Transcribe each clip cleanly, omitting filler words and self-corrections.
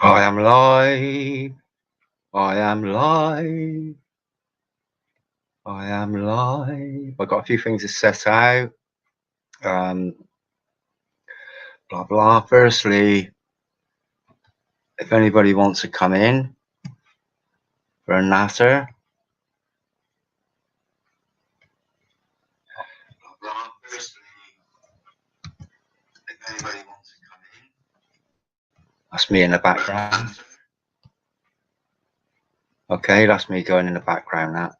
I am live. I am live. I am live. I've got a few things to set out. Blah, blah. Firstly, if anybody wants to come in for a natter, blah, blah. Firstly, if anybody wants to come in, that's me in the background. Okay, that's me going in the background now.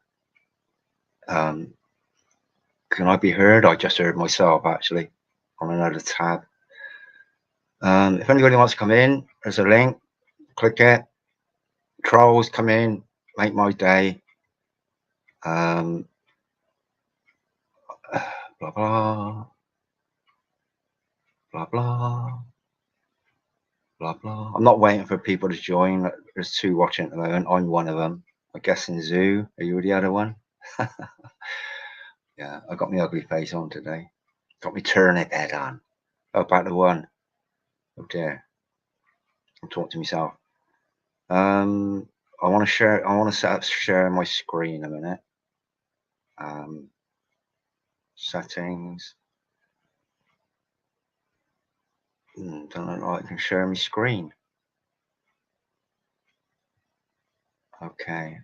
Can I be heard? I just heard myself actually on another tab. If anybody wants to come in, there's a link. Click it. Trolls, come in, make my day. Blah blah blah blah blah blah. I'm not waiting for people to join. There's two watching at the moment. I'm one of them. I'm guessing Zoo. Are you the other one? Yeah, I got my ugly face on today. Got my turnip head on. Oh, about the one. Oh dear. I'm talking to myself. I want to share. I want to set up sharing my screen a minute. Settings. Don't look like I can share my screen. Okay.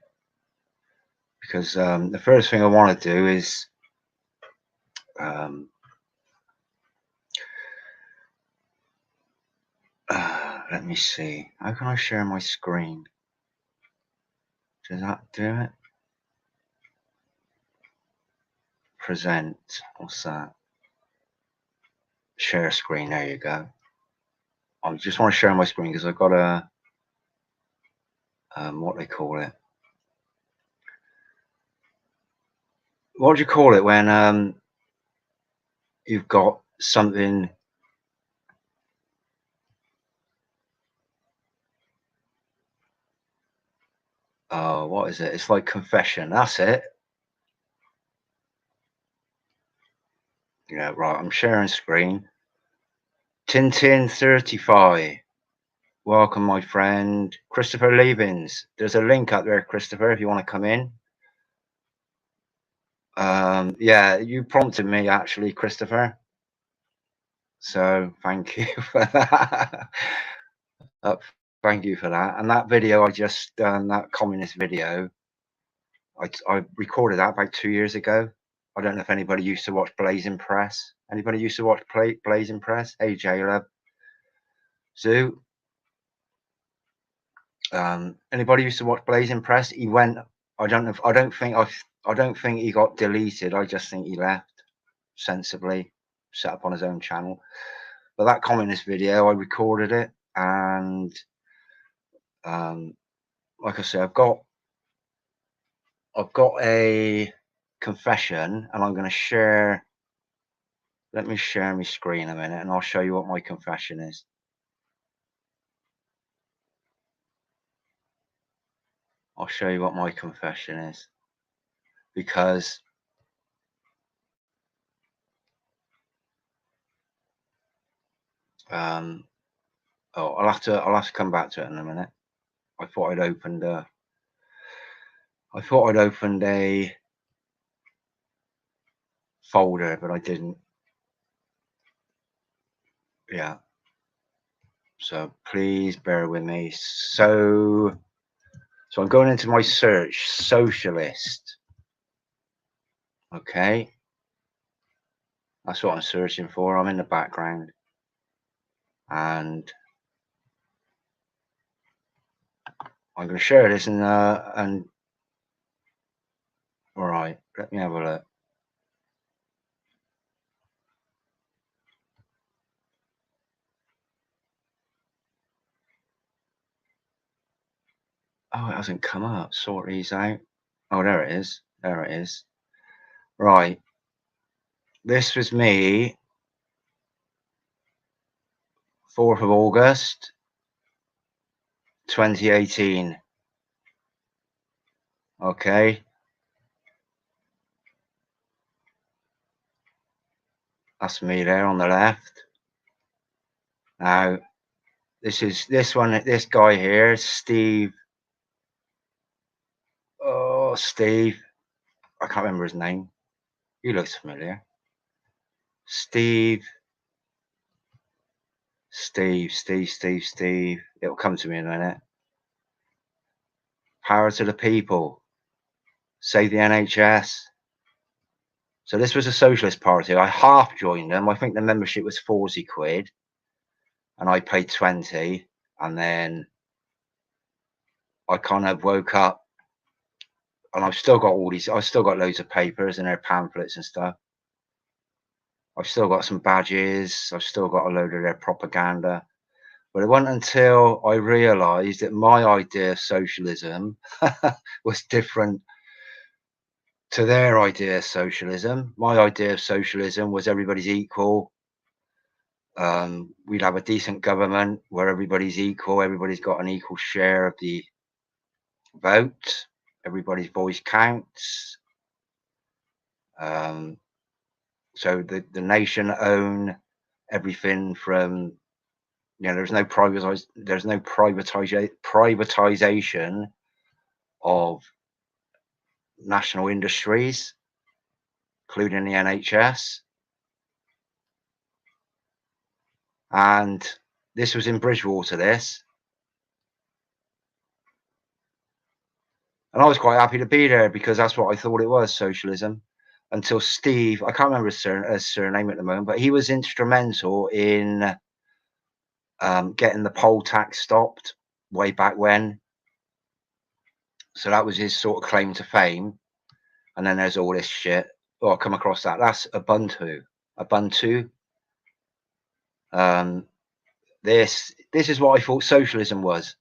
Because the first thing I want to do is let me see. How can I share my screen? Does that do it? Present. What's that? Share screen. There you go. I just want to share my screen because I've got a what do they call it? What do you call it when you've got something? Oh, what is it? It's like confession. That's it. Yeah, right. I'm sharing screen. Tintin 35. Welcome, my friend Christopher Levins. There's a link up there, Christopher, if you want to come in. Yeah, you prompted me actually, Christopher. So thank you for that. Thank you for that. And that video I just done, that communist video, I recorded that about 2 years ago. I don't know if anybody used to watch Blazing Press. Anybody used to watch Blazing Press? Hey, J-Lab. Zoo. Anybody used to watch Blazing Press? He went. I don't think he got deleted. I just think he left sensibly, set up on his own channel. But that communist video, I recorded it, and like I said, I've got a confession, and I'm going to share. Let me share my screen a minute, and I'll show you what my confession is. I'll show you what my confession is, because oh, I'll have to come back to it in a minute. I thought I'd opened a folder, but I didn't. Yeah. So please bear with me. So I'm going into my search, socialist. Okay. That's what I'm searching for. I'm in the background. And I'm going to share this and all right, let me have a look. Oh, it hasn't come up. Sort these out. Oh, there it is. There it is. Right. This was me, 4th of August, 2018. Okay. That's me there on the left. Now, This guy here, Steve. Oh, Steve. I can't remember his name. He looks familiar. Steve. It'll come to me in a minute. Power to the people. Save the NHS. So this was a socialist party. I half joined them. I think the membership was 40 quid. And I paid 20. And then I kind of woke up. And I've still got I've still got loads of papers and their pamphlets and stuff. I've still got some badges. I've still got a load of their propaganda. But it wasn't until I realised that my idea of socialism was different to their idea of socialism. My idea of socialism was everybody's equal. We'd have a decent government where everybody's equal. Everybody's got an equal share of the vote. Everybody's voice counts. So the nation own everything from, there's no privatization of national industries, including the NHS. And this was in Bridgewater, this. And I was quite happy to be there because that's what I thought it was, socialism. Until Steve, I can't remember his surname at the moment, but he was instrumental in getting the poll tax stopped way back when. So that was his sort of claim to fame. And then there's all this shit. Oh, I come across that. That's Ubuntu. This is what I thought socialism was.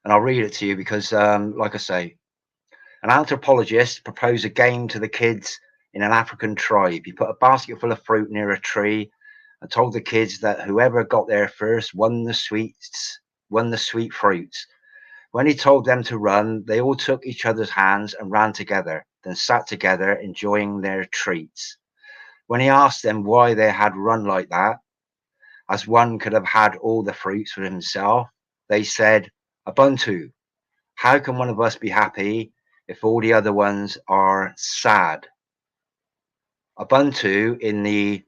And I'll read it to you because, like I say, an anthropologist proposed a game to the kids in an African tribe. He put a basket full of fruit near a tree and told the kids that whoever got there first won the sweet fruits. When he told them to run, they all took each other's hands and ran together, then sat together enjoying their treats. When he asked them why they had run like that, as one could have had all the fruits for himself, they said, Ubuntu, how can one of us be happy if all the other ones are sad? Ubuntu in the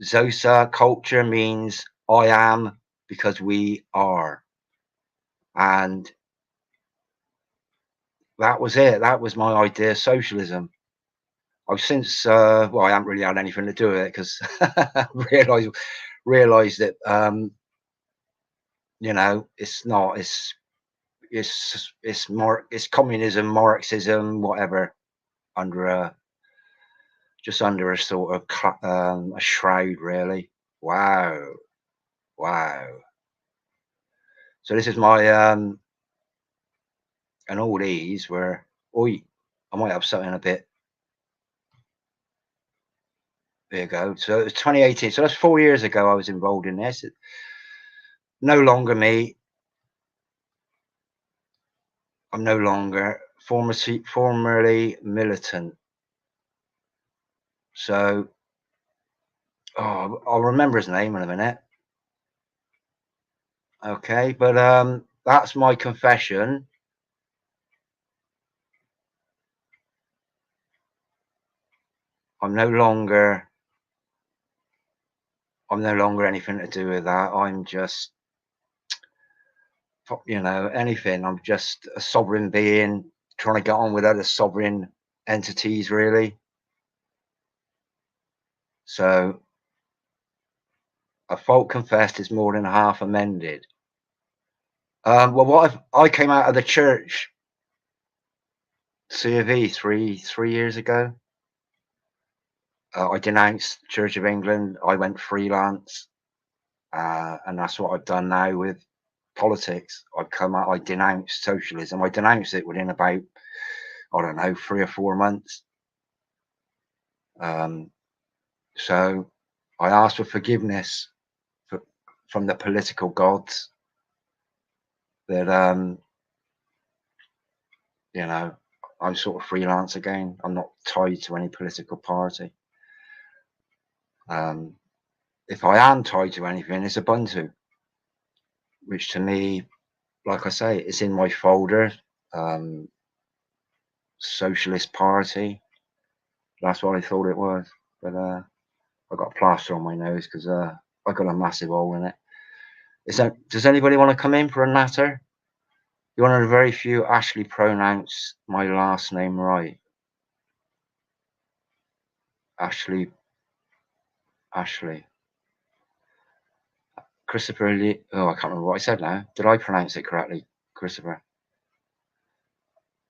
Xhosa culture means I am because we are. And that was it. That was my idea of socialism. I've since, well, I haven't really had anything to do with it because I realised that, it's not, it's communism, Marxism, whatever, just under a sort of a shroud, really. Wow. So this is my and all these were, I might have something a bit. There you go. So it was 2018. So that's 4 years ago I was involved in this. No longer me. I'm no longer formerly militant. So, I'll remember his name in a minute. Okay, but that's my confession. I'm no longer anything to do with that. I'm just, anything. I'm just a sovereign being trying to get on with other sovereign entities, really. So a fault confessed is more than half amended. Well, I came out of the church, C of E, three years ago. I denounced Church of England. I went freelance, and that's what I've done now with politics. I've come out. I denounced socialism. I denounced it within about, I don't know, 3 or 4 months. So I asked for forgiveness from the political gods that, I'm sort of freelance again. I'm not tied to any political party. if I am tied to anything, it's Ubuntu, which to me, like I say, it's in my folder. Socialist Party. That's what I thought it was. But I got a plaster on my nose because I got a massive hole in it. Does anybody want to come in for a natter? You're one of the very few actually pronounce my last name right. Ashley. Christopher Lee. Oh, I can't remember what I said now. Did I pronounce it correctly, Christopher?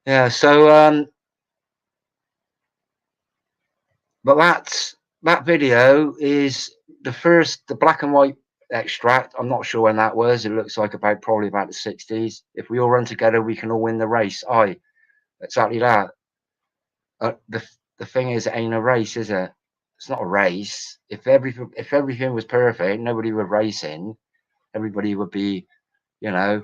Yeah, so but that video is the black and white extract. I'm not sure when that was. It looks like probably about the 60s. If we all run together, we can all win the race. Aye, exactly that. The thing is, it ain't a race, is it? It's not a race. If everything was perfect, nobody would racing. Everybody would be, you know,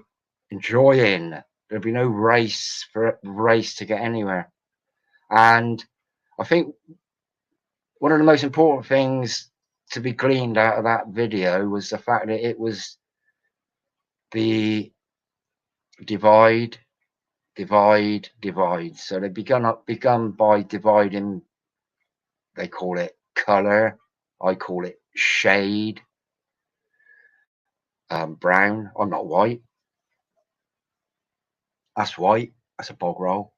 enjoying. There'd be no race to get anywhere. And I think one of the most important things to be gleaned out of that video was the fact that it was the divide. So they begun by dividing. They call it color. I call it shade. Brown. I'm not white. That's white. That's a bog roll.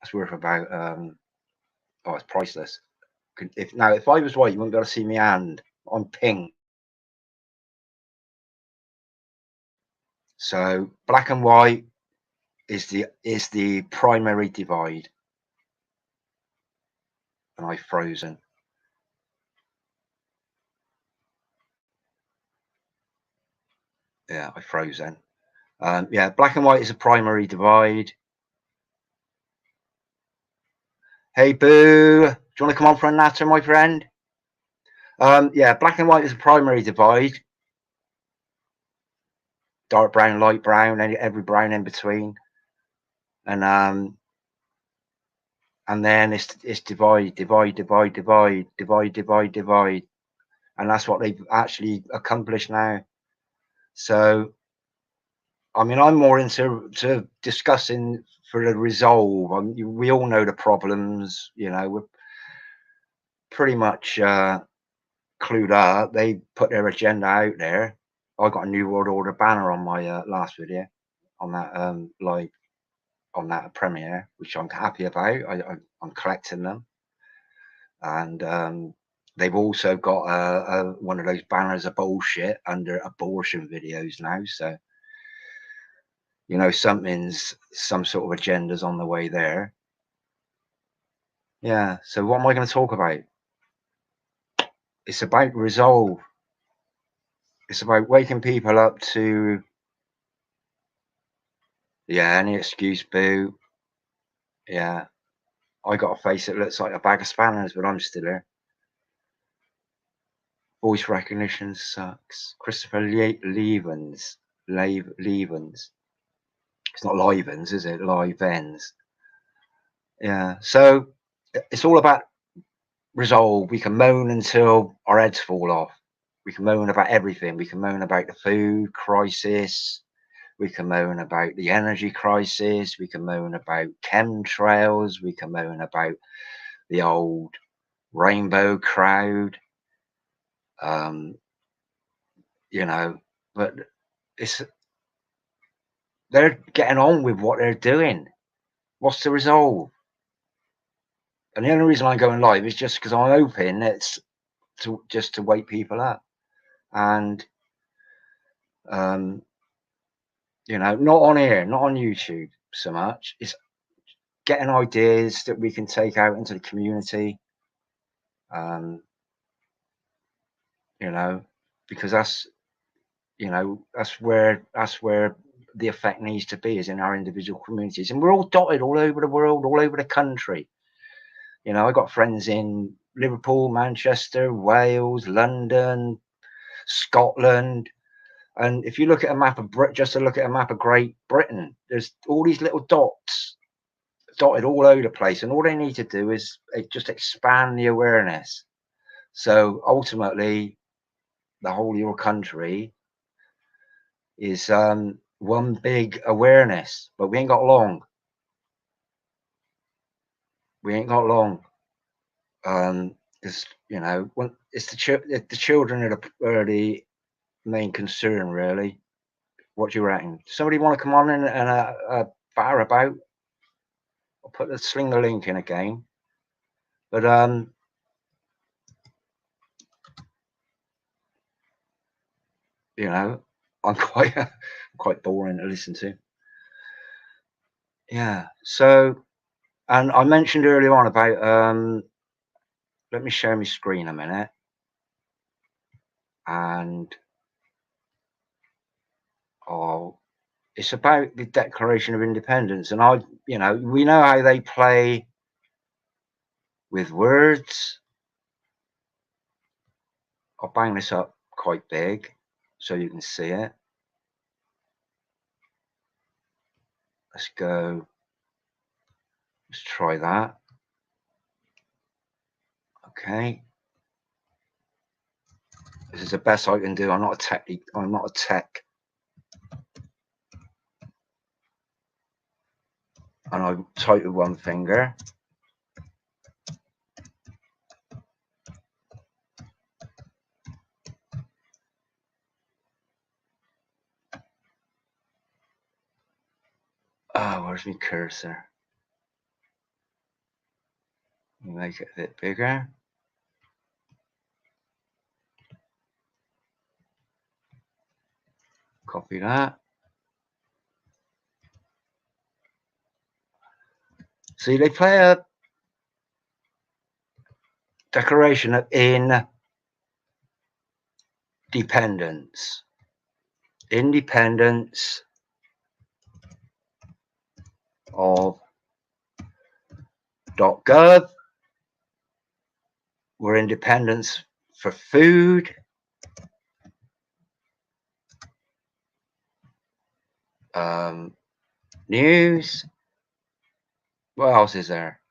That's worth about oh, it's priceless. If I was white, you wouldn't be able to see me hand. I'm pink. So black and white is the primary divide. And I've frozen. Yeah, I frozen. Yeah, black and white is a primary divide. Hey, Boo. Do you want to come on for a natter, my friend? Yeah, black and white is a primary divide. Dark brown, light brown, every brown in between. And then it's divide. And that's what they've actually accomplished now. So, I mean, I'm more into discussing for the resolve. We all know the problems, you know, we're pretty much clued up. They put their agenda out there. I got a New World Order banner on my last video, on that live, on that premiere, which I'm happy about. I'm collecting them. And they've also got one of those banners of bullshit under abortion videos now. So, you know, some sort of agendas on the way there. Yeah. So what am I going to talk about? It's about resolve. It's about waking people up to, yeah, any excuse, Boo. Yeah. I got a face that looks like a bag of spanners, but I'm still here. Voice recognition sucks. Christopher Levens. It's not Livens, is it? Livens. Yeah. So it's all about resolve. We can moan until our heads fall off. We can moan about everything. We can moan about the food crisis. We can moan about the energy crisis. We can moan about chemtrails. We can moan about the old rainbow crowd. You know, but they're getting on with what they're doing. What's the resolve? And the only reason I'm going live is just because I'm hoping it's just to wake people up. And you know, not on here, not on YouTube so much. It's getting ideas that we can take out into the community. You know, because that's where the effect needs to be, is in our individual communities. And we're all dotted all over the world, all over the country. You know, I got friends in Liverpool, Manchester, Wales, London, Scotland. And if you look at a map of just to look at a map of Great Britain, there's all these little dots dotted all over the place, and all they need to do is just expand the awareness. So ultimately, the whole of your country is one big awareness, but we ain't got long. We ain't got long. Because you know, when it's the children are the main concern, really. What do you reckon? Does somebody want to come on and bar about? I'll sling the link in again. But you know, I'm quite boring to listen to. Yeah. So, and I mentioned earlier on about let me share my screen a minute. And it's about the Declaration of Independence. And you know, we know how they play with words. I'll bang this up quite big so you can see it. Let's go. Let's try that. Okay. This is the best I can do. I'm not a tech. And I type with one finger. Oh, where's my cursor? Make it a bit bigger. Copy that. See, they play a Declaration of Independence. Independence of .gov. We're independence for food. News. What else is there?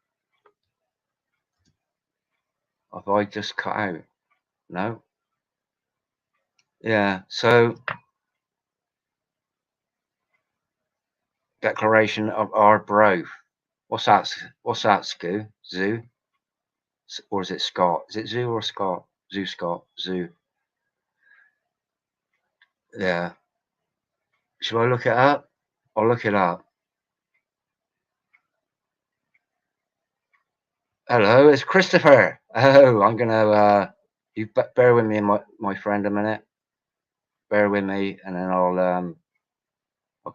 Have I just cut out? No. Yeah. So Declaration of Arbroath. What's that? What's that, Scoo? Zoo? Or is it Scott? Is it Zoo or Scott? Zoo, Scott, Zoo. Yeah. Should I look it up? I'll look it up. Hello, it's Christopher. Oh, I'm gonna you bear with me, my friend, a minute. Bear with me, and then I'll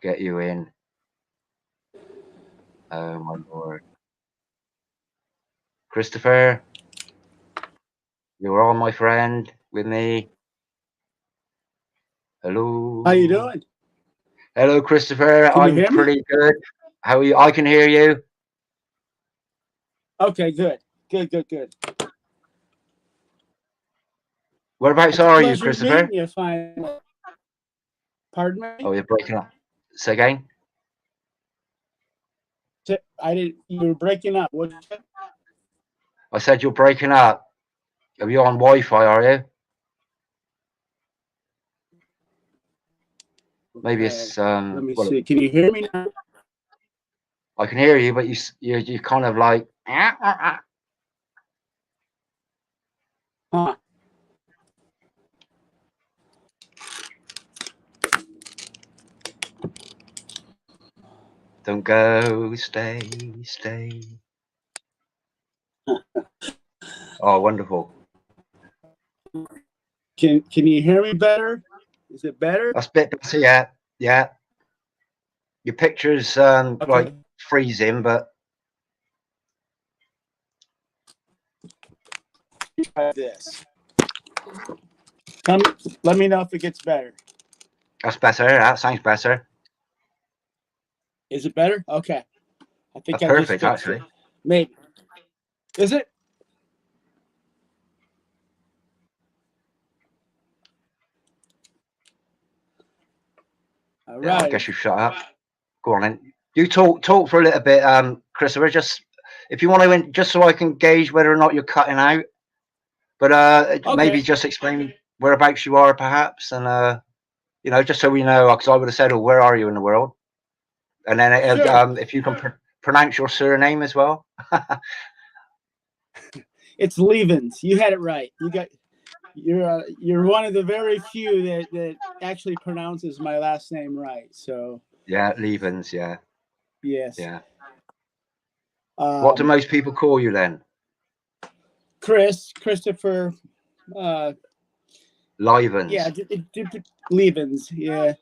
get you in. Oh my lord, Christopher, you're on, my friend, with me. Hello. How you doing? Hello, Christopher. I'm pretty good. How are you? I can hear you. Okay, good. Good. Whereabouts are you, Christopher? You finally. Pardon me? Oh, you're breaking up. Say again. You were breaking up. What? I said you're breaking up. Are you on Wi-Fi? Are you? Okay. Maybe it's Let me see. Can you hear me now? I can hear you, but you kind of like. Huh. Don't go, stay. Oh, wonderful. Can you hear me better? Is it better? That's a bit better, yeah. Your picture's okay. Like freezing, but try this. Let me know if it gets better. That's better. That sounds better. Is it better? Okay. I think that's perfect, actually. Maybe. Is it? All right. I guess you shut up. Go on then. You talk for a little bit, Christopher. Just if you want to, just so I can gauge whether or not you're cutting out. But okay. Maybe just explain whereabouts you are, perhaps, and you know, just so we know, because I would have said, "Oh, where are you in the world?" And then Sure. if you can pronounce your surname as well. It's Levens. You had it right. You're one of the very few that actually pronounces my last name right. So Yeah, Levens. Yeah, yes. yeah. What do most people call you then? Christopher. Uh, yeah, Livens. Levens. Yeah.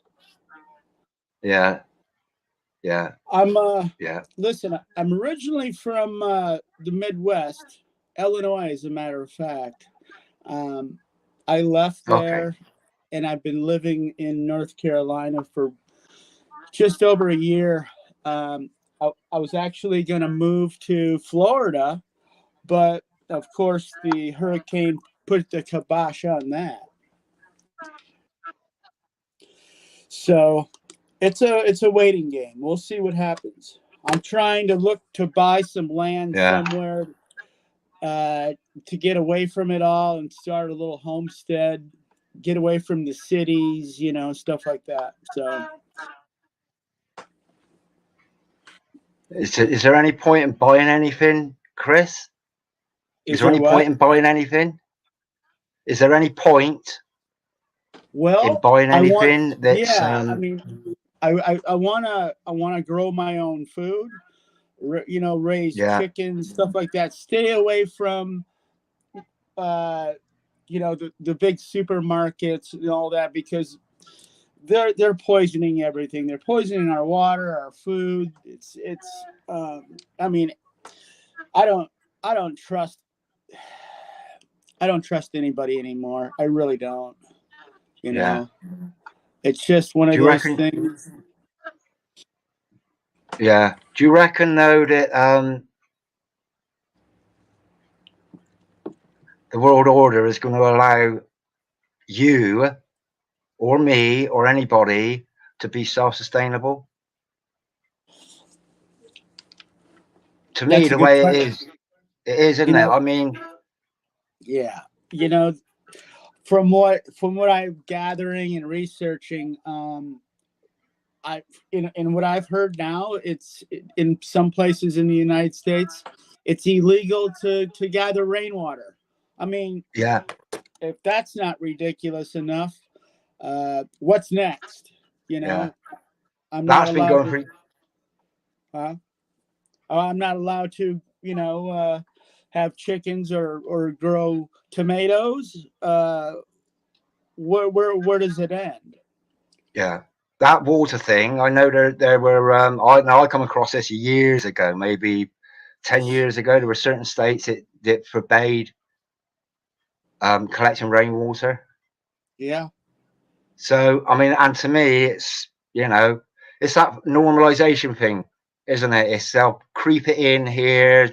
Yeah, yeah, I'm yeah. listen, I'm originally from the Midwest, Illinois, as a matter of fact. I left Okay. there and I've been living in North Carolina for just over a year. I was actually going to move to Florida, but of course the hurricane put the kibosh on that. So it's a waiting game. We'll see what happens. I'm trying to look to buy some land Yeah. somewhere to get away from it all and start a little homestead, get away from the cities, stuff like that. So, Is there any point in buying anything, Chris? Is is there there any point what? in buying anything? Is there any point in Well, buying I want, anything that's yeah. I mean, I wanna grow my own food, raise yeah, chickens, stuff like that. Stay away from uh, the big supermarkets and all that because they're poisoning everything. They're poisoning our water, our food. I mean, I don't I don't trust I don't trust anybody anymore. I really don't. You yeah. know, it's just one Do of you those reckon? things. Yeah. Do you reckon though that the world order is going to allow you or me or anybody to be self-sustainable? To me, That's a the good way question. it is, You isn't it? know, I mean, yeah. You know, from what I'm gathering and researching, I in what I've heard now, it's in some places in the United States, it's illegal to gather rainwater. I mean, yeah, if that's not ridiculous enough, what's next? You yeah. know, I'm not That's been allowed going to. for Uh, I'm not allowed to. Have chickens or grow tomatoes. Where does it end? yeah. That water thing. I know there were. I come across this years ago, maybe 10 years ago. There were certain states that forbade collecting rainwater. Yeah. So I mean, and to me, it's that normalization thing, isn't it? It's they'll creep it in here,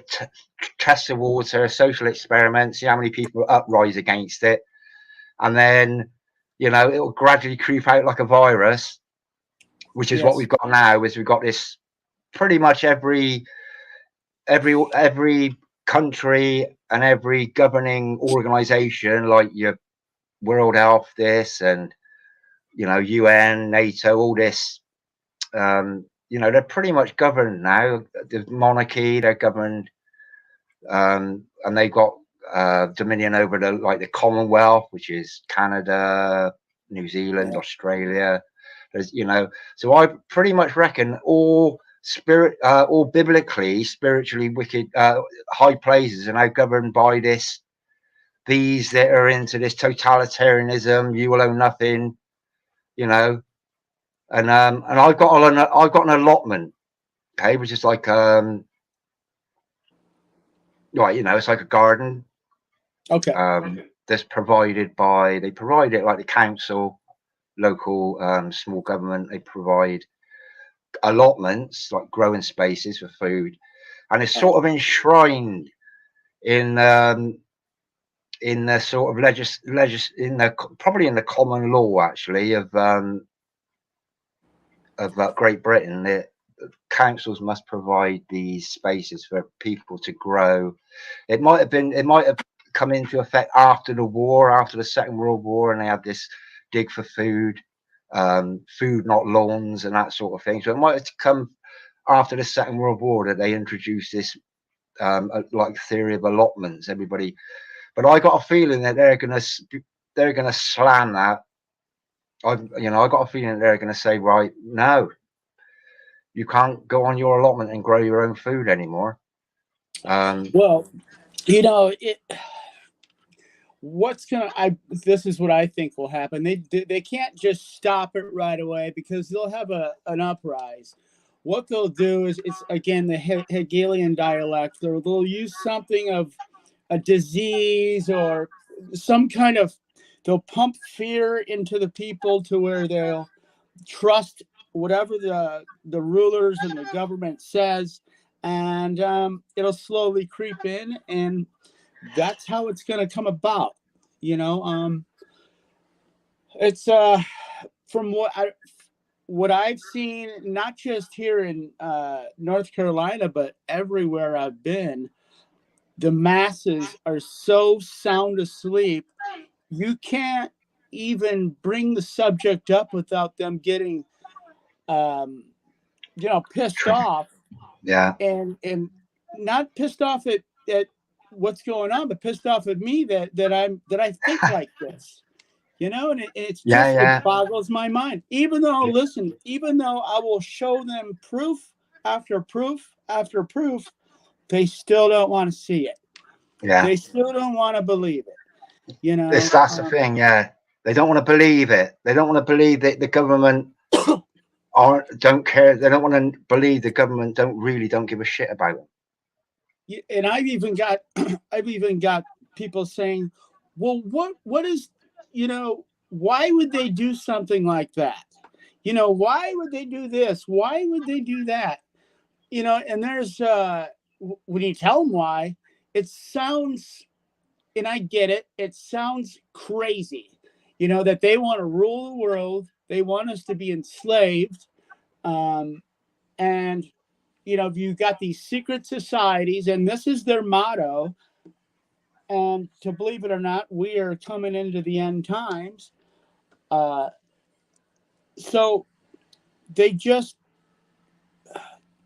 test the water, social experiments, see how many people uprise against it, and then it'll gradually creep out like a virus, which is what Yes. we've got now. Is we've got this pretty much every country and every governing organization, like your World Health, this and UN, NATO, all this. They're pretty much governed now. The monarchy, they're governed, and they've got dominion over the Commonwealth, which is Canada, New Zealand, Yeah. Australia. So I pretty much reckon all biblically, spiritually wicked high places are now governed by these that are into this totalitarianism. You will own nothing, you know. And I've got an allotment, okay, which is like right, it's like a garden Okay. that's provided by they provide it like the council, local small government. They provide allotments like growing spaces for food, and it's sort of enshrined in the sort of probably in the common law actually of Great Britain that councils must provide these spaces for people to grow. It might have come into effect after the war, after the Second World War, and they had this dig for food, food not lawns, and that sort of thing. So it might have come after the Second World War that they introduced this like theory of allotments. Everybody, but I got a feeling that they're gonna slam that. I got a feeling that they're gonna say, right, no, you can't go on your allotment and grow your own food anymore. Well, you know, this is what I think will happen. They can't just stop it right away, because they'll have an uprise. What they'll do is, it's again the Hegelian dialect. They'll use something of a disease or some kind of, they'll pump fear into the people to where they'll trust whatever the rulers and the government says, and it'll slowly creep in, and that's how it's going to come about. You know, it's from what I've seen, not just here in North Carolina, but everywhere I've been, the masses are so sound asleep, you can't even bring the subject up without them getting pissed off. Yeah. And not pissed off at what's going on, but pissed off at me that I think like this, and it's just, it boggles my mind. Even though, listen, even though I will show them proof after proof after proof, they still don't want to see it. Yeah. They still don't want to believe it. That's the thing. Yeah. They don't want to believe it. They don't want to believe that the government don't care. They don't want to believe the government don't give a shit about them. And I've even got people saying, well, what is, why would they do something like that? Why would they do this? Why would they do that? And there's when you tell them why, it sounds, and I get it, it sounds crazy, that they want to rule the world. They want us to be enslaved. And you've got these secret societies, and this is their motto. And to believe it or not, we are coming into the end times. So they just,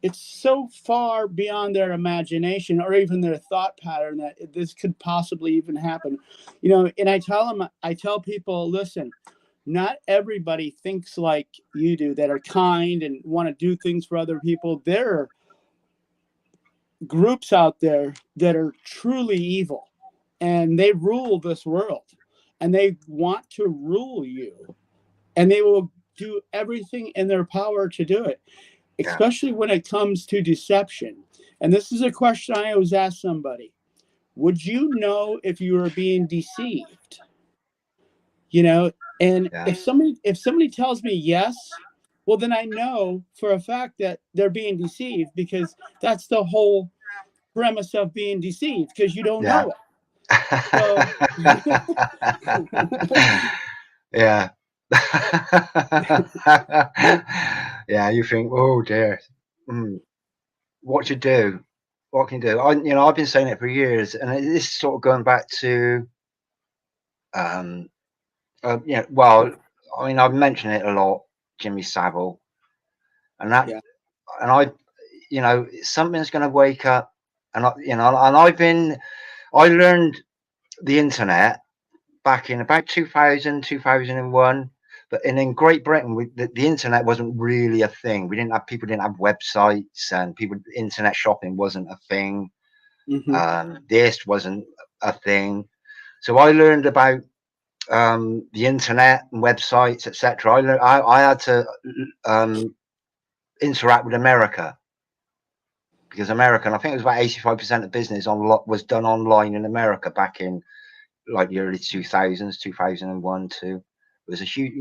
it's so far beyond their imagination or even their thought pattern that this could possibly even happen. And I tell people, listen, not everybody thinks like you do, that are kind and want to do things for other people. There are groups out there that are truly evil, and they rule this world, and they want to rule you, and they will do everything in their power to do it, especially when it comes to deception. And this is a question I always ask somebody: would you know if you were being deceived? And if somebody tells me yes, well, then I know for a fact that they're being deceived, because that's the whole premise of being deceived, because you don't know it. So, yeah. Yeah, you think, oh dear, what you do? What can you do? I've been saying it for years, and this is sort of going back to, well, I mean, I've mentioned it a lot, Jimmy Savile, and that, and something's going to wake up, and I learned the internet back in about 2000, 2001. But in Great Britain, the internet wasn't really a thing. People didn't have websites, and internet shopping wasn't a thing. This wasn't a thing. So I learned about the internet and websites, etc. I had to interact with America, because American, I think it was about 85% of business was done online in America back in like the early 2000s, 2001, 2. It was a huge,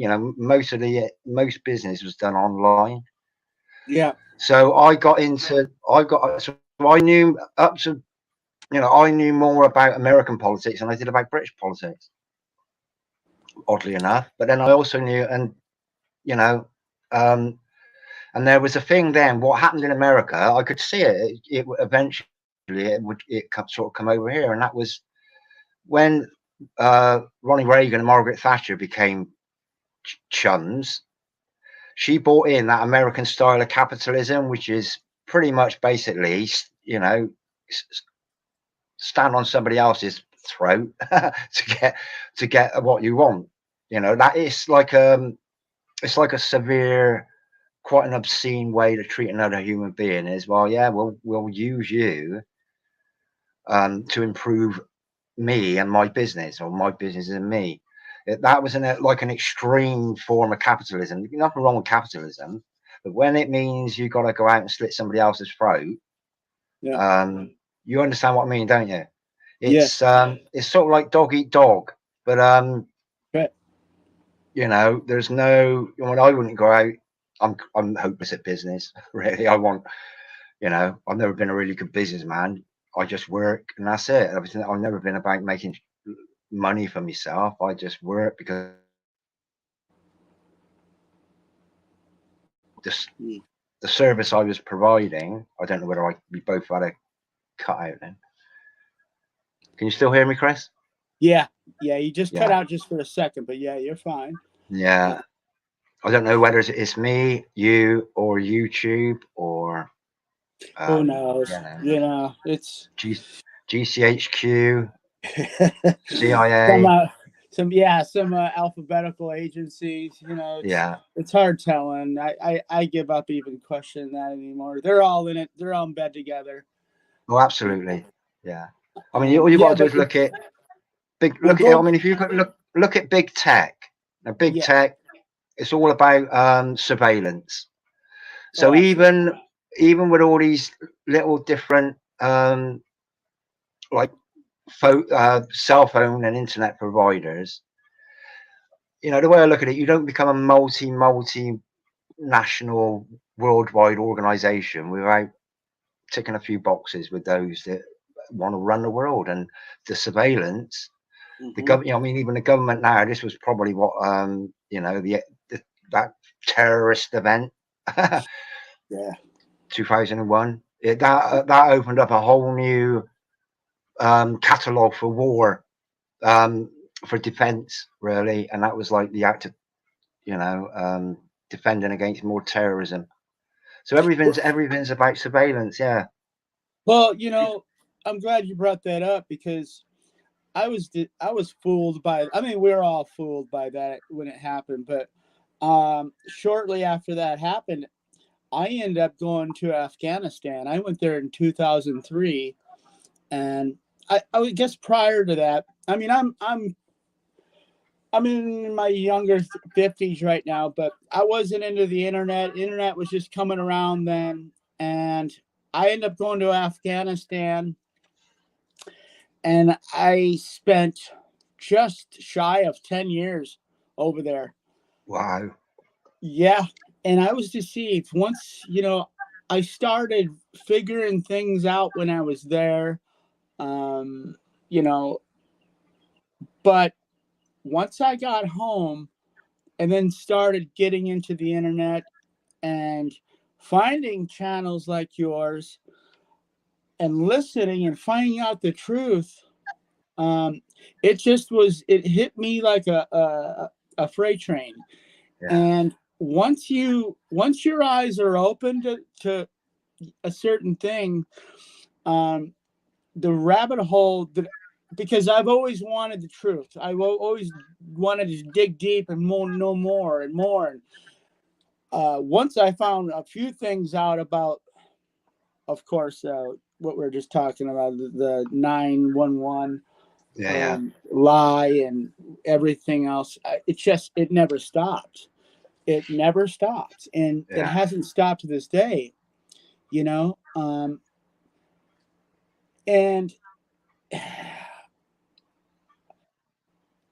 most business was done online. Yeah. So I knew up to, I knew more about American politics than I did about British politics, oddly enough. But then I also knew, and there was a thing then, what happened in America, I could see it. It eventually, it would sort of come over here. And that was when Ronnie Reagan and Margaret Thatcher became chums, she brought in that American style of capitalism, which is pretty much basically, you know, stand on somebody else's throat to get what you want. You know, that is like it's like a severe, quite an obscene way to treat another human being. Is, well, yeah, we'll use you to improve me and my business, or my business and me. That was like an extreme form of capitalism. Nothing wrong with capitalism, but when it means you got to go out and slit somebody else's throat, Yeah. you understand what I mean, don't you? Yes. It's sort of like dog eat dog, but Right. you know, there's no. When I wouldn't go out, I'm hopeless at business. Really, you know, I've never been a really good businessman. I just work and that's it. I've never been about making money for myself. I just work because the service I was providing. I don't know whether we both had a cut out then. Can you still hear me, Chris? Yeah. You just cut Yeah. out just for a second, but yeah, you're fine. Yeah. I don't know whether it's me, you, or YouTube, or who knows? You know, it's GCHQ, CIA. some alphabetical agencies. You know, it's hard telling. I give up even questioning that anymore. They're all in it. They're all in bed together. Oh, absolutely. Yeah. I mean, all you got to do is look at I mean, if you look at big tech. Now, big tech, it's all about surveillance. So even with all these little different like cell phone and internet providers, you know, the way I look at it, you don't become a multinational worldwide organization without ticking a few boxes with those that want to run the world. And the surveillance, the government, I mean, even the government now, this was probably what you know, that terrorist event 2001, that opened up a whole new catalogue for war, for defense, really. And that was like the act of, you know, defending against more terrorism. So everything's about surveillance. Yeah. Well, you know, I'm glad you brought that up, because I was fooled by. I mean, we were all fooled by that when it happened. But shortly after that happened, I ended up going to Afghanistan. I went there in 2003, and I guess prior to that, I mean, I'm in my younger 50s right now, but I wasn't into the internet. Internet was just coming around then, and I ended up going to Afghanistan, and I spent just shy of 10 years over there. Wow. Yeah. And I was deceived. Once, you know, I started figuring things out when I was there, you know, but once I got home and then started getting into the internet and finding channels like yours and listening and finding out the truth, it hit me like a freight train. Yeah. And once your eyes are open to a certain thing, the rabbit hole because I've always wanted the truth. I've always wanted to dig deep and know more and more. And once I found a few things out about, of course, what we're just talking about, the 911 lie and everything else, it never stopped. It never stopped, and it hasn't stopped to this day, you know. And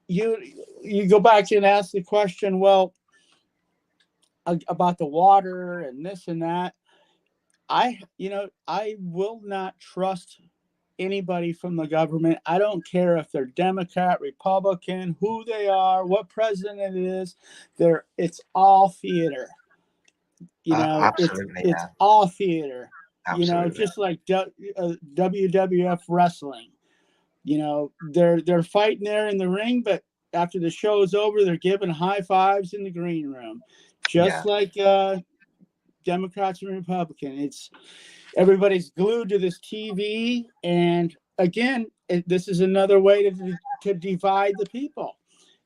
you go back and ask the question, well, about the water and this and that. I will not trust anybody from the government. I don't care if they're Democrat, Republican, who they are, what president it is. It's all theater. You know, it's all theater. Absolutely. You know, just like WWF wrestling. You know, they're fighting there in the ring, but after the show is over, they're giving high fives in the green room, just like Democrats and Republicans. It's everybody's glued to this TV, and again, this is another way to divide the people.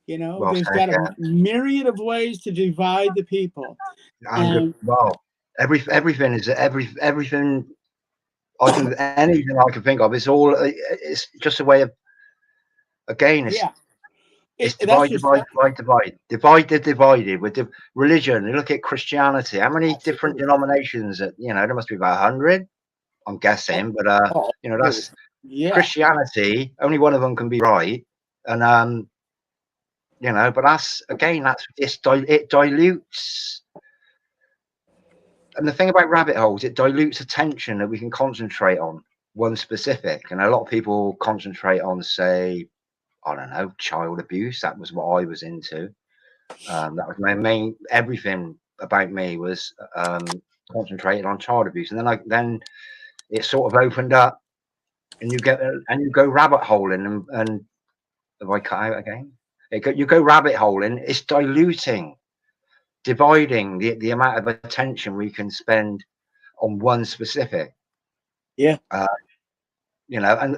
You know, Well there's said, got a myriad of ways to divide the people. And well, everything is everything. Anything I can think of. It's just a way of, again, it's that's divide, just divide, divide, divide. Divide the divided with the religion. You look at Christianity. How many different denominations? There must be about 100. I'm guessing, but that's Christianity. Only one of them can be right, and but it dilutes. And the thing about rabbit holes, it dilutes attention that we can concentrate on one specific. And a lot of people concentrate on, say, I don't know, child abuse. That was what I was into. That was my main. Everything about me was concentrated on child abuse. And then it sort of opened up, and you go rabbit holing, and if I cut out again, you go rabbit holing. It's diluting, dividing the amount of attention we can spend on one specific. And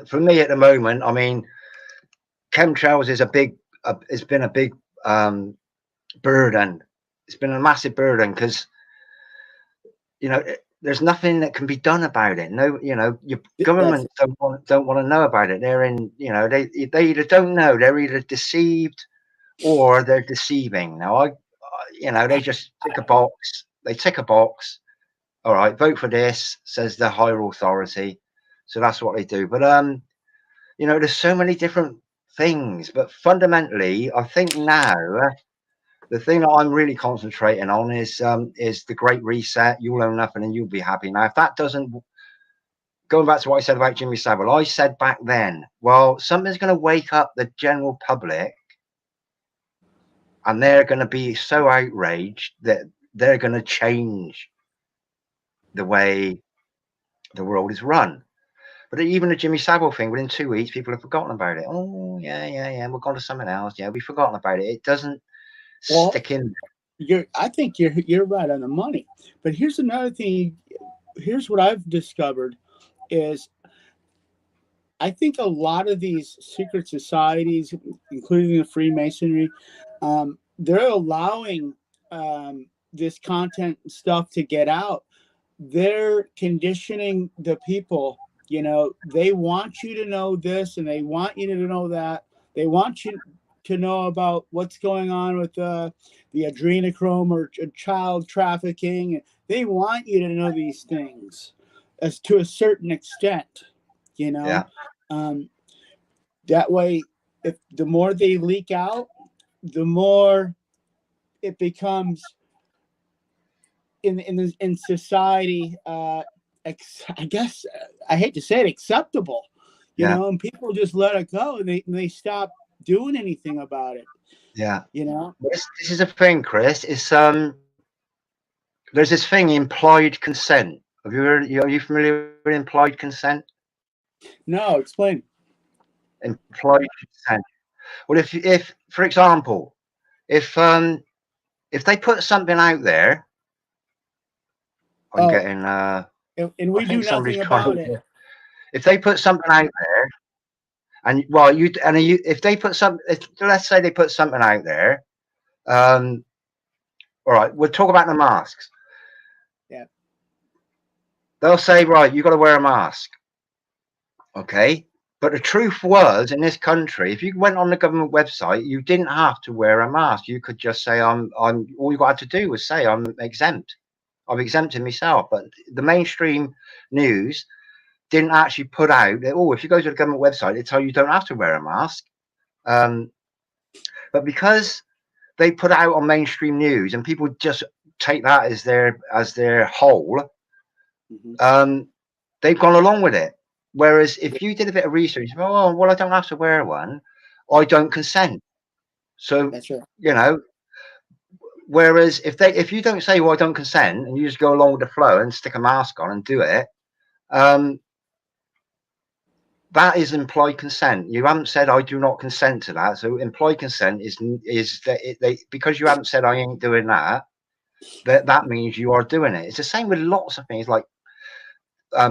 for me at the moment, I mean, chemtrails is it's been a big burden. It's been a massive burden because there's nothing that can be done about it. No, your government don't want to know about it. They're in, they either don't know, they're either deceived or they're deceiving. Now they just tick a box. They tick a box. All right, vote for this, says the higher authority. So that's what they do. But there's so many different things. But fundamentally, I think now the thing that I'm really concentrating on is the Great Reset. You'll own nothing and you'll be happy. Now, if that doesn't, going back to what I said about Jimmy Savile, I said back then, well, something's going to wake up the general public, and they're going to be so outraged that they're going to change the way the world is run. But even the Jimmy Savile thing, within 2 weeks, people have forgotten about it. Oh, yeah, we've gone to something else. Yeah, we've forgotten about it. It doesn't stick in there. I think you're right on the money. But here's another thing. Here's what I've discovered is I think a lot of these secret societies, including the Freemasonry, they're allowing this content and stuff to get out. They're conditioning the people. They want you to know this and they want you to know that. They want you to know about what's going on with the adrenochrome or child trafficking. They want you to know these things as to a certain extent, Yeah. That way, if the more they leak out, the more it becomes in society, I guess I hate to say it, acceptable, and people just let it go and they stop doing anything about it. Yeah. This is a thing, Chris. It's there's this thing, implied consent. Are you familiar with implied consent? No, explain. Implied consent. Well, if for example, if they put something out there, I'm getting and we do nothing about it. If they put something out there, and if they put let's say they put something out there, all right, we'll talk about the masks. Yeah. They'll say, right, you got to wear a mask. Okay. But the truth was, in this country, if you went on the government website, you didn't have to wear a mask. You could just say, all you got to do was say, I'm exempt. I've exempted myself. But the mainstream news didn't actually put out that, if you go to the government website, they tell you don't have to wear a mask. But because they put it out on mainstream news and people just take that as their whole, they've gone along with it. Whereas if you did a bit of research, I don't have to wear one, I don't consent. So that's right. Whereas if you don't say, I don't consent, and you just go along with the flow and stick a mask on and do it, that is implied consent. You haven't said I do not consent to that. So implied consent is that because you haven't said I ain't doing that, that means you are doing it. It's the same with lots of things, like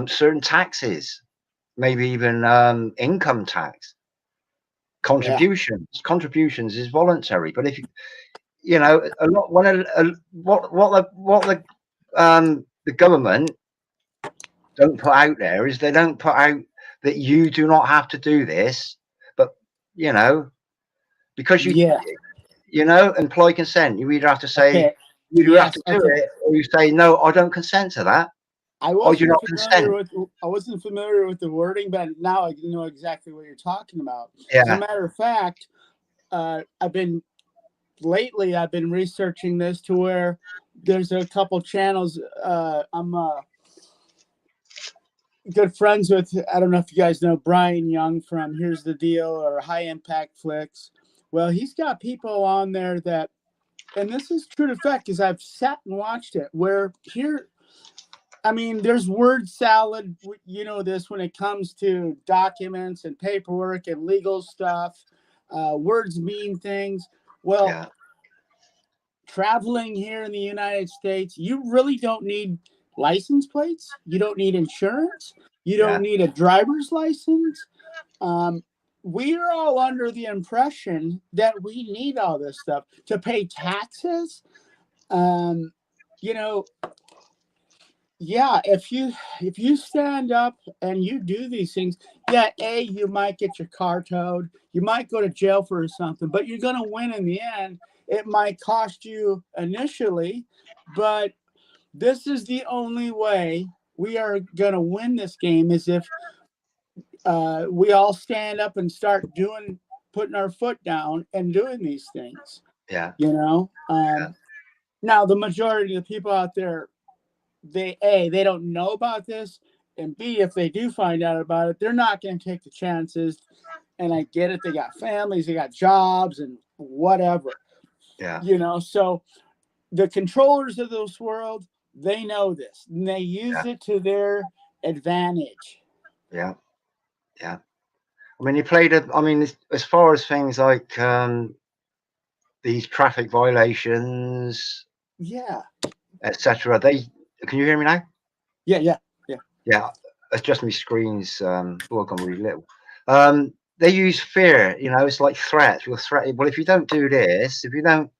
certain taxes, maybe even income tax, contributions is voluntary. But if you know, a lot when what the government don't put out there is they don't put out that you do not have to do this, but you know, because you know, employ consent. You either have to say you have to do it, or you say no, I don't consent to that. I wasn't familiar with the wording, but now I know exactly what you're talking about. Yeah. As a matter of fact, I've been researching this to where there's a couple channels. I'm good friends with, I don't know if you guys know Brian Young from Here's the Deal or High Impact Flicks. Well, he's got people on there that, and this is true to fact because I've sat and watched it, where here, I mean, there's word salad, you know, this when it comes to documents and paperwork and legal stuff. Words mean things. Well, traveling here in the United States, you really don't need license plates. You don't need insurance. You don't need a driver's license. We are all under the impression that we need all this stuff to pay taxes. You know, yeah, if you stand up and you do these things, yeah, you might get your car towed, you might go to jail for something, but you're going to win in the end. It might cost you initially, but this is the only way we are going to win this game, is if we all stand up and start putting our foot down and doing these things. Yeah. You know, now the majority of the people out there, they don't know about this, and B, if they do find out about it, they're not going to take the chances. And I get it, they got families, they got jobs and whatever. Yeah. You know, so the controllers of this world, they know this and they use it to their advantage. Yeah. I mean, as far as things like these traffic violations, etc. Can you hear me now? Yeah. It's just my screen's gone really little. They use fear. You know, it's like threats. You're threatened. Well, if you don't do this, if you don't,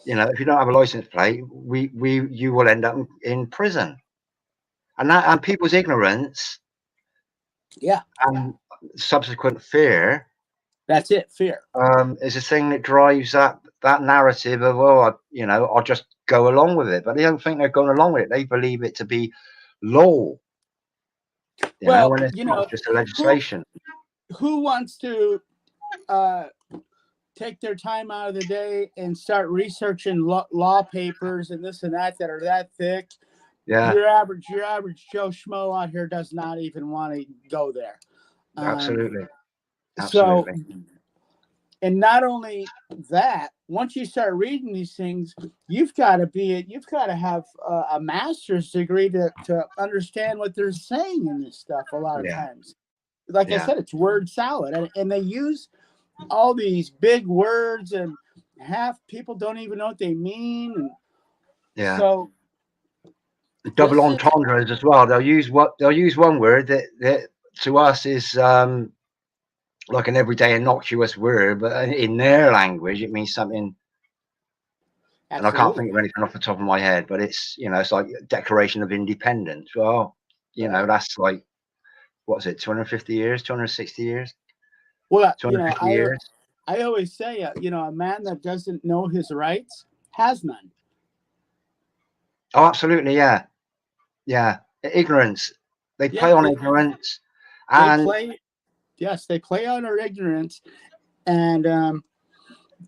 you know, if you don't have a license plate, you will end up in prison. And people's ignorance, and subsequent fear. That's it, fear. Is a thing that drives that narrative of, I'll just go along with it. But they don't think they're going along with it. They believe it to be law. When it's not just a legislation. Who wants to take their time out of the day and start researching law papers and this and that are that thick? Yeah. Your average Joe Schmo out here does not even want to go there. Absolutely. So, and not only that, once you start reading these things, you've got to have a master's degree to understand what they're saying in this stuff. A lot of times, like I said, it's word salad, and they use all these big words, and half people don't even know what they mean. And so double entendres as well. They'll use one word that to us is like an everyday innocuous word, but in their language it means something. Absolutely. And I can't think of anything off the top of my head, but it's it's like Declaration of Independence. Well, that's like, what's it, 250 years, 260 years? Well, I always say, a man that doesn't know his rights has none. Oh, absolutely, yeah. Ignorance. They play on ignorance, and they play on our ignorance, and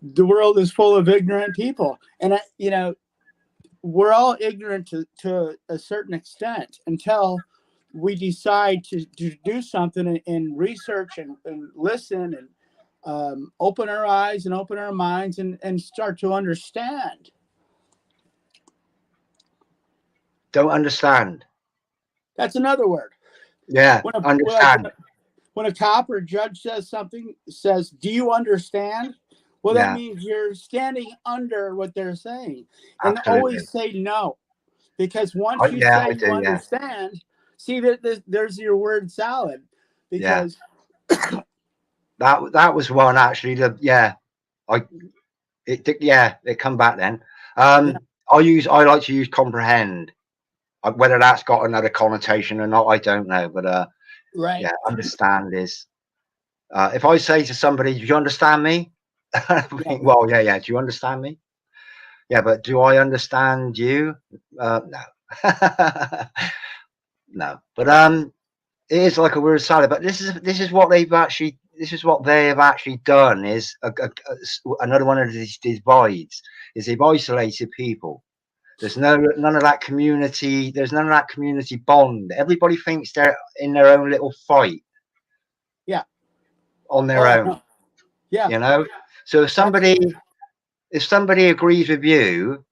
the world is full of ignorant people, and we're all ignorant to a certain extent until we decide to do something and research and listen and open our eyes and open our minds and start to understand. Don't understand. That's another word. Yeah, When understand. when a cop or judge says something, says, "Do you understand?" Well, that Yeah, means you're standing under what they're saying, and absolutely. always say no, because once you Yeah, say I you do. Yeah, understand, see that there's your word salad, yeah. because That was one actually. It come back then. yeah, I like to use comprehend. Whether that's got another connotation or not, I don't know. But right, yeah, understand is if I say to somebody, "Do you understand me?" I yeah, think, well, yeah, yeah. Do you understand me? Yeah, but do I understand you? No, no. But it is like a word salad. But this is what they have actually done. Is another one of these divides. Is they've isolated people. There's none of that community. There's none of that community bond. Everybody thinks they're in their own little fight yeah. on their Oh own. no, yeah. You know. So That's if somebody agrees with you,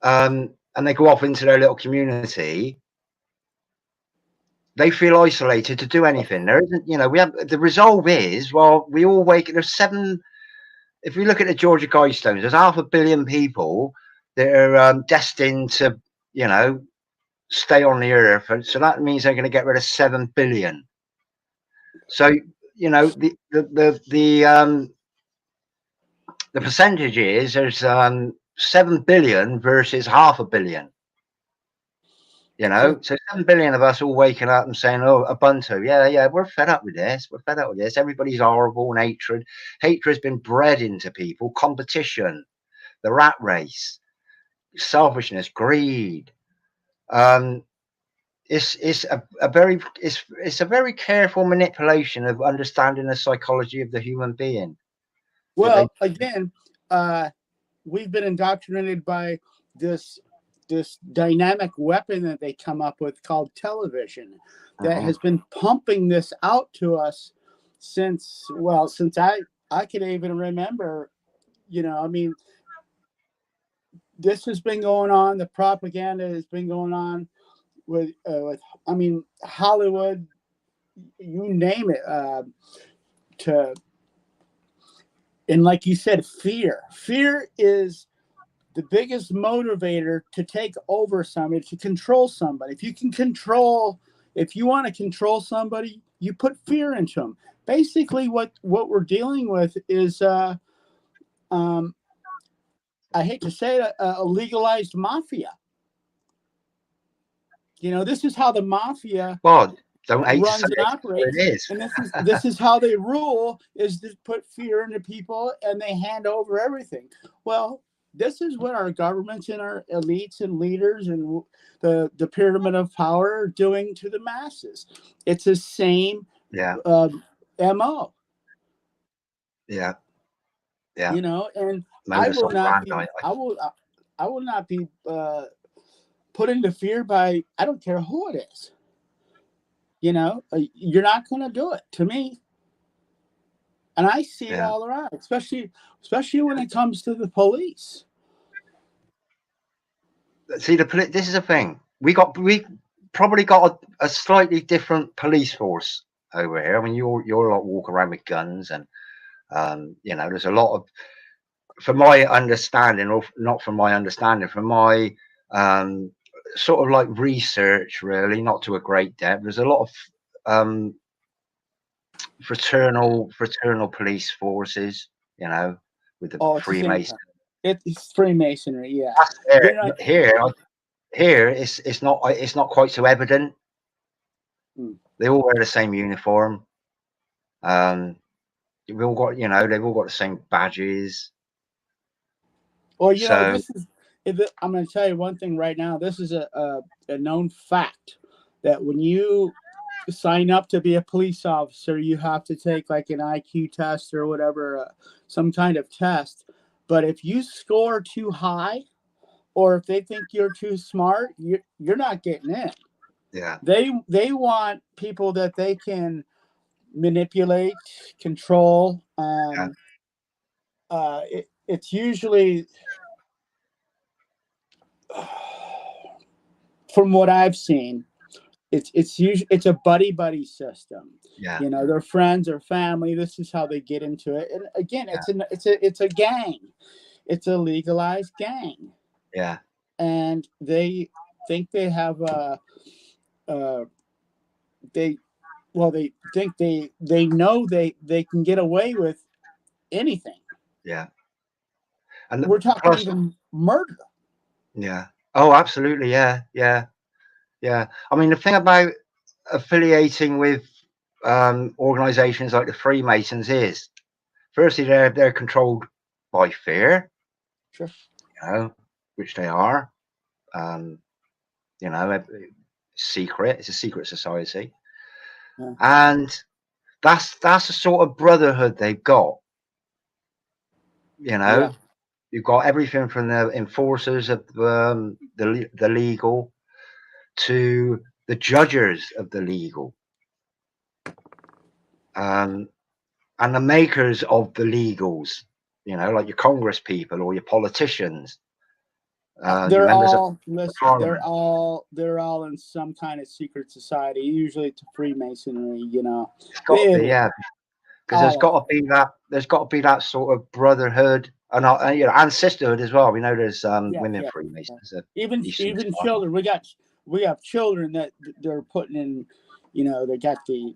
and they go off into their little community, they feel isolated to do anything. There isn't, we have the resolve is, well, we all wake. There's seven. If we look at the Georgia Guidestones, there's 500,000,000 people that are destined to, stay on the earth, and so that means they're going to get rid of 7 billion. So the percentage is there's 7 billion versus 500,000,000. yeah. So 7 billion of us all waking up and saying, "Oh, Ubuntu, yeah, yeah, we're fed up with this. We're fed up with this. Everybody's horrible and hatred. Hatred's been bred into people. Competition, the rat race, selfishness, greed. Um, it's a very careful manipulation of understanding the psychology of the human being. That they, Well, again, we've been indoctrinated by this dynamic weapon that they come up with called television, that Mhm. has been pumping this out to us since I can even remember. I mean, this has been going on. The propaganda has been going on with I mean, Hollywood, you name it. To And like you said, fear is the biggest motivator to take over somebody, to control somebody. If you want to control somebody, you put fear into them. Basically, what we're dealing with is, I hate to say it, a legalized mafia. This is how the mafia well, don't hate to say runs and it, but operates, it is. and this is how they rule, is to put fear into people, and they hand over everything. Well, this is what our governments and our elites and leaders and the pyramid of power are doing to the masses. It's the same Yeah, MO, yeah, yeah. and I Modus will not be operandi. I will not be put into fear by, I don't care who it is. You're not going to do it to me. And I see it Yeah. all around, especially when it comes to the police. See, this is a thing. We probably got a slightly different police force over here. I mean, you're a lot walk around with guns, and there's a lot of, from my understanding, or not from my understanding, from my um, sort of like research, really, not to a great depth. There's a lot of um, fraternal police forces, with the Oh, at the same Freemason. time, it's Freemasonry. Yeah, Here, they're not. it's not quite so evident. Hmm. They all wear the same uniform. Um, they've all got the same badges. Well, So this is. I'm going to tell you one thing right now. This is a known fact that when you sign up to be a police officer, you have to take like an IQ test or whatever, some kind of test. But if you score too high, or if they think you're too smart, you're not getting in. yeah, They want people that they can manipulate, control. yeah, It's usually, from what I've seen, it's usually it's a buddy system. Yeah. You know, they're friends or family. This is how they get into it. And again, Yeah. it's a gang. It's a legalized gang. Yeah. And they think they have they they think they know they can get away with anything. Yeah. And We're talking plus, even murder. yeah. Oh, absolutely. Yeah. Yeah. Yeah. I mean, the thing about affiliating with organizations like the Freemasons is, firstly, they're controlled by fear, Sure. you know, which they are. You know, secret. It's a secret society, Yeah. and that's the sort of brotherhood they've got. You know, Yeah. you've got everything from the enforcers of the legal to the judges of the legal, and the makers of the legals. You know, like your Congress people or your politicians, your They're members of all listen. Parliament. They're all in some kind of secret society. Usually, it's Freemasonry. You know, It's got to be, it, yeah, because all of it. there's got to be that sort of brotherhood and you know, and sisterhood as well. We know there's Yeah, women yeah. Freemasons at Eastern Even Star. children. We have children that they're putting in. You know, they got the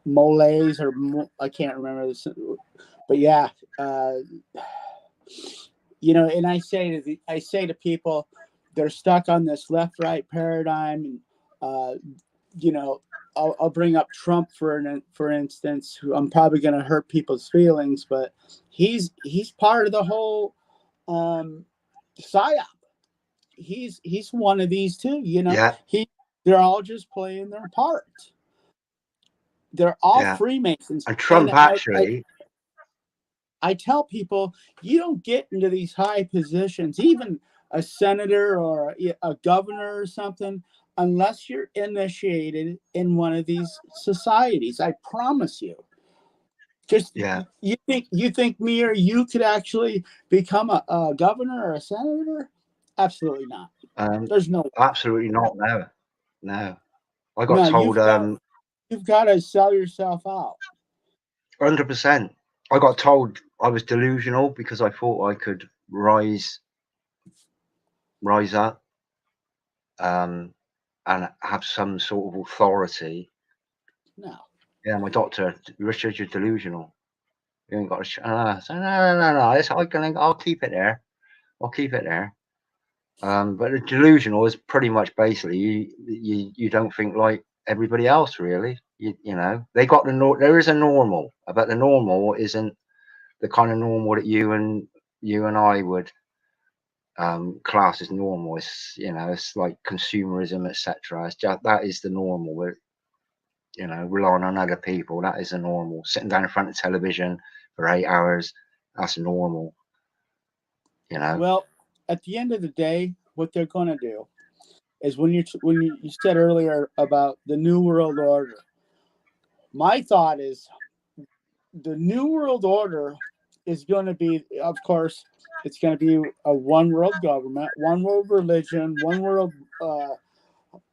moles or I can't remember this, but yeah. You know, and I say to people, they're stuck on this left-right paradigm. And, you know, I'll bring up Trump for instance. Who I'm probably going to hurt people's feelings, but he's part of the whole psyop. He's one of these too. You know, Yeah, they're all just playing their part. They're all yeah. Freemasons, And and Trump actually, I tell people you don't get into these high positions, even a senator or a governor or something, unless you're initiated in one of these societies. I promise you. Just yeah, you think me or you could actually become a governor or a senator? Absolutely not. um, There's no absolutely not. No, no. I got no. told, You've got to sell yourself out. 100%. I got told I was delusional because I thought I could rise up, and have some sort of authority. No. Yeah, my doctor, Richard, you're delusional. You ain't got a so no. I'll keep it there. I'll keep it there. But the delusional is pretty much basically you don't think like everybody else, really. You know, they got there is a normal, but the normal isn't the kind of normal that you and I would class as normal. It's, you know, it's like consumerism, etc. It's just, that is the normal. We're, you know, relying on other people. That is a normal. Sitting down in front of television for 8 hours, that's normal. You know. Well, at the end of the day, what they're going to do is when you said earlier about the New World Order. My thought is the New World Order is going to be, of course, it's going to be a one world government, one world religion, one world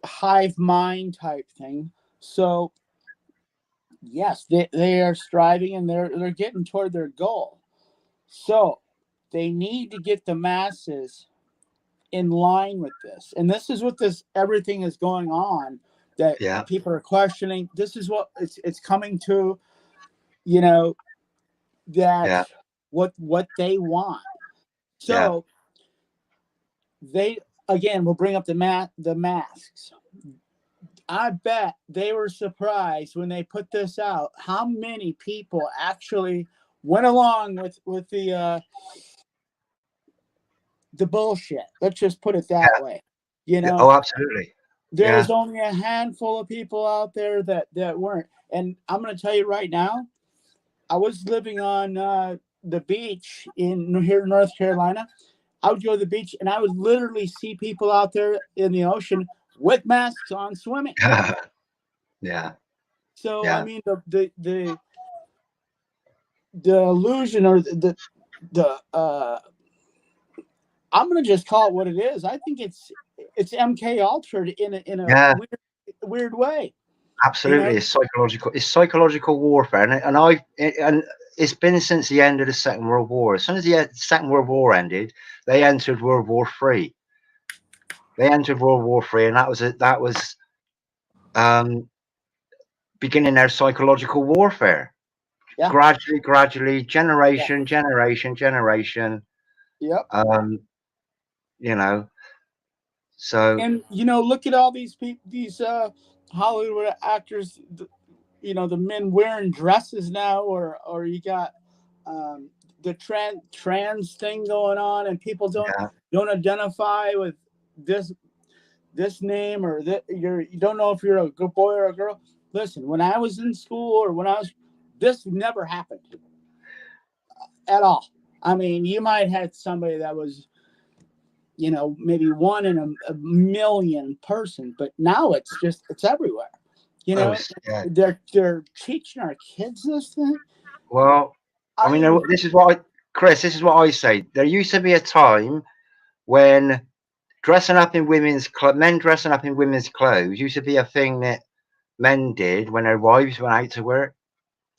hive mind type thing. So yes, they are striving and they're getting toward their goal. So they need to get the masses in line with this. And this is what everything is going on that Yeah. people are questioning. This is what it's coming to, you know, that Yeah. what they want. Yeah. So they again will bring up the masks. I bet they were surprised when they put this out how many people actually went along with the bullshit. Let's just put it that Yeah. way. You Yeah. know, Oh, absolutely. there's Yeah. only a handful of people out there that weren't. And I'm going to tell you right now, I was living on the beach here in North Carolina. I would go to the beach and I would literally see people out there in the ocean with masks on swimming. Yeah. So I Yeah. mean the illusion or the I'm gonna just call it what it is. I think it's MK altered in a Yeah. weird weird way. Absolutely, it's psychological warfare, and it's been since the end of the Second World War. As soon as the Second World War ended, they entered World War III. They entered World War III, and that was beginning their psychological warfare. Yeah. Gradually, Yeah. generation. Yep. You know, so And look at all these people, these Hollywood actors. The men wearing dresses now, or you got the trans thing going on, and people don't identify with this name, or that you don't know if you're a good boy or a girl. Listen, when I was in school, or this never happened at all. I mean, you might have somebody that was, maybe one in a million person, but now it's everywhere. They're teaching our kids this thing. Well, I mean, Chris, this is what I say. There used to be a time when men dressing up in women's clothes used to be a thing that men did when their wives went out to work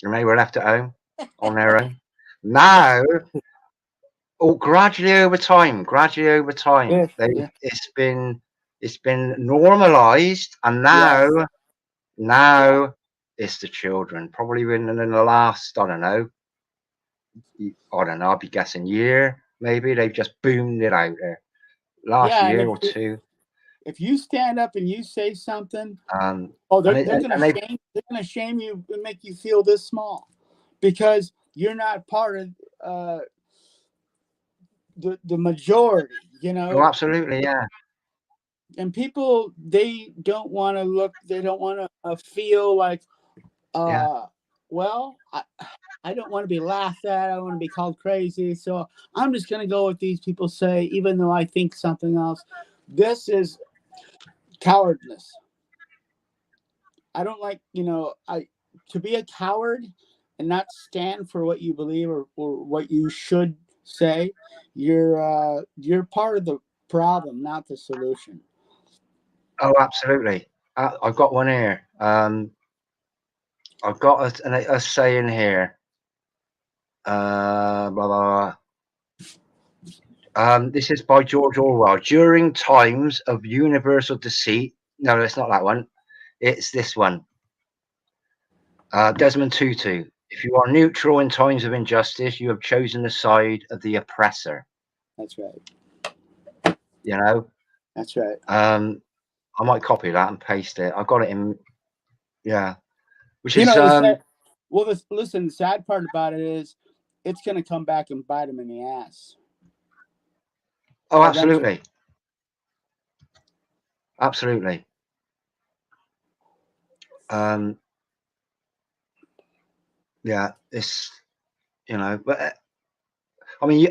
and they were left at home on their own. Now, gradually over time, it's been normalized, and now it's the children. Probably within the last, I don't know, I'll be guessing year, maybe they've just boomed it out there. Last year or two. If you stand up and you say something, they're going to shame you and make you feel this small, because you're not part of the majority. Oh, absolutely, yeah. And people, they don't want to look. They don't want to feel like, well, I don't want to be laughed at. I don't want to be called crazy. So I'm just going to go with these people say, even though I think something else. This is cowardness. I don't like, to be a coward and not stand for what you believe or what you should say. You're part of the problem, not the solution. Oh, absolutely. I've got one here. I've got a saying here. Blah, blah, blah. This is by George Orwell. During times of universal deceit. No, it's not that one. It's this one. Desmond TuTu. If you are neutral in times of injustice, you have chosen the side of the oppressor. That's right. That's right. I might copy that and paste it. I got it in. Yeah. Which is listen, the sad part about it is it's going to come back and bite them in the ass. Oh, absolutely. Absolutely. Yeah, it's, but I mean,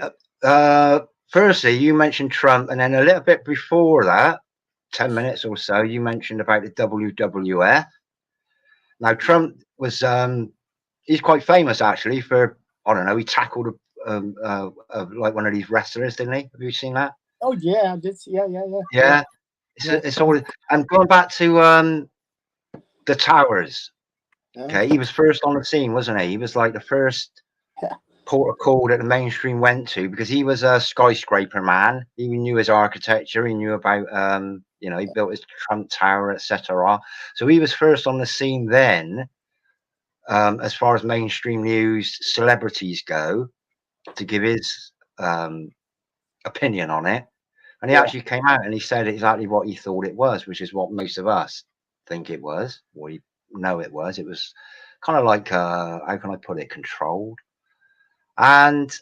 firstly, you mentioned Trump, and then a little bit before that, 10 minutes or so, you mentioned about the WWF. Now, Trump was, he's quite famous actually for, I don't know, he tackled like one of these wrestlers, didn't he? Have you seen that? Oh yeah, yeah. It's all, and going back to the towers. Okay, he was first on the scene, wasn't he? He was like the first port of call that the mainstream went to, because he was a skyscraper man. He knew his architecture. He knew about, he built his Trump Tower, etc. So he was first on the scene then, as far as mainstream news celebrities go, to give his opinion on it. And he actually came out and he said exactly what he thought it was, which is what most of us think it was, or we know it was. It was kind of like, how can I put it, controlled. And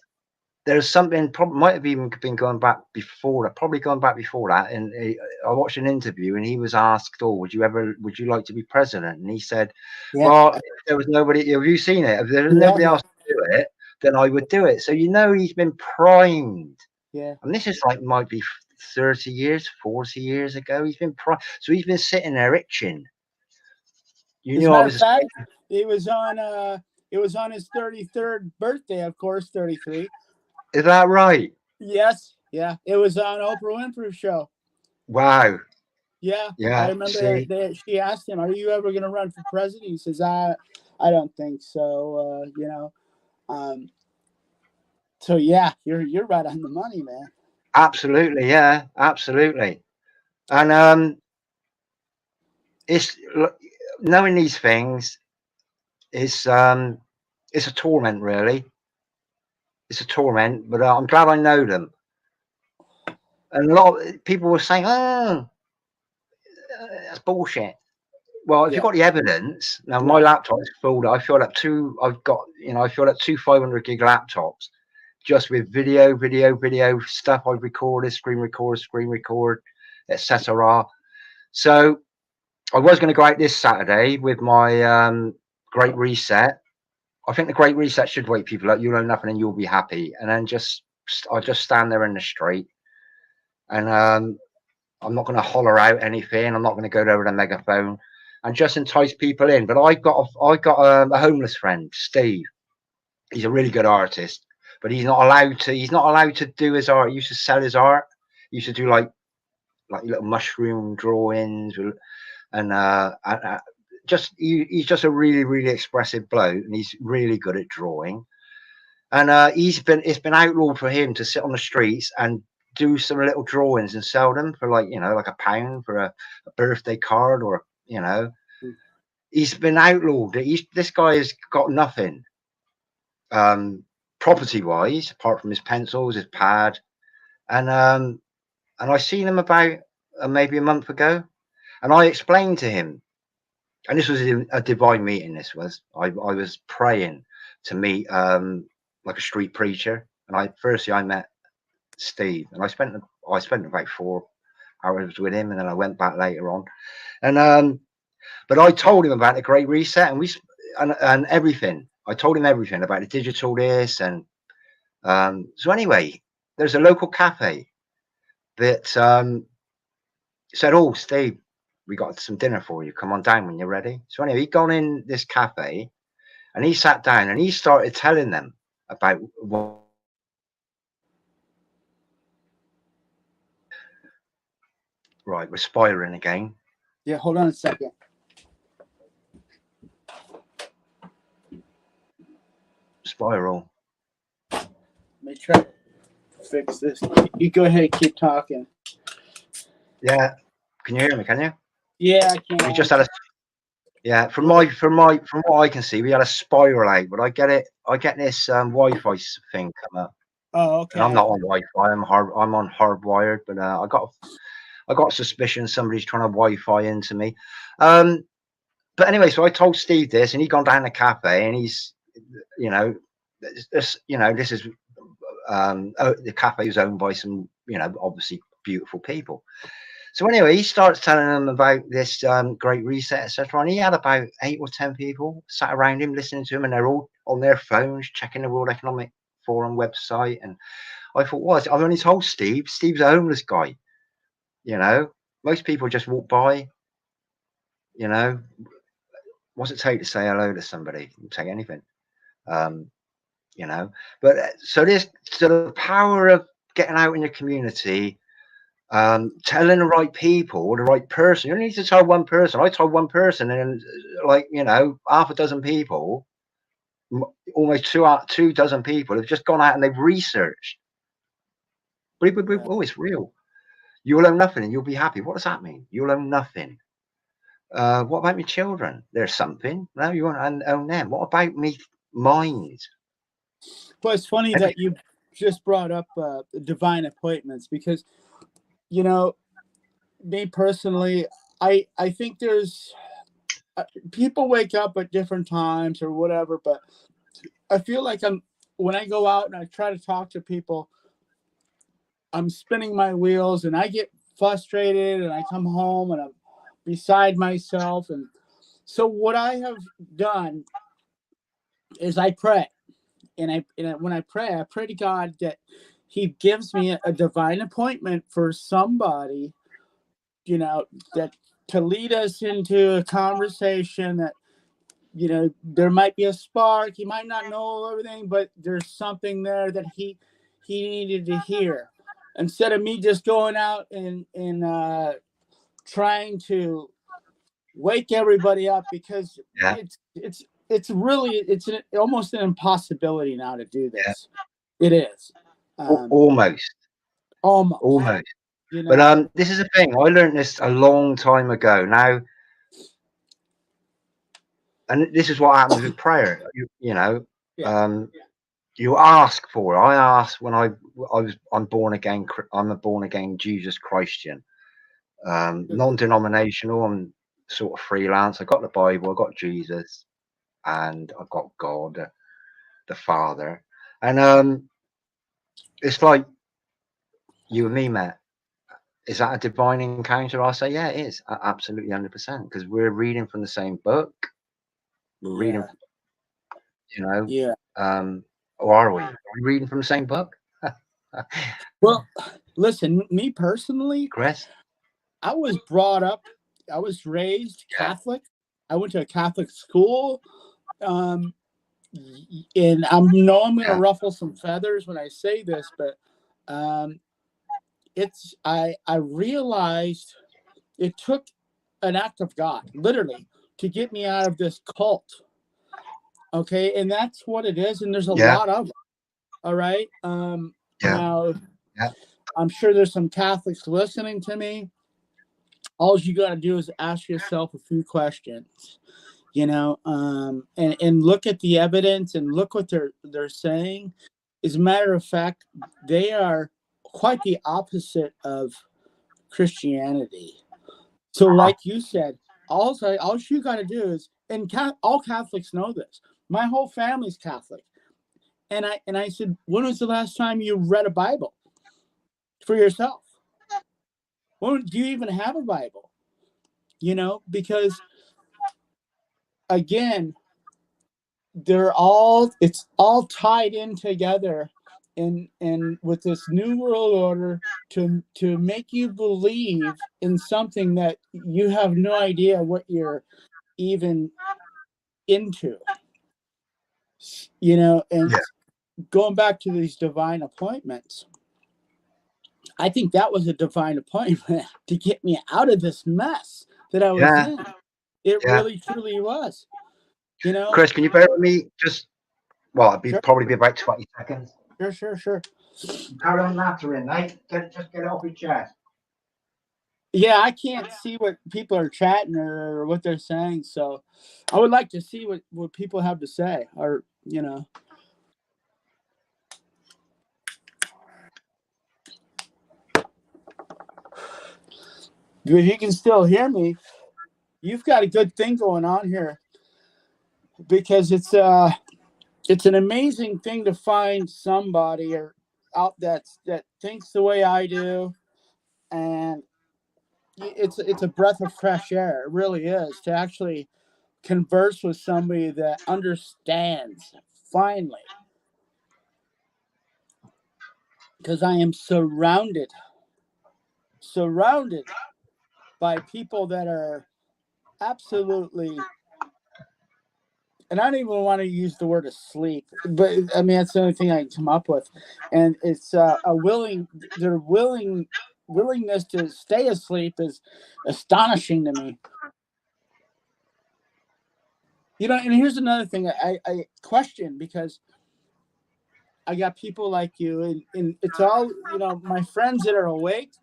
there's something, probably might have even been going back before that. And I watched an interview and he was asked, would you like to be president? And he said, well, if there was nobody, have you seen it? If there was nobody else to do it, then I would do it. So, he's been primed. Yeah. And this is like, might be 30 years, 40 years ago. He's been primed. So he's been sitting there itching. You knew I was. It was on his 33rd birthday, of course, 33. Is that right? Yes. Yeah. It was on Oprah Winfrey's show. Wow. Yeah, I Yeah, remember see, she asked him, "Are you ever going to run for president?" He says, I don't think so." So yeah, you're right on the money, man. absolutely, yeah, absolutely. And it's knowing these things is it's a torment, really. It's a torment, but I'm glad I know them. And a lot of people were saying, "Oh, that's bullshit." Well, if you've Yeah, got the evidence, now my right. laptop is full. I filled up I filled up two 500 gig laptops just with video stuff I've recorded, screen record, etc. So I was going to go out this Saturday with my Great Reset. I think the Great Reset should wake people up. You'll know nothing and you'll be happy. And then I'll just stand there in the street, and I'm not going to holler out anything. I'm not going to go there with a megaphone and just entice people in. But I got a homeless friend, Steve. He's a really good artist, but he's not allowed to. He's not allowed to do his art. He used to sell his art. He used to do like little mushroom drawings, and just he's just a really expressive bloke, and he's really good at drawing. And it's been outlawed for him to sit on the streets and do some little drawings and sell them for like like £1 for a birthday card, or he's been outlawed. This guy has got nothing property wise apart from his pencils, his pad, and I seen him about maybe a month ago, and I explained to him, and this was a divine meeting. This was I was praying to meet like a street preacher, and I met Steve, and I spent about 4 hours with him, and then I went back later on, and but I told him about the Great Reset, and everything. I told him everything about the digital this, and so anyway, there's a local cafe that said, "Oh, Steve, we got some dinner for you. Come on down when you're ready." So anyway, he'd gone in this cafe, and he sat down, and he started telling them about what. Right, we're spiraling again. Yeah, hold on a second. Spiral. Let me try to fix this. You go ahead, keep talking. Yeah, can you hear me? Can you? Yeah, I can. We just had a yeah. From what I can see, we had a spiral out. But I get it. I get this Wi-Fi thing come up, Oh, and I'm okay. not on Wi-Fi. I'm on hardwired. But I got suspicion somebody's trying to Wi-Fi into me. But anyway, so I told Steve this, and he'd gone down the cafe, and he's, this is the cafe is owned by some, obviously beautiful people. So anyway, he starts telling them about this Great Reset, etc. And he had about 8 or 10 people sat around him listening to him, and they're all on their phones checking the World Economic Forum website. And I thought, what? I've only told Steve. Steve's a homeless guy. Most people just walk by. What's it take to say hello to somebody? You take anything. But so the power of getting out in your community, telling the right people, the right person. You don't need to tell one person. I told one person, and half a dozen people, almost two dozen people have just gone out and they've researched. Oh, it's real. You'll own nothing and you'll be happy. What does that mean? You'll own nothing. What about my children? There's something. No, you won't own them. What about me? Mine. Well, it's funny that you just brought up divine appointments, because, me personally, I think there's people wake up at different times or whatever, but I feel like when I go out and I try to talk to people, I'm spinning my wheels and I get frustrated, and I come home and I'm beside myself. And so what I have done is I pray. And when I pray to God that He gives me a divine appointment for somebody, that to lead us into a conversation that, there might be a spark. He might not know everything, but there's something there that he needed to hear. Instead of me just going out and trying to wake everybody up, because it's really almost an impossibility now to do this. It is. Almost. You know? But this is the thing. I learned this a long time ago now, and this is what happens with prayer. You know, you ask for it. I asked when I'm born again. I'm a born again Jesus Christian, non-denominational. I'm sort of freelance. I got the Bible. I got Jesus, and I got God, the Father, and it's like you and me, Matt. Is that a divine encounter? I'll say, yeah, it is. Absolutely 100%. Because we're reading from the same book. We're reading, you know, or are we? Are we reading from the same book? Well, listen, me personally, Chris, I was brought up, I was raised Catholic. I went to a Catholic school. And I'm going to ruffle some feathers when I say this, but I realized it took an act of God, literally, to get me out of this cult. Okay, and that's what it is, and there's a lot of it. All right. Now, I'm sure there's some Catholics listening to me. All you got to do is ask yourself a few questions, you know, and look at the evidence and look what they're saying. As a matter of fact, they are quite the opposite of Christianity. So, like you said, all you got to do is, and all Catholics know this. My whole family's Catholic, and I said, when was the last time you read a Bible for yourself? When do you even have a Bible? You know, because again, it's all tied in together, and with this new world order to make you believe in something that you have no idea what you're even into, you know. And going back to these divine appointments, I think that was a divine appointment to get me out of this mess that I was in. It really truly was. You know, Chris, can you bear with me? It'd probably be about 20 seconds. Sure. Carry on nattering, mate. Just get it off your chest. Yeah, I can't see what people are chatting or what they're saying, so I would like to see what people have to say, or you know. If you can still hear me, you've got a good thing going on here, because it's an amazing thing to find somebody out that thinks the way I do, and it's a breath of fresh air. It really is, to actually converse with somebody that understands finally, because I am surrounded by people that are absolutely, and I don't even want to use the word asleep, but I mean, that's the only thing I can come up with. And it's their willingness to stay asleep is astonishing to me. You know, and here's another thing I question, because I got people like you, and it's all, you know, my friends that are awake,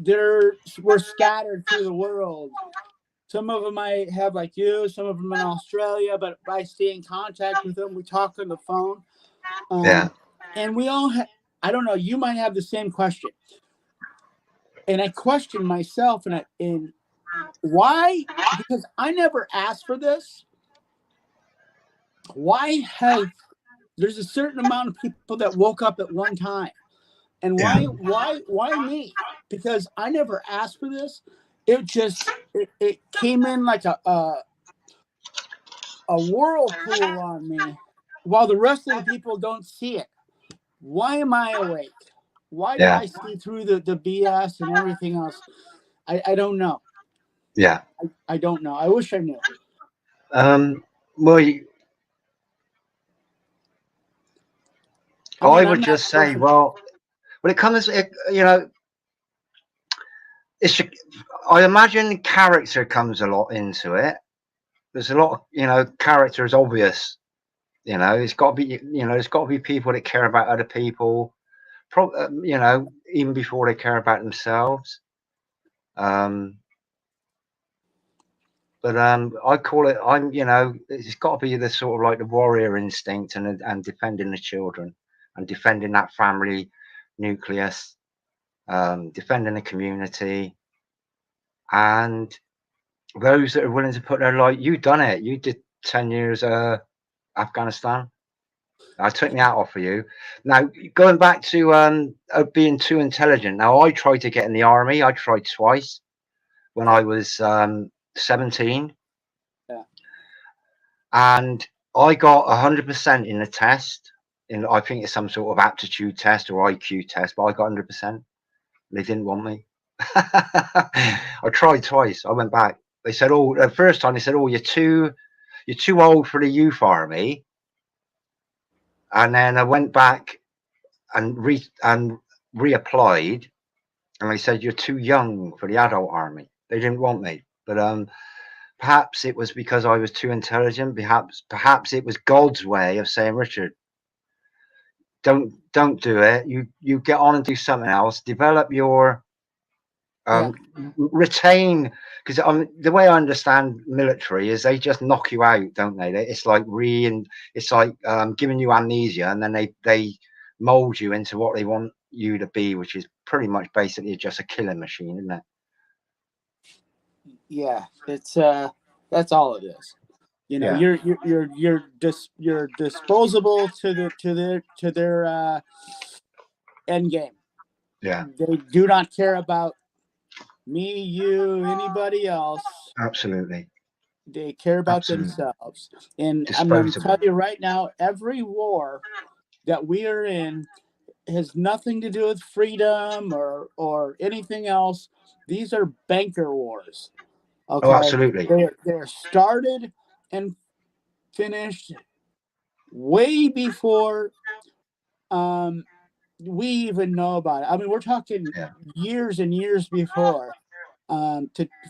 we're scattered through the world. Some of them I have like you, some of them in Australia, but I stay in contact with them. We talk on the phone. And we all I don't know, you might have the same question. And I question myself, and why? Because I never asked for this. There's a certain amount of people that woke up at one time. And why me? Because I never asked for this. It just it came in like a whirlpool on me, while the rest of the people don't see it. Why am I awake? Why do I see through the BS and everything else? I don't know. I don't know. I wish I knew. Well, I would just say, well, when it comes, you know, it's, I imagine character comes a lot into it. There's a lot of, you know, character is obvious. You know, it's got to be, you know, there's got to be people that care about other people, you know, even before they care about themselves. But I call it, you know, it's got to be the sort of like the warrior instinct and defending the children and defending that family nucleus, defending the community, and those that are willing to put their life. You done it. You did 10 years Afghanistan. I took me out off for you. Now going back to being too intelligent. Now I tried to get in the army. I tried twice when I was 17. Yeah. And I got 100% in the test. I think it's some sort of aptitude test or IQ test, but I got 100%. They didn't want me. I tried twice. I went back. They said, "Oh, the first time they said, oh, you're too old for the youth army." And then I went back and reapplied, and they said, "You're too young for the adult army." They didn't want me, but perhaps it was because I was too intelligent. Perhaps it was God's way of saying, "Richard, don't do it. You get on and do something else. Develop your retain." Because the way I understand military is they just knock you out, don't they? It's like it's like giving you amnesia, and then they mold you into what they want you to be, which is pretty much basically just a killing machine, isn't it? Yeah, it's that's all it is. You know, Yeah. you're disposable to their end game. Yeah. They do not care about me, you, anybody else. Absolutely. They care about Absolutely. themselves. And I'm going to Disposable. tell you right now, every war that we are in has nothing to do with freedom or anything else. These are banker wars. Okay. Oh, absolutely. They're started and finished way before we even know about it. I mean, we're talking years and years before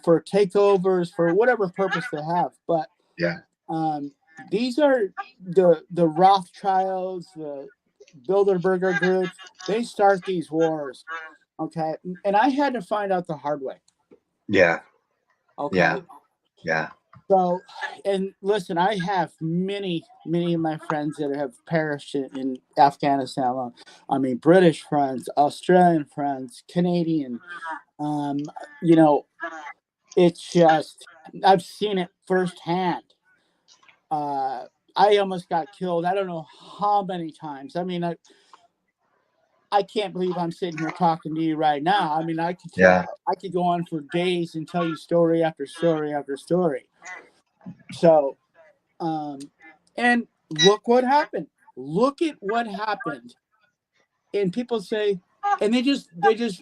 for takeovers for whatever purpose they have. But these are the Rothschilds, the Bilderberger groups. They start these wars. Okay. And I had to find out the hard way. Yeah. Okay. Yeah. Yeah. So, and listen, I have many of my friends that have perished in Afghanistan. I mean, British friends, Australian friends, Canadian. You know, it's just, I've seen it firsthand. I almost got killed. I don't know how many times. I mean, I can't believe I'm sitting here talking to you right now. I mean, I could go on for days and tell you story after story after story. So, and look what happened. Look at what happened. And people say, and they just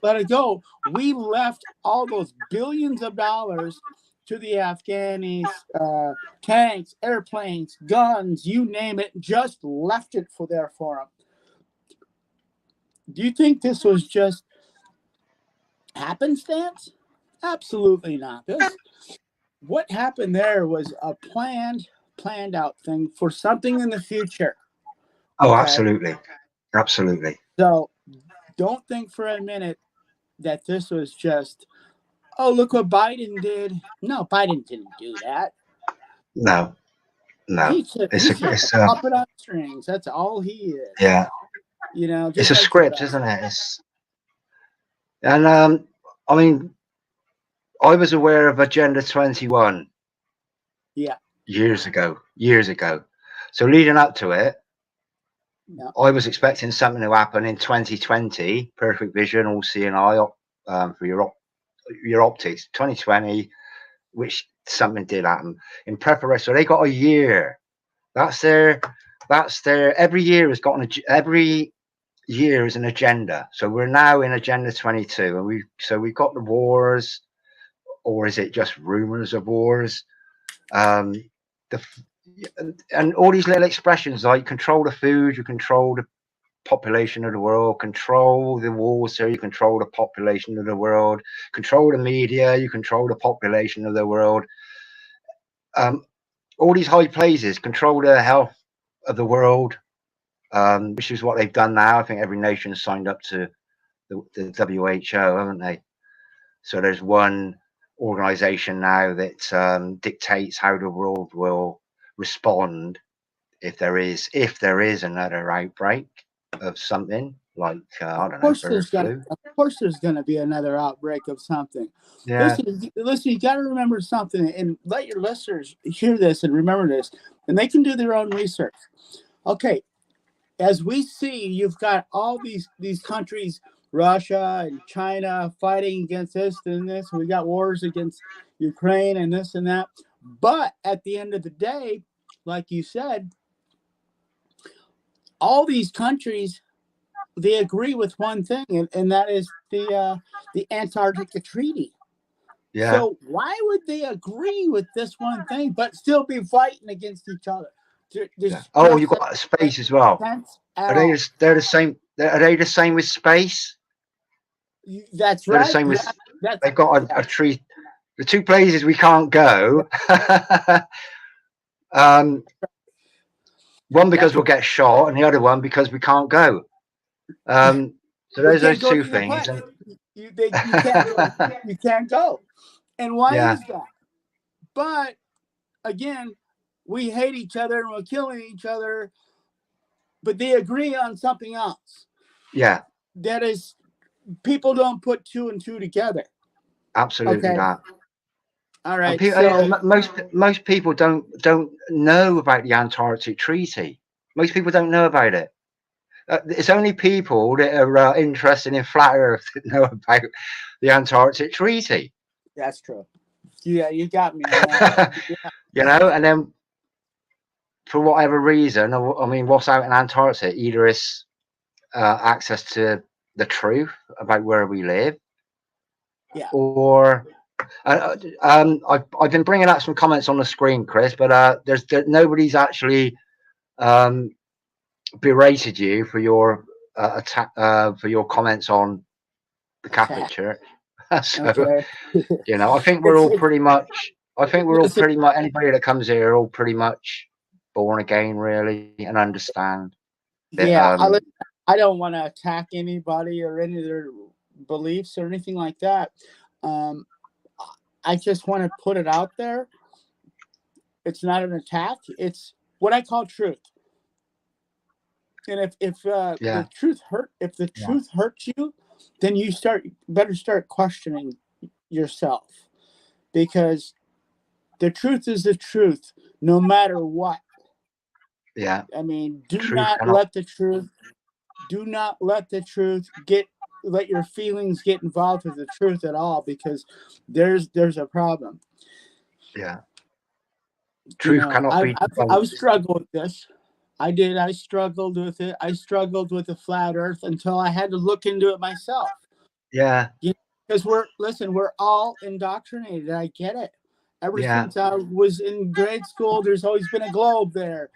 let it go. We left all those billions of dollars to the Afghanis, tanks, airplanes, guns, you name it, just left it for them. Do you think this was just happenstance? Absolutely not. What happened there was a planned out thing for something in the future. Oh, absolutely. Absolutely. So don't think for a minute that this was just, oh, look what Biden did. No, Biden didn't do that. No. He's a puppet on strings. That's all he is. Yeah. You know, it's a script, isn't it? And I mean, I was aware of Agenda 21. Yeah. Years ago. So leading up to it, I was expecting something to happen in 2020. Perfect vision, all seeing eye for your optics. 2020, which something did happen in preparation. So they got a year. That's their. Every year has got every year is an agenda. So we're now in Agenda 22, and we've got the wars, or is it just rumors of wars? And all these little expressions like control the food, you control the population of the world, control the water, you control the population of the world, control the media, you control the population of the world. All these high places control the health of the world, which is what they've done now. I think every nation has signed up to the WHO, haven't they? So there's one organization now that dictates how the world will respond if there is another outbreak of something like I don't know, bird flu. Of course there's gonna be another outbreak of something. Yeah. Listen, you gotta remember something, and let your listeners hear this and remember this, and they can do their own research. Okay, as we see, you've got all these countries, Russia and China, fighting against this and this. We got wars against Ukraine and this and that. But at the end of the day, like you said, all these countries, they agree with one thing, and that is the Antarctica Treaty. Yeah. So why would they agree with this one thing but still be fighting against each other? Yeah. Oh, you've got space as well. Are they? They're the same. Are they the same with space? That's they're right. the same with. They've got a tree. The two places we can't go. One because we'll get shot, and the other one because we can't go. So there's those two things. And you can't go. And why is that? But again, we hate each other and we're killing each other, but they agree on something else. Yeah. That is, people don't put two and two together. Absolutely not. All right. Most people don't know about the Antarctic Treaty. Most people don't know about it. It's only people that are interested in flat Earth that know about the Antarctic Treaty. That's true. Yeah, you got me. Yeah. You know, and then for whatever reason, I mean, what's out in Antarctica? Either it's access to the truth about where we live, or I've been bringing up some comments on the screen, Chris, but nobody's actually berated you for your attack for your comments on the Catholic Church. So you know, I think we're all pretty much. Anybody that comes here are all pretty much born again, really, and understand. That, I don't want to attack anybody or any of their beliefs or anything like that. I just want to put it out there. It's not an attack. It's what I call truth. And if the truth truth hurts you, then you better start questioning yourself, because the truth is the truth, no matter what. Yeah. I mean, do not let the truth let your feelings get involved with the truth at all, because there's a problem. Yeah. Truth cannot be. I struggled with this. I did. I struggled with it. I struggled with the flat Earth until I had to look into it myself. Yeah. Because we're all indoctrinated. I get it. Ever since I was in grade school, there's always been a globe there.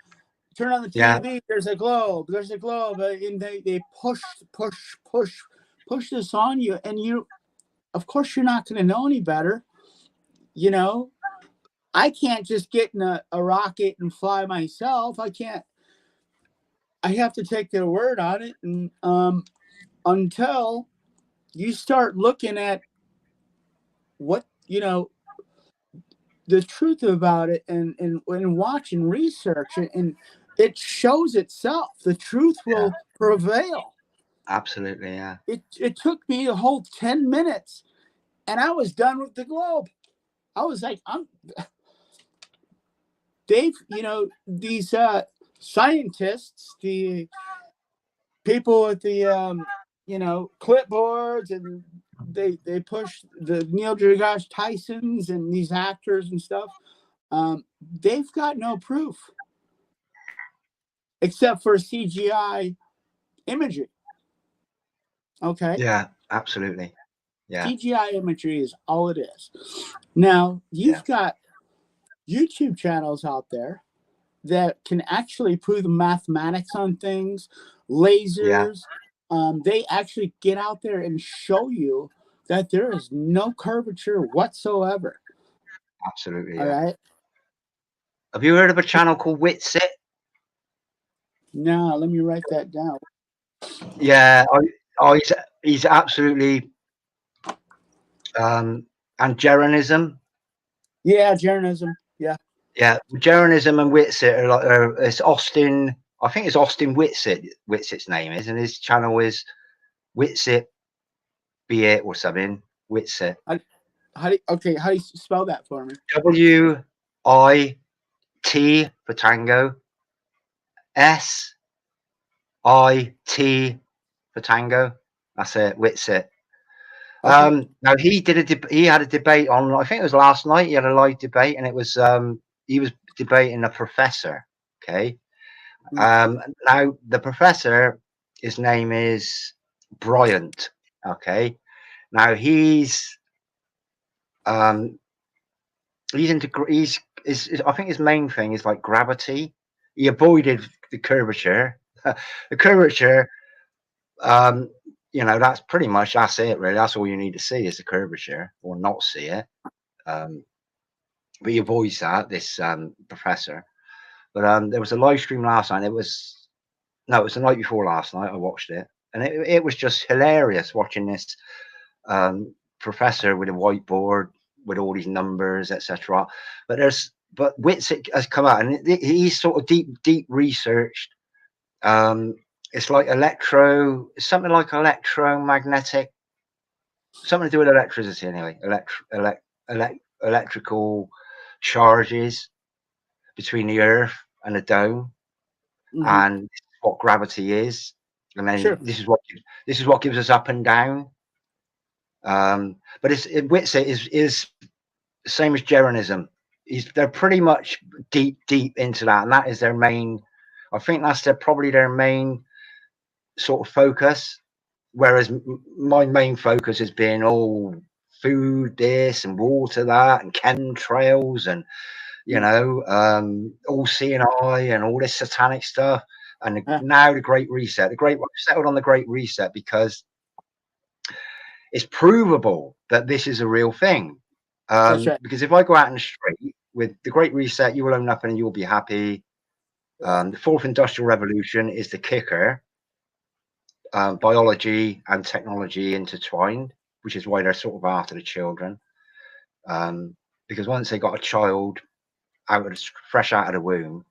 Turn on the TV, there's a globe. There's a globe. And they push this on you. And of course, you're not going to know any better. You know, I can't just get in a rocket and fly myself. I can't. I have to take their word on it. And until you start looking at what, the truth about it and watching research, and it shows itself. The truth will prevail. Absolutely, yeah. It took me a whole 10 minutes, and I was done with the globe. I was like, Dave, these scientists, the people with the, clipboards, and they push the Neil deGrasse Tysons and these actors and stuff. They've got no proof except for CGI imagery. Okay. Yeah, absolutely. Yeah. CGI imagery is all it is. Now, you've got YouTube channels out there that can actually prove the mathematics on things, Yeah, lasers. They actually get out there and show you that there is no curvature whatsoever. absolutely. All Yeah. right. Have you heard of a channel called Witsit? Now let me write that down. Yeah, he's absolutely Angeranism. Yeah, journalism. Yeah. Yeah, Angeranism and Witsit are like it's Austin. I think it's Austin Witsit. Witsit's name is, and his channel is Witsit be it or something. Witsit. How do you spell that for me? WIT for Tango. SIT for Tango. That's it. Witsit. Okay. Now he had a debate on, I think it was last night. He had a live debate, and it was he was debating a professor. Okay. Now the professor, his name is Bryant. Okay. Now um into I think his main thing is like gravity. He avoided the curvature. The curvature, um, that's pretty much that's it really. That's all you need to see is the curvature or not see it. But he avoids that, this professor. But there was a live stream last night. It was the night before last night. I watched it, and it was just hilarious watching this professor with a whiteboard with all these numbers, etc. But Witsit has come out, and he's sort of deep researched. It's like something like electromagnetic, something to do with electricity anyway. Electrical charges between the Earth and the dome, Mm-hmm. and what gravity is, and then Sure. this is what gives us up and down. But Witsit is the same as Jeranism. They're pretty much deep into that, and that is their main. I think that's probably their main sort of focus. Whereas my main focus has been all food, this and water, that, and chemtrails, and all seeing eye and all this satanic stuff. And now the Great Reset. I've settled on the Great Reset because it's provable that this is a real thing. That's right. Because if I go out in the street with the Great Reset, you will own nothing and you'll be happy. The fourth industrial revolution is the kicker. Biology and technology intertwined, which is why they're sort of after the children. Because once they got a child fresh out of the womb,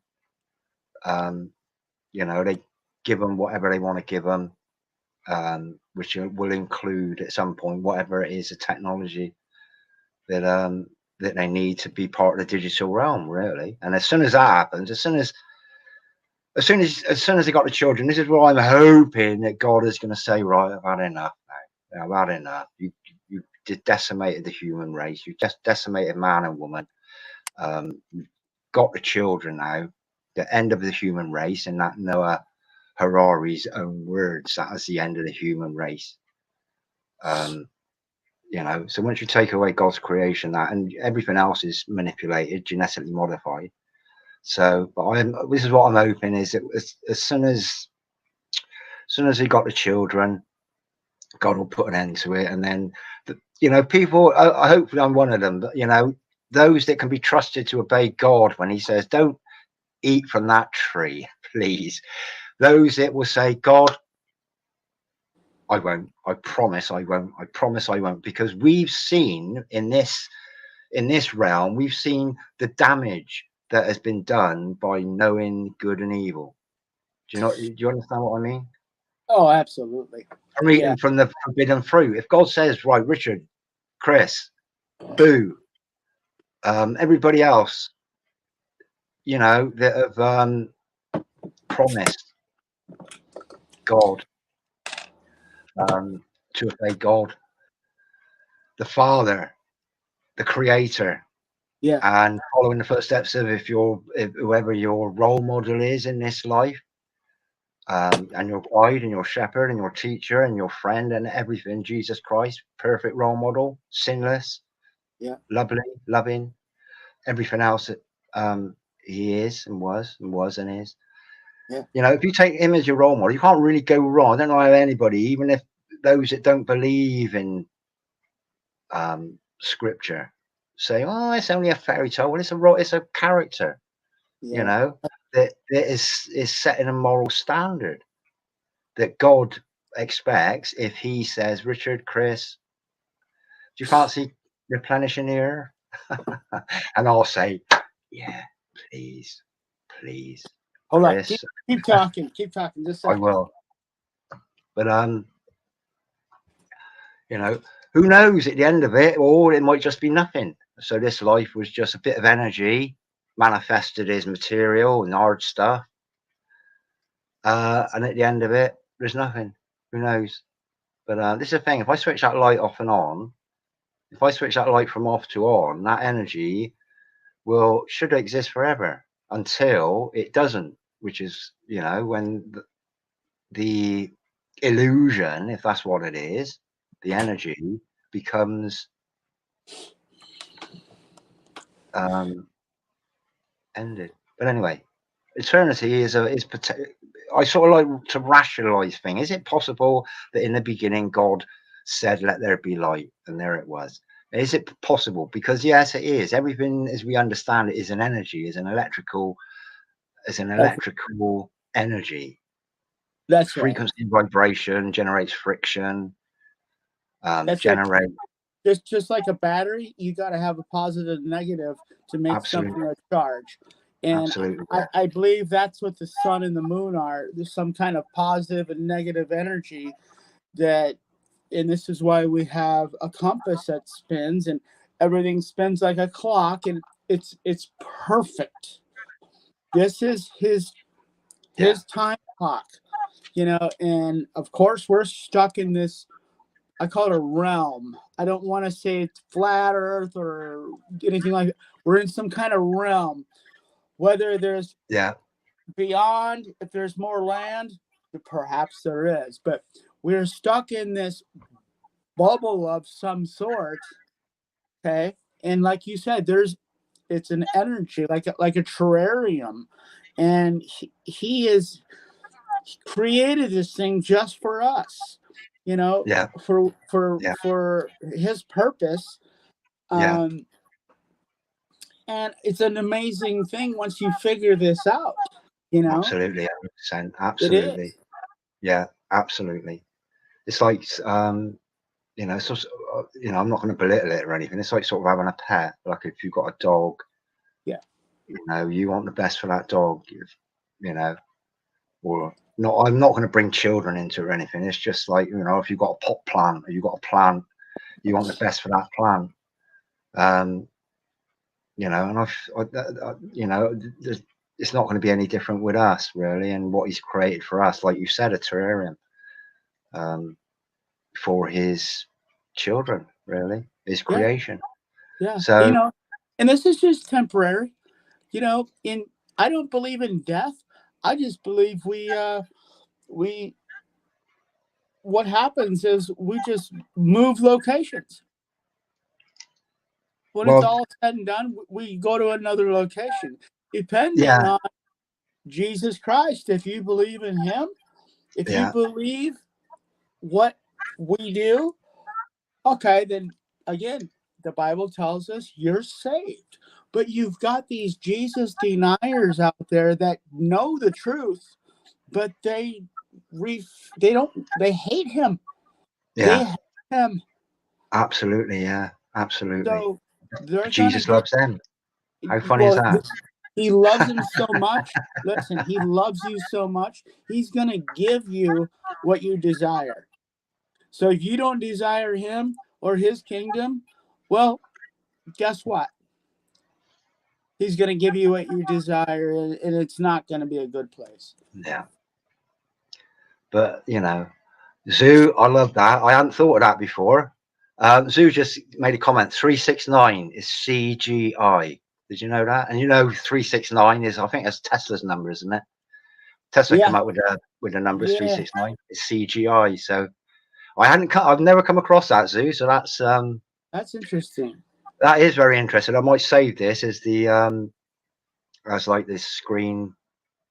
they give them whatever they want to give them, which will include at some point whatever it is, the technology that they need to be part of the digital realm, really. And as soon as that happens, as soon as they got the children, this is what I'm hoping that God is going to say, right, I've had enough now. I've had enough. You decimated the human race. You just decimated man and woman. You've got the children now. The end of the human race, and that Noah Harari's own words, that is the end of the human race. So once you take away God's creation, that and everything else is manipulated, genetically modified. So, but this is what I'm hoping is that as soon as he got the children, God will put an end to it, and then people. I hopefully I'm one of them. But those that can be trusted to obey God when He says, "Don't eat from that tree, please." Those that will say, "God, I won't. I promise I won't. I promise I won't," because we've seen in this realm, we've seen the damage that has been done by knowing good and evil. Do you understand what I mean? Oh, absolutely. I'm eating from the forbidden fruit. If God says, right, Richard, Chris, Boo, everybody else, that have promised God, to obey God, the Father, the Creator, and following the footsteps of whoever your role model is in this life, and your guide and your shepherd and your teacher and your friend and everything, Jesus Christ, perfect role model, sinless, lovely, loving, everything else he is and was and is. Yeah. You know, if you take him as your role model, you can't really go wrong. I don't know how anybody, even if those that don't believe in scripture, say, "Oh, it's only a fairy tale." Well, it's a character. You Yeah. know, that is setting a moral standard that God expects. If He says, "Richard, Chris, do you fancy replenishing here?" and I'll say, "Yeah, please, please, Hold on. Chris, Keep talking. Keep talking. Just a I second. will." But you know, who knows at the end of it, or it might just be nothing. So this life was just a bit of energy manifested as material and hard stuff. And at the end of it, there's nothing. Who knows? But this is the thing. If I switch that light off and on, if I switch that light from off to on, that energy should exist forever until it doesn't, which is, you know, when the illusion, if that's what it is, the energy becomes ended. But anyway, eternity is I sort of like to rationalize things. Is it possible that in the beginning God said, "Let there be light," and there it was? Is it possible? Because yes, it is. Everything as we understand it is an energy, is an electrical energy. That's right. Frequency vibration generates friction. That's right. Just like a battery, you got to have a positive and negative to make Absolutely. something a charge. And Absolutely. I believe that's what the sun and the moon are. There's some kind of positive and negative energy that, and this is why we have a compass that spins and everything spins like a clock, and it's perfect. This is his time clock, you know, and of course we're stuck in this, I call it a realm. I don't want to say it's flat earth or anything like that. We're in some kind of realm. Whether there's beyond, if there's more land, perhaps there is. But we're stuck in this bubble of some sort. Okay. And like you said, it's an energy, like a terrarium. And he created this thing just for us, you know, for his purpose. And it's an amazing thing once you figure this out, you know. Absolutely, 100%. Absolutely. It is. Yeah, absolutely. It's like you know, so you know, I'm not going to belittle it or anything. It's like sort of having a pet. Like if you've got a dog, yeah, you know, you want the best for that dog. You know, or not. I'm not going to bring children into it or anything. It's just like, you know, if you've got a pot plant or you've got a plant, you want the best for that plant. You know, and you know, it's not going to be any different with us really, and what He's created for us. Like you said, a terrarium for His children, really, His creation. Yeah. So, you know, and this is just temporary, you know. I don't believe in death. I just believe we what happens is we just move locations. When it's all said and done, we go to another location, depending on Jesus Christ. If you believe in Him, if you believe what we do, okay, then again, the Bible tells us you're saved. But you've got these Jesus deniers out there that know the truth, but they hate Him. They hate Him. Absolutely, absolutely. So they're Jesus loves them. How funny is that? He loves them so much. Listen, He loves you so much. He's going to give you what you desire. So if you don't desire Him or His kingdom, well, guess what? He's going to give you what you desire, and it's not going to be a good place. Yeah. But, you know, Zoo, I love that. I hadn't thought of that before. Zoo just made a comment. 369 is CGI. Did you know that? And you know, 369 is, I think that's Tesla's number, isn't it? Tesla come up with the numbers 369. It's CGI. So I've never come across that, Zoo. So that's interesting. That is very interesting. I might save this as the as like this screen,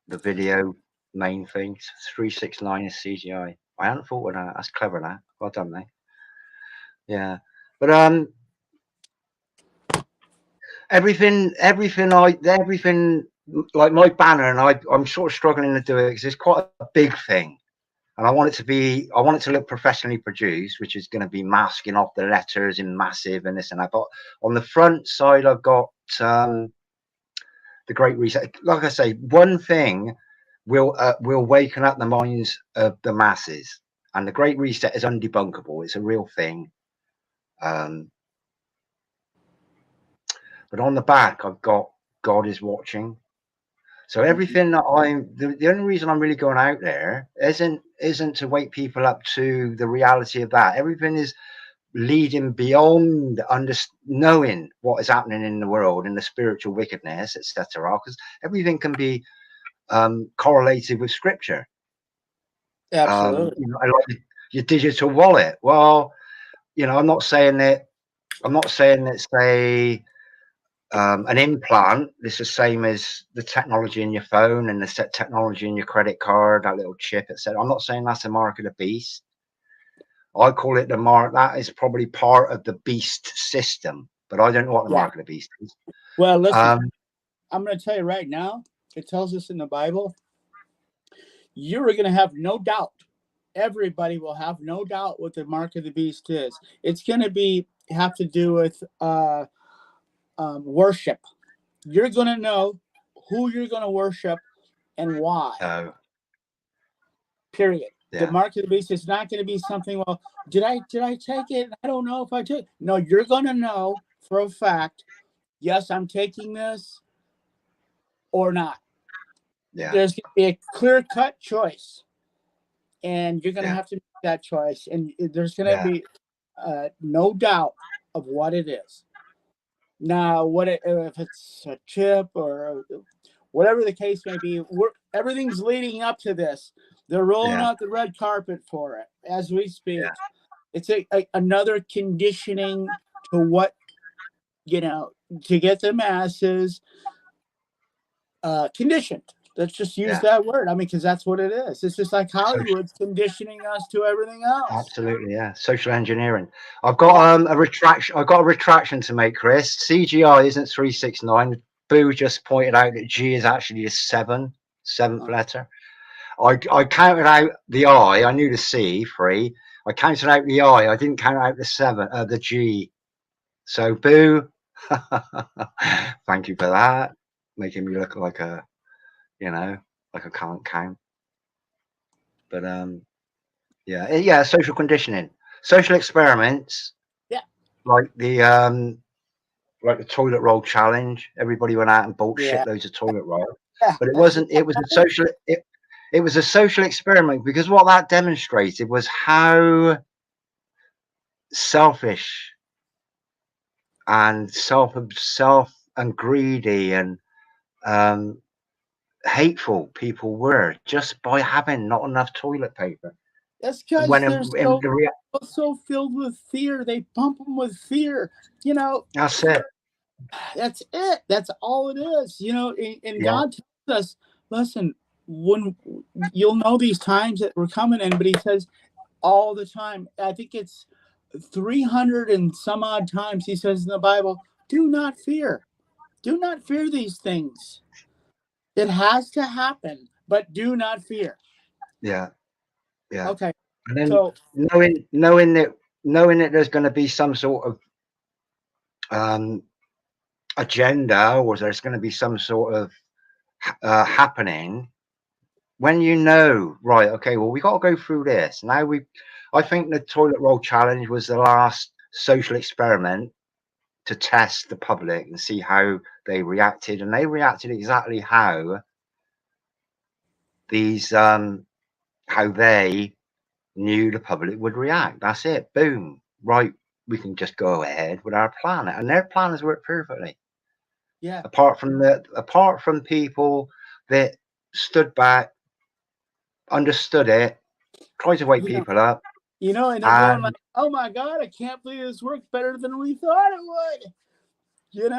the video main thing. 369 is CGI. I hadn't thought of that. That's clever, that. Well done, mate. Yeah, but everything like my banner, and I'm sort of struggling to do it because it's quite a big thing, and I want it to look professionally produced, which is going to be masking off the letters in massive and this and that. But on the front side, I've got the Great Reset. Like I say, one thing will waken up the minds of the masses, and the Great Reset is undebunkable. It's a real thing. But on the back, I've got God is watching. So everything that the only reason I'm really going out there isn't to wake people up to the reality of that. Everything is leading beyond knowing what is happening in the world and the spiritual wickedness, etc. Because everything can be correlated with Scripture. Absolutely. You know, like your digital wallet. Well, you know, I'm not saying that say an implant is the same as the technology in your phone and the technology in your credit card, that little chip, etc. I'm not saying that's the mark of the beast. I call it the mark. That is probably part of the beast system, but I don't know what the mark of the beast is. Well, listen, I'm going to tell you right now, it tells us in the Bible, you're going to have no doubt. Everybody will have no doubt what the mark of the beast is. It's going to have to do with worship. You're going to know who you're going to worship and why. Period. Yeah. The mark of the beast is not going to be something, well, did I take it? I don't know if I took it. No, you're going to know for a fact, yes, I'm taking this or not. Yeah. There's going to be a clear-cut choice, and you're going to have to make that choice, and there's going to be no doubt of what it is. Now, if it's a chip or whatever the case may be, everything's leading up to this. They're rolling out the red carpet for it as we speak. Yeah. It's another conditioning to what, to get the masses conditioned. Let's just use that word. I mean, because that's what it is. It's just like Hollywood's conditioning us to everything else. Absolutely, yeah. Social engineering. I've got a retraction. I've got a retraction to make, Chris. CGI isn't 369. Boo just pointed out that G is actually a seventh letter. I counted out the I. I knew the C, 3. I counted out the I. I didn't count out the G. So Boo, thank you for that. Making me look like like I can't count. But yeah, social conditioning, social experiments. Yeah. Like the toilet roll challenge. Everybody went out and bought shitloads of toilet roll. Yeah. But it wasn't. It was a social. It was a social experiment, because what that demonstrated was how selfish and self and greedy and hateful people were, just by having not enough toilet paper. That's because they're so filled with fear. They pump them with fear. That's it. That's it. That's all it is. And God tells us, listen, when you'll know these times that we're coming in, but He says all the time. I think it's 300 and some odd times He says in the Bible, do not fear. Do not fear these things. It has to happen, but do not fear. Yeah. Yeah. Okay. And then knowing that there's going to be some sort of agenda, or there's going to be some sort of happening, when right, okay, well, we got to go through this. Now I think the toilet roll challenge was the last social experiment to test the public and see how they reacted, and they reacted exactly how they knew the public would react. That's it. Boom. Right. We can just go ahead with our plan, and their plan has worked perfectly. Yeah. Apart from people that stood back, understood it, tried to wake people up. And they're going like, "Oh my God, I can't believe this worked better than we thought it would."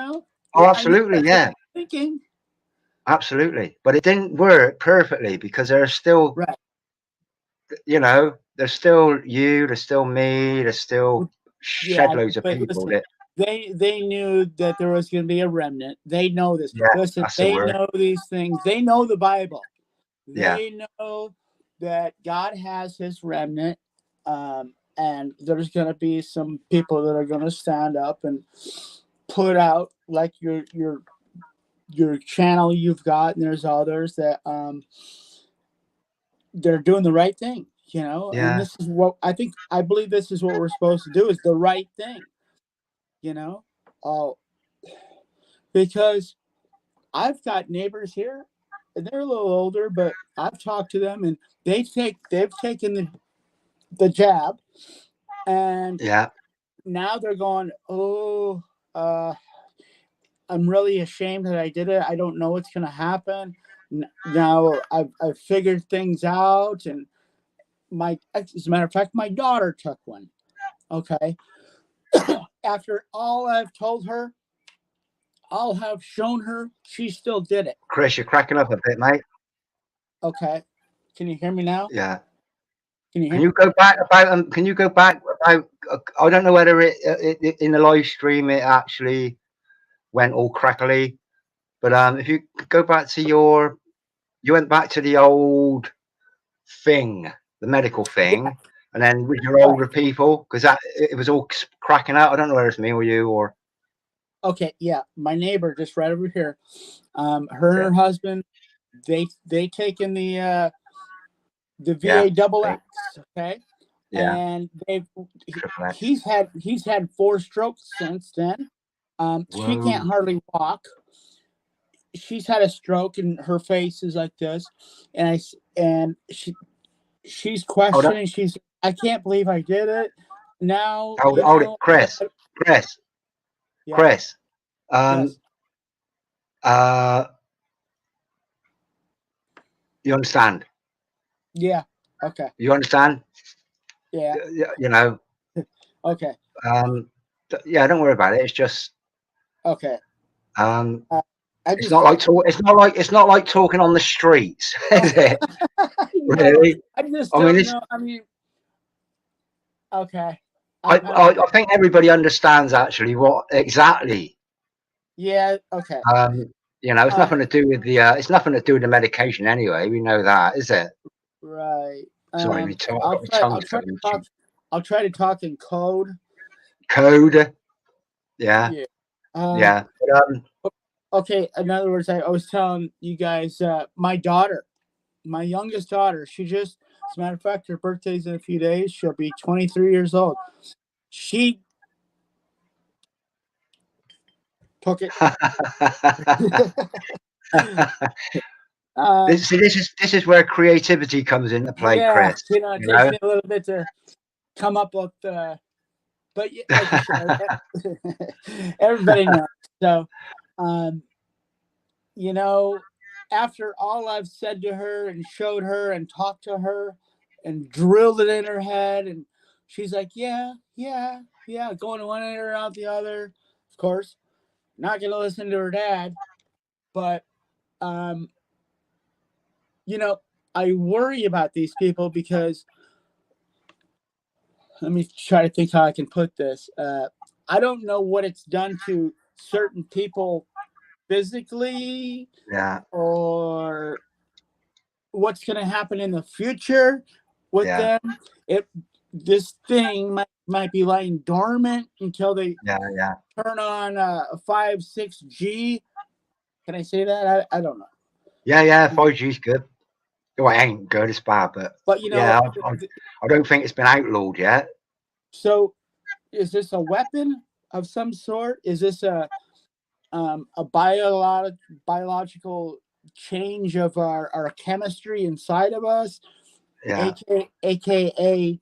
Oh, absolutely, yeah. Thinking. Absolutely. But it didn't work perfectly because there's still, Right. you know, there's still you, there's still me, there's still shed Yeah, loads of but people listen, that, they knew that there was going to be a remnant. They know this. yeah, Listen, that's the they word. know these things. They know the Bible. Yeah. They know that God has His remnant, and there's going to be some people that are going to stand up and put out like your channel you've got, and there's others that they're doing the right thing. You know, and Yeah. this is what I believe this is what we're supposed to do, is the right thing. You know, uh, because I've got neighbors here, and they're a little older, but I've talked to them, and they've taken the jab, and Yeah. now they're going, oh, I'm really ashamed that I did it. I don't know what's going to happen. Now I've figured things out, and as a matter of fact, my daughter took one. Okay, after all I've told her, I'll have shown her, she still did it. Chris, you're cracking up a bit, mate. Okay, can you hear me now? Yeah. Can you hear Can me? you go back about, can you go back about, I don't know whether it in the live stream, it actually went all crackly, but if you go back to you went back to the old thing, the medical Yeah, thing, and then with your right. older people, because that it was all cracking out. I don't know whether it's me or you or Okay, yeah. My neighbor just right over here. Her and yeah, her husband, they taken the yeah, VA double right, X. Okay, yeah, and triple X. he's had 4 strokes since then. She Whoa. can't hardly walk. She's had a stroke, and her face is like this, and she's Hold on, questioning. I can't believe I did it. Now, hold it, Chris, Chris, yeah, Chris. Um, yes, uh, you understand? yeah, okay, You understand? yeah, You know, okay, um, yeah. Don't worry about it. It's just, okay. um, Uh, I it's just, not like it's not like talking on the streets, is it? no, Really? I just I mean, don't it's. know. I mean, okay, I think everybody understands actually what exactly. yeah, okay, Um, you know, it's um, nothing to do with the. It's nothing to do with the medication anyway. We know that, is it? right. Sorry, my tongue, I've I'll got my try. tongue I'll try stuck to in my talk. cheek. I'll try to talk in code. Code. Yeah, Yeah. Um. yeah. But, Okay. In other words, I was telling you guys, my daughter, my youngest daughter, as a matter of fact, her birthday's in a few days. She'll be 23 years old. She took it. um. this is where creativity comes into play, Yeah. Chris. It You takes know. me a little bit to come up with. But like you said, everybody knows. So, um, you know, after all I've said to her and showed her and talked to her and drilled it in her head, and she's like, yeah, yeah, yeah, going one ear out the other. Of course, not going to listen to her dad, but, um, you know, I worry about these people because let me try to think how I can put this. I don't know what it's done to certain people physically Yeah, or what's going to happen in the future with yeah, them. It This thing might be lying dormant until they yeah, yeah, turn on 5-6G. Can I say that? I don't know. yeah, yeah. 5G's good. Well, it ain't good. It's bad, but But yeah, I don't think it's been outlawed yet. so is this a weapon of some sort? Is this a biological change of our chemistry inside of us, Yeah, aka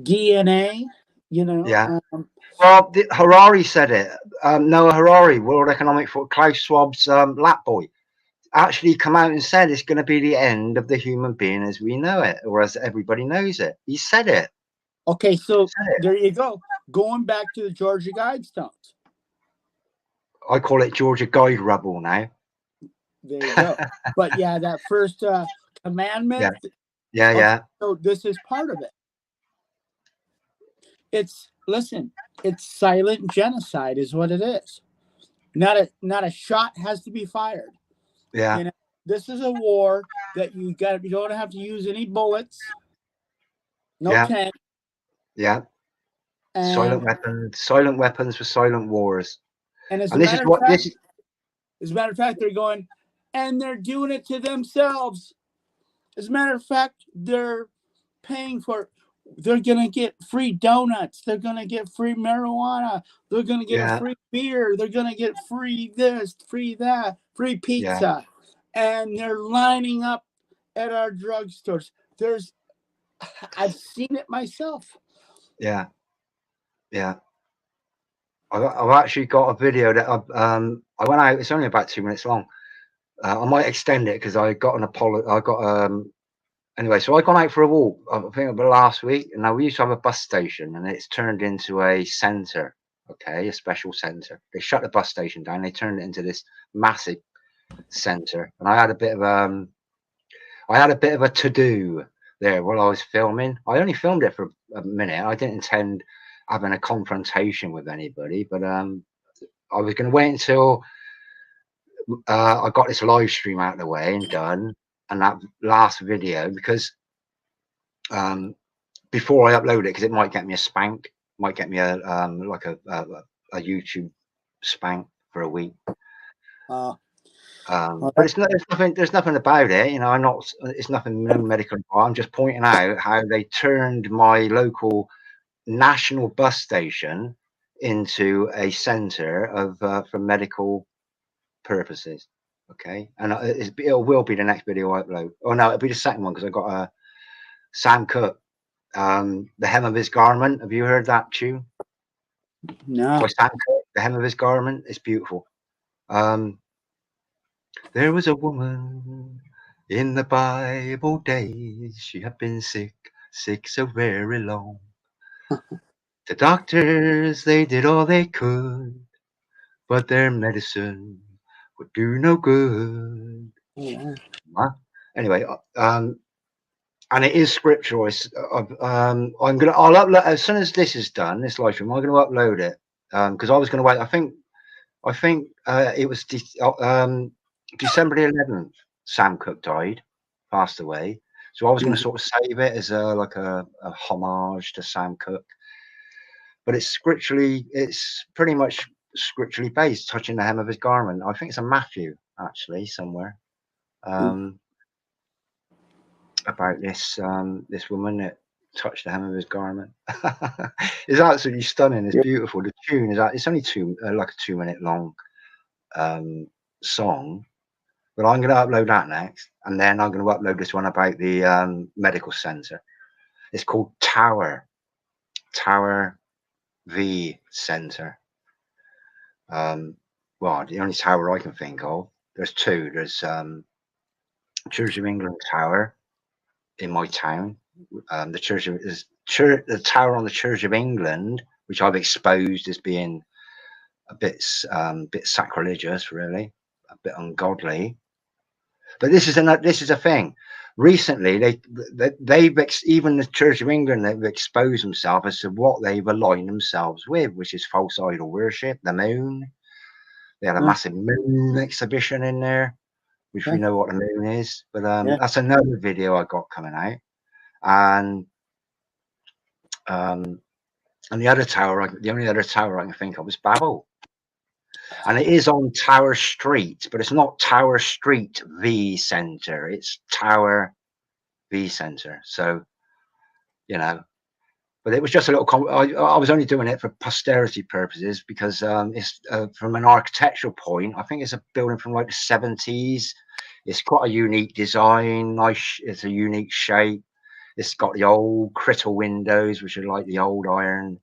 DNA? You know, yeah. Well, Harari said it. Noah Harari, World Economic Forum, Klaus Schwab's lap boy, actually come out and said it's going to be the end of the human being as we know it, or as everybody knows it. He said it. okay, He so said it. there you go. Going back to the Georgia Guidestones. I call it Georgia Guide rubble now. There you go. But yeah, that first commandment. Yeah. So this is part of it. Listen, it's silent genocide is what it is. Not a shot has to be fired. Yeah. You know, this is a war that you don't have to use any bullets. No tank. Yeah. And silent weapons for silent wars. And as a matter of fact, they're going, and they're doing it to themselves. As a matter of fact, they're paying for. They're gonna get free donuts. They're gonna get free marijuana. They're gonna get a free beer. They're gonna get free this, free that, free pizza, and they're lining up at our drugstores. I've seen it myself. Yeah. I've actually got a video that I went out. It's only about 2 minutes long. I might extend it because I got an apology. Anyway, so I gone out for a walk. I think it was last week, and now we used to have a bus station, and it's turned into a centre. Okay, a special centre. They shut the bus station down. They turned it into this massive centre, and I had a bit of a to do there while I was filming. I only filmed it for a minute. I didn't intend having a confrontation with anybody, but I was going to wait until I got this live stream out of the way and done, and that last video, because before I upload it, because it might get me a spank, might get me a like a YouTube spank for a week. But there's nothing about it, you know. It's nothing, no medical. I'm just pointing out how they turned my local national bus station into a centre of for medical purposes. Okay, and it will be the next video I upload. Oh no, it'll be the second one, because I got Sam Cooke, the hem of his garment. Have you heard that tune? No. By Sam Cooke, the hem of his garment. It's beautiful. There was a woman in the Bible days. She had been sick so very long. The doctors, they did all they could, but their medicine would do no good. Yeah. Anyway, and it is scriptural. I'll upload as soon as this is done. This live stream, I'm going to upload it because I was going to wait. I think it was December the 11th. Sam Cooke died, passed away. So I was going to sort of save it as a homage to Sam Cooke. But it's pretty much scripturally based, touching the hem of his garment. I think it's a Matthew, actually, somewhere, about this woman that touched the hem of his garment. It's absolutely stunning. It's beautiful. The tune it's only like a 2 minute long song, but I'm going to upload that next, and then I'm going to upload this one about the medical center. It's called Tower V Center. Well, the only tower I can think of, there's two. There's Church of England Tower in my town. The tower on the Church of England, which I've exposed as being a bit sacrilegious, really, a bit ungodly. But this is a thing. Recently, even the Church of England, they've exposed themselves as to what they've aligned themselves with, which is false idol worship, the moon. They had a massive moon exhibition in there, which we know what the moon is. But that's another video I got coming out. And the other tower, the only other tower I can think of is Babel. And it is on Tower Street, but it's not Tower Street V Center. It's Tower V Center. So, you know, but it was just a little. I was only doing it for posterity purposes, because it's from an architectural point. I think it's a building from like the 70s. It's quite a unique design. Nice. It's a unique shape. It's got the old critter windows, which are like the old iron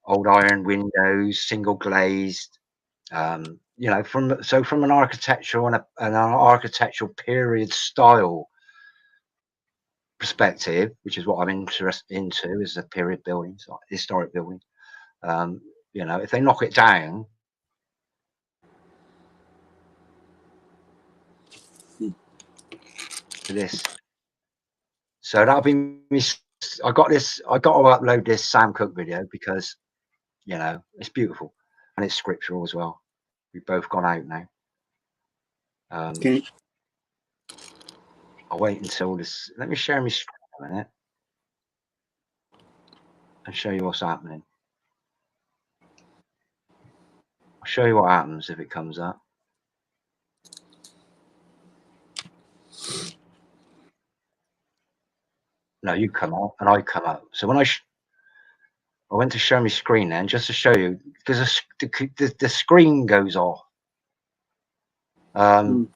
windows, single glazed. You know, from an architectural and an architectural period style perspective, which is what I'm interested into, is a period building, so historic building. You know, if they knock it down, to this. So that'll be me. I got to upload this Sam Cooke video because, you know, it's beautiful and it's scriptural as well. We've both gone out now. Okay. I'll wait until this. Let me share my screen a minute and show you what's happening. I'll show you what happens if it comes up. No, you come up and I come up. So when I went to show my screen then, just to show you, because the screen goes off. And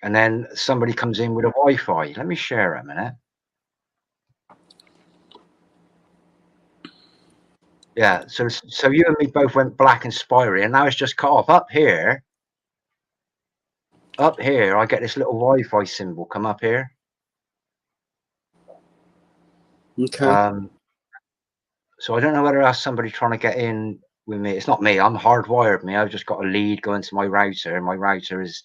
then somebody comes in with a Wi-Fi. Let me share it a minute. Yeah, so you and me both went black and spiry, and now it's just cut off. Up here, I get this little Wi-Fi symbol come up here. Okay. So I don't know whether that's somebody trying to get in with me. It's not me. I'm hardwired. I've just got a lead going to my router, and my router is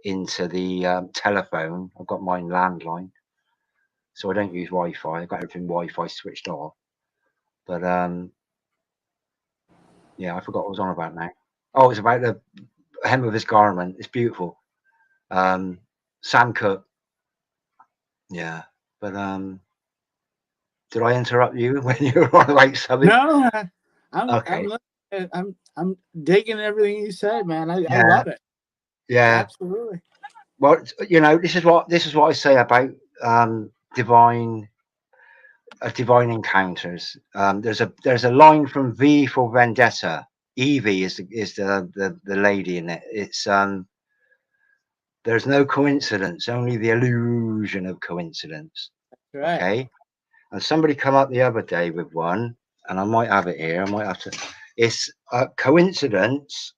into the telephone. I've got mine landline, so I don't use Wi-Fi. I've got everything Wi-Fi switched off. But yeah, I forgot what I was on about now. Oh, it's about the hem of his garment. It's beautiful. Sam Cooke. Yeah, but did I interrupt you when you were on about something? No, Okay. I'm digging everything you said, man. I love it. Yeah, absolutely. Well, you know, this is what I say about divine encounters. There's a line from V for Vendetta. Evie is the lady in it. It's there's no coincidence, only the illusion of coincidence. Right. Okay. And somebody come up the other day with one, and I might have it here. I might have to. It's coincidence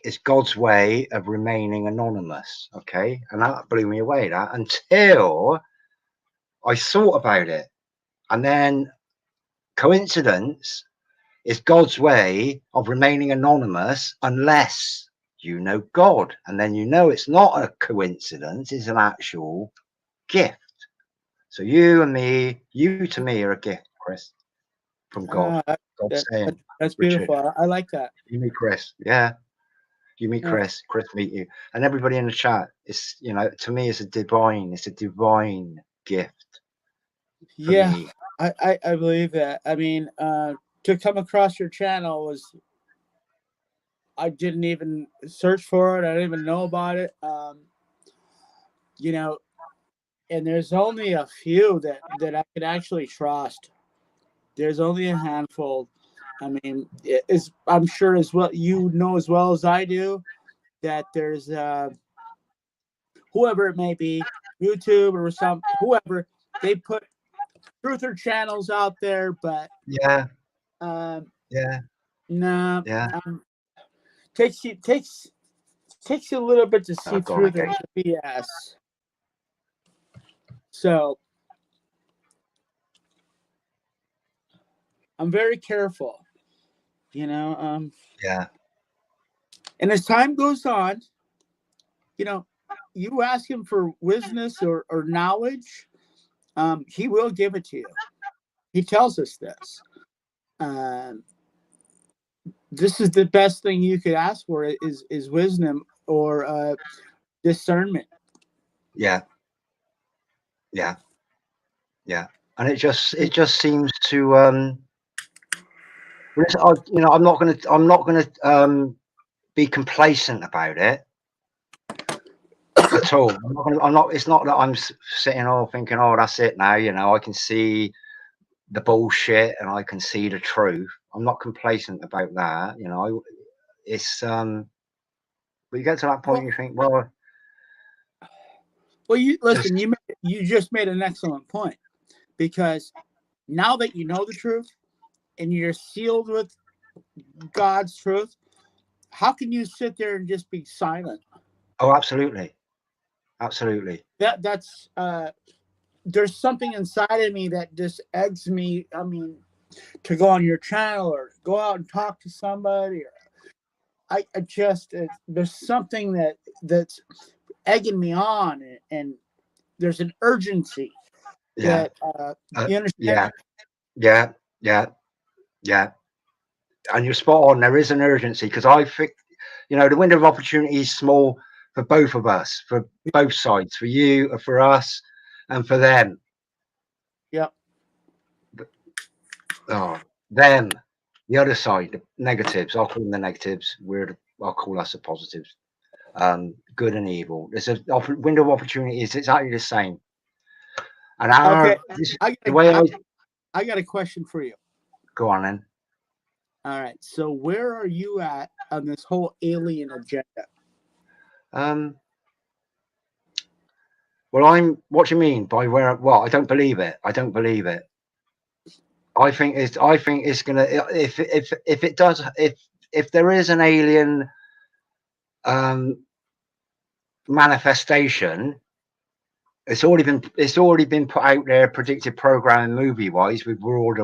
is God's way of remaining anonymous. Okay. And that blew me away, that, until I thought about it. And then coincidence is God's way of remaining anonymous unless you know God. And then you know it's not a coincidence, it's an actual gift. So you and me, you to me are a gift, Chris, from God. God's saying, that's Richard, beautiful. I like that. You meet Chris. Yeah. You meet Chris, Chris meet you. And everybody in the chat, it's, you know, to me it's a divine gift. Yeah, me. I believe that. I mean, to come across your channel was, I didn't even search for it. I didn't even know about it. You know, and there's only a few that I could actually trust. There's only a handful. I mean, I'm sure as well, you know as well as I do, that there's whoever it may be, YouTube or whoever, they put truther channels out there, but yeah, nah, yeah. Takes you a little bit to see through Okay. the BS. So I'm very careful, you know. Yeah. And as time goes on, you know, you ask him for wisdom or knowledge, he will give it to you. He tells us this. This is the best thing you could ask for is wisdom or discernment. Yeah. Yeah. Yeah. And it just seems to you know, I'm not gonna be complacent about it at all. I'm not it's not that I'm sitting all thinking, oh, that's it now, you know, I can see the bullshit and I can see the truth. I'm not complacent about that, you know. It's but you get to that point, you think, well, you listen. You just made an excellent point, because now that you know the truth and you're sealed with God's truth, how can you sit there and just be silent? oh, absolutely, That's there's something inside of me that just eggs me. I mean, to go on your channel or go out and talk to somebody. I just there's something that's egging me on, and there's an urgency Yeah. that you understand. Yeah. And you're spot on. There is an urgency, because I think, you know, the window of opportunity is small for both of us, for both sides, for you, for us, and for them. Yeah. Oh, them, the other side, the negatives. I'll call them the negatives. I'll call us the positives. Good and evil. There's a window of opportunity is exactly the same. And Okay. the way I got a question for you. Go on then. All right. So where are you at on this whole alien agenda? Well, what do you mean by where? Well, I don't believe it. I don't believe it. I think it's gonna, if it does, if there is an alien manifestation, it's already been put out there, predicted programming movie wise, with War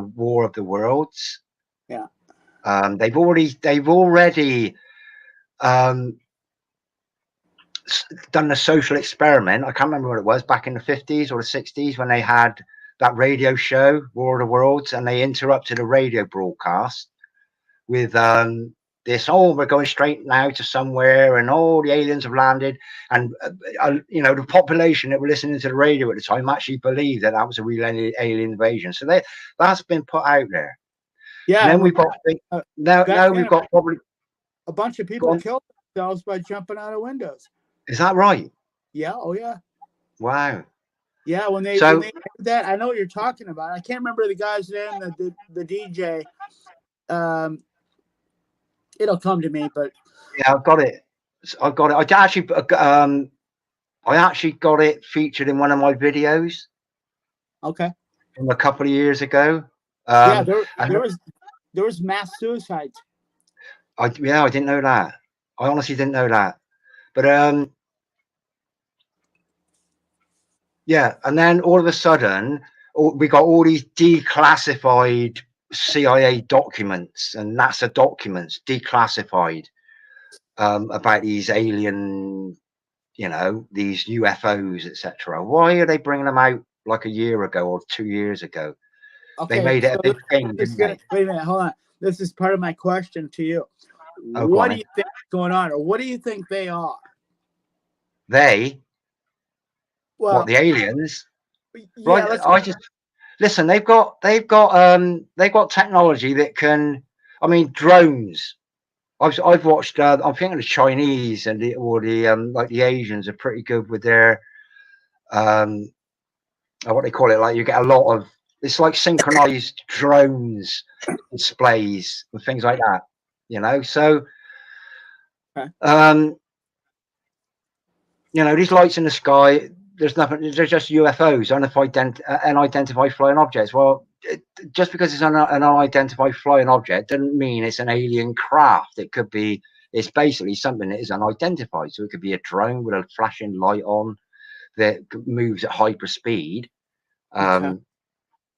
of the Worlds. Yeah. They've already done a social experiment. I can't remember what it was, back in the 50s or the 60s, when they had that radio show War of the Worlds, and they interrupted a radio broadcast with this, oh, we're going straight now to somewhere, and all the aliens have landed, and you know, the population that were listening to the radio at the time actually believed that was a real alien invasion. So that's been put out there. Yeah. And then we've got now we've got probably a bunch of people killed themselves by jumping out of windows. Is that right? Yeah. Oh yeah. Wow. Yeah, when they did that, I know what you're talking about. I can't remember the guy's name, the DJ. It'll come to me, but yeah, I've got it. I actually got it featured in one of my videos. Okay. From a couple of years ago. Yeah, there was mass suicides. I didn't know that. I honestly didn't know that. But yeah, and then all of a sudden, we got all these declassified CIA documents and NASA documents declassified about these alien, you know, these UFOs, etc. Why are they bringing them out like a year ago or 2 years ago? Okay, they made it a big thing, didn't they? Wait a minute, hold on. This is part of my question to you. Oh, what do you think is going on, or what do you think they are? What, the aliens? Yeah, right. Listen. They've got technology that can. I mean, drones. I've watched. I'm thinking the Chinese and like the Asians are pretty good with their what they call it. Like, you get a lot of, it's like synchronized drones displays and things like that. You know, so you know, these lights in the sky. There's nothing. They're just UFOs, unidentified flying objects. Well, just because it's an unidentified flying object doesn't mean it's an alien craft. It could be. It's basically something that is unidentified. So it could be a drone with a flashing light on that moves at hyper speed. You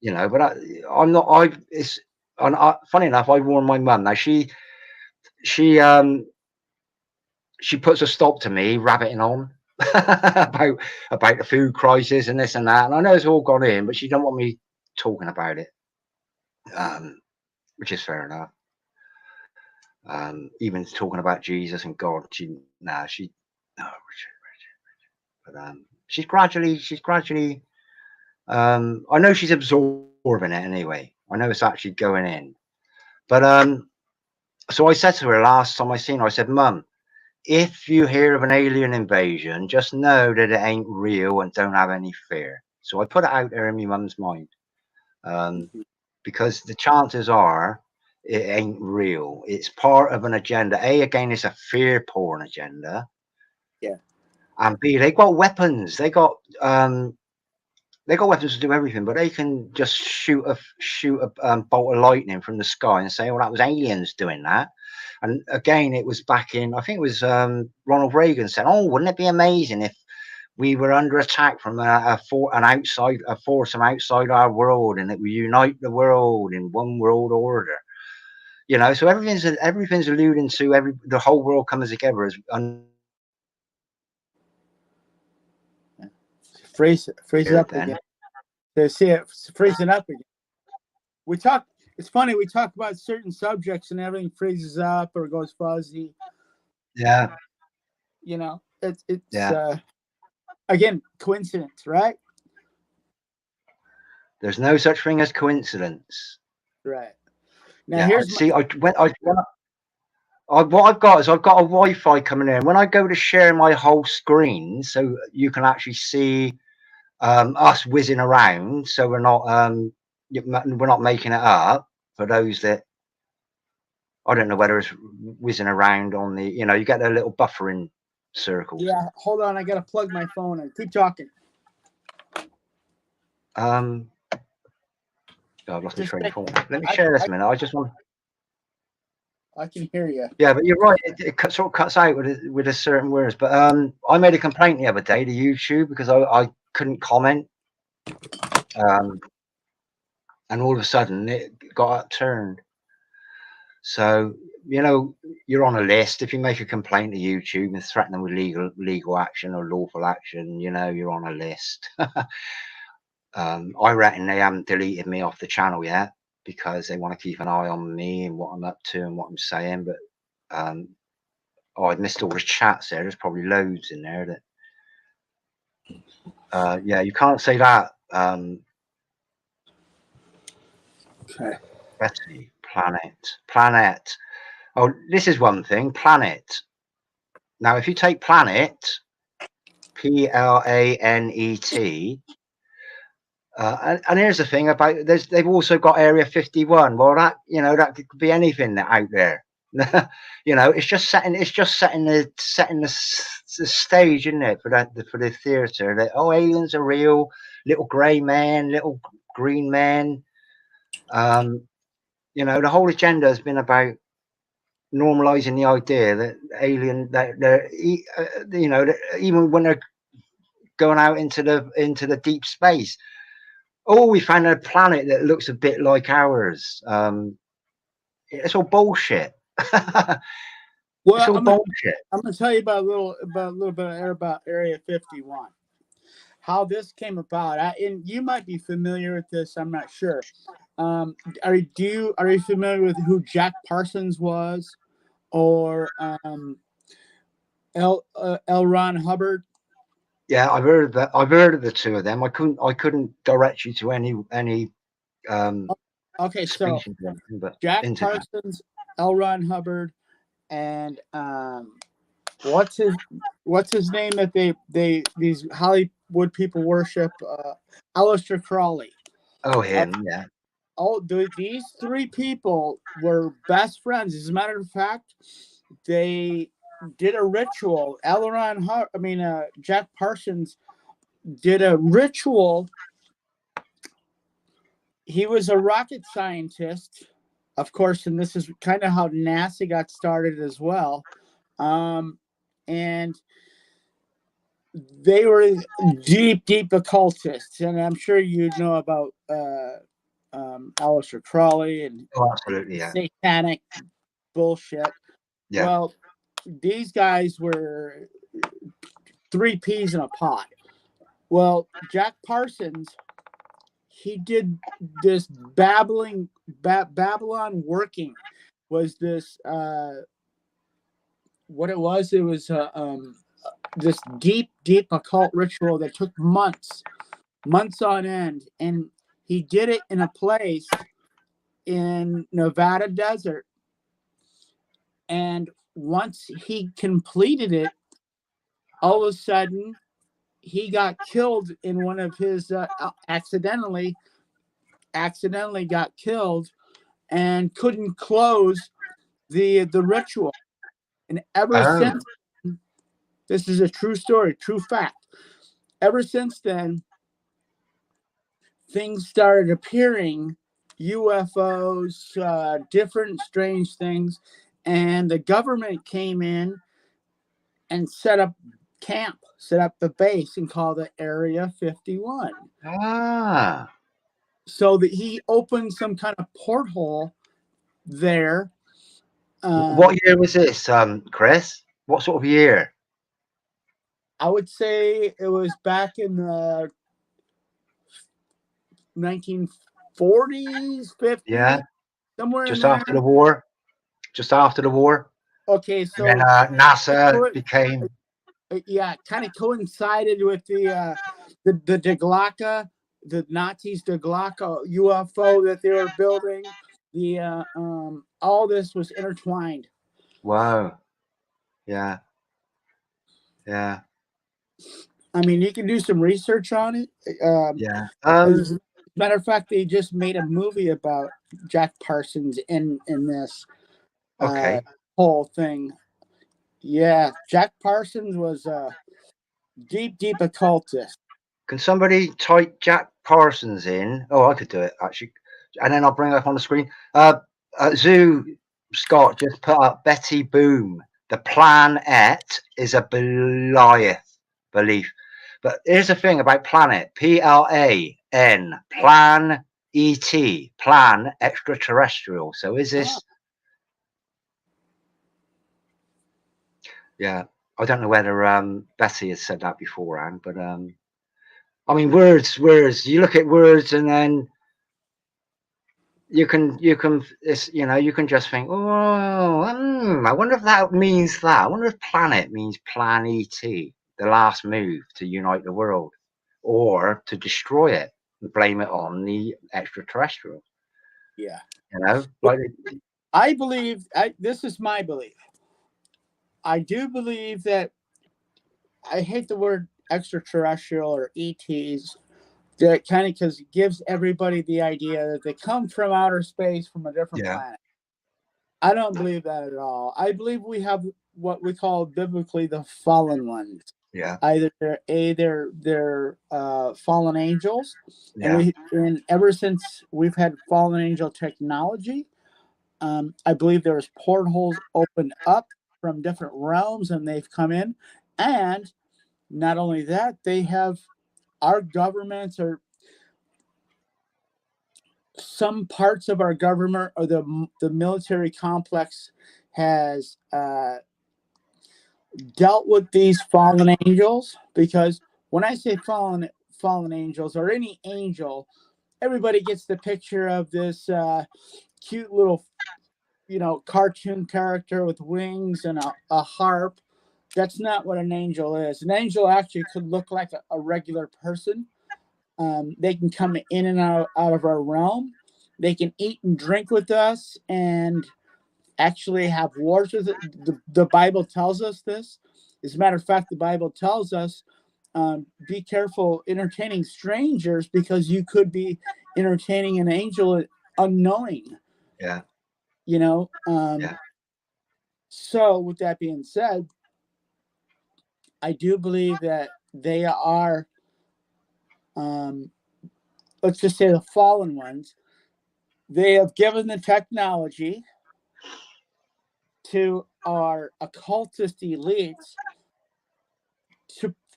know, but I'm not. Funny enough, I warned my mum. Now she puts a stop to me rabbiting on about the food crisis and this and that, and I know it's all gone in, but she don't want me talking about it, which is fair enough. Even talking about Jesus and God, but she's gradually I know she's absorbing it anyway. I know it's actually going in, but so I said to her last time I seen her, I said, Mum, if you hear of an alien invasion, just know that it ain't real and don't have any fear. So I put it out there in my mum's mind, because the chances are it ain't real. It's part of an agenda. Again, it's a fear porn agenda. Yeah. And B, they got weapons. They got weapons to do everything, but they can just shoot a bolt of lightning from the sky and say, "Oh, that was aliens doing that." And again, it was back in, I think it was Ronald Reagan said, "Oh, wouldn't it be amazing if we were under attack from a force from outside our world, and that we unite the world in one world order?" You know, so everything's alluding to the whole world coming together as Freeze it up then. again. They see it freezing up again. We talk. It's funny. We talk about certain subjects and everything freezes up or goes fuzzy. Yeah. You know, it's Yeah. Again, coincidence, right? There's no such thing as coincidence. Right. Now Yeah. here's what I've got is I've got a Wi-Fi coming in. When I go to share my whole screen, so you can actually see us whizzing around, so we're not making it up. For those that I don't know whether it's whizzing around on the, you get a little buffering circles. Yeah, hold on, I gotta plug my phone in. Keep talking. God, I've lost my train of thought. Let me share this a minute. I just want. I can hear you. Yeah, but you're right. It sort of cuts out with a certain words. But I made a complaint the other day to YouTube because I couldn't comment, and all of a sudden it got upturned. So you're on a list. If you make a complaint to YouTube and threaten them with legal action or lawful action, you're on a list. I reckon they haven't deleted me off the channel yet because they want to keep an eye on me and what I'm up to and what I'm saying. But I missed all the chats there. There's probably loads in there that yeah, you can't say that. Okay. Let's see. Planet. Oh, this is one thing. Planet. Now, if you take planet, Planet, and here's the thing about they've also got Area 51. Well, that could be anything out there. It's just setting the stage, isn't it, for the theater that aliens are real, little grey man, little green man. The whole agenda has been about normalizing the idea that they're even when they're going out into the deep space. Oh, we found a planet that looks a bit like ours. It's all bullshit. Well, It's all bullshit. I'm going to tell you about a little bit about Area 51. How this came about, and you might be familiar with this. I'm not sure. Are you familiar with who Jack Parsons was, or L. Ron Hubbard? Yeah, I've heard of that. I've heard of the two of them. I couldn't direct you to any. Okay, so Jack Parsons, L. Ron Hubbard, and what's his name that these Hollywood people worship? Aleister Crowley. Oh, him, yeah. These three people were best friends. As a matter of fact, they did a ritual. Jack Parsons did a ritual. He was a rocket scientist, of course, and this is kind of how NASA got started as well. And they were deep occultists, and I'm sure you know about Aleister Crowley and absolutely, yeah. satanic bullshit. Yeah. Well, these guys were three peas in a pod. Well, Jack Parsons, he did this Babylon working. Was this what it was? It was this deep occult ritual that took months on end, and he did it in a place in Nevada desert. And once he completed it, all of a sudden he got killed in one of his accidentally got killed and couldn't close the ritual. And ever since, this is a true story, true fact. Ever since then, things started appearing, UFOs, different strange things, and the government came in and set up camp, set up the base, and called it Area 51. So that he opened some kind of porthole there. What year was this, Chris? What sort of year? I would say it was back in the 1940s, 50s, Yeah, somewhere in just there. after the war. Just after the war. Okay, And so then NASA became. yeah, kind of coincided with the Deglaka, the Nazis Deglaka UFO that they were building. The all this was intertwined. Wow. Yeah. Yeah. I mean, you can do some research on it. Yeah. As a matter of fact, they just made a movie about Jack Parsons in this Okay. whole thing. Yeah, Jack Parsons was a deep occultist. Can somebody type Jack Parsons in? Oh, I could do it actually, and then I'll bring it up on the screen. Zoo Scott just put up Betty Boom. The planet is a Goliath belief. But here's the thing about planet: PLAN, plan ET, plan extraterrestrial. So is this? Yeah, I don't know whether Betty has said that beforehand, but I mean, words. You look at words, and then you can, it's, you can just think, oh, I wonder if that means that. I wonder if planet means plan ET, the last move to unite the world, or to destroy it and blame it on the extraterrestrial. Yeah, Like I believe. This is my belief. I do believe that. I hate the word extraterrestrial or ETs. That kind of because it gives everybody the idea that they come from outer space from a different yeah, planet. I don't believe that at all. I believe we have what we call biblically the fallen ones. yeah, Either they're fallen angels, yeah, and ever since we've had fallen angel technology, I believe there's portholes opened up from different realms, and they've come in, and not only that, they have our governments or some parts of our government or the military complex has dealt with these fallen angels. Because when I say fallen angels or any angel, everybody gets the picture of this cute little cartoon character with wings and a harp. That's not what an angel is. An angel actually could look like a regular person. They can come in and out of our realm. They can eat and drink with us and actually have wars with it. The Bible tells us this. As a matter of fact, the Bible tells us be careful entertaining strangers because you could be entertaining an angel unknowing. yeah, Yeah. So with that being said, I do believe that they are, let's just say the fallen ones. They have given the technology to our occultist elites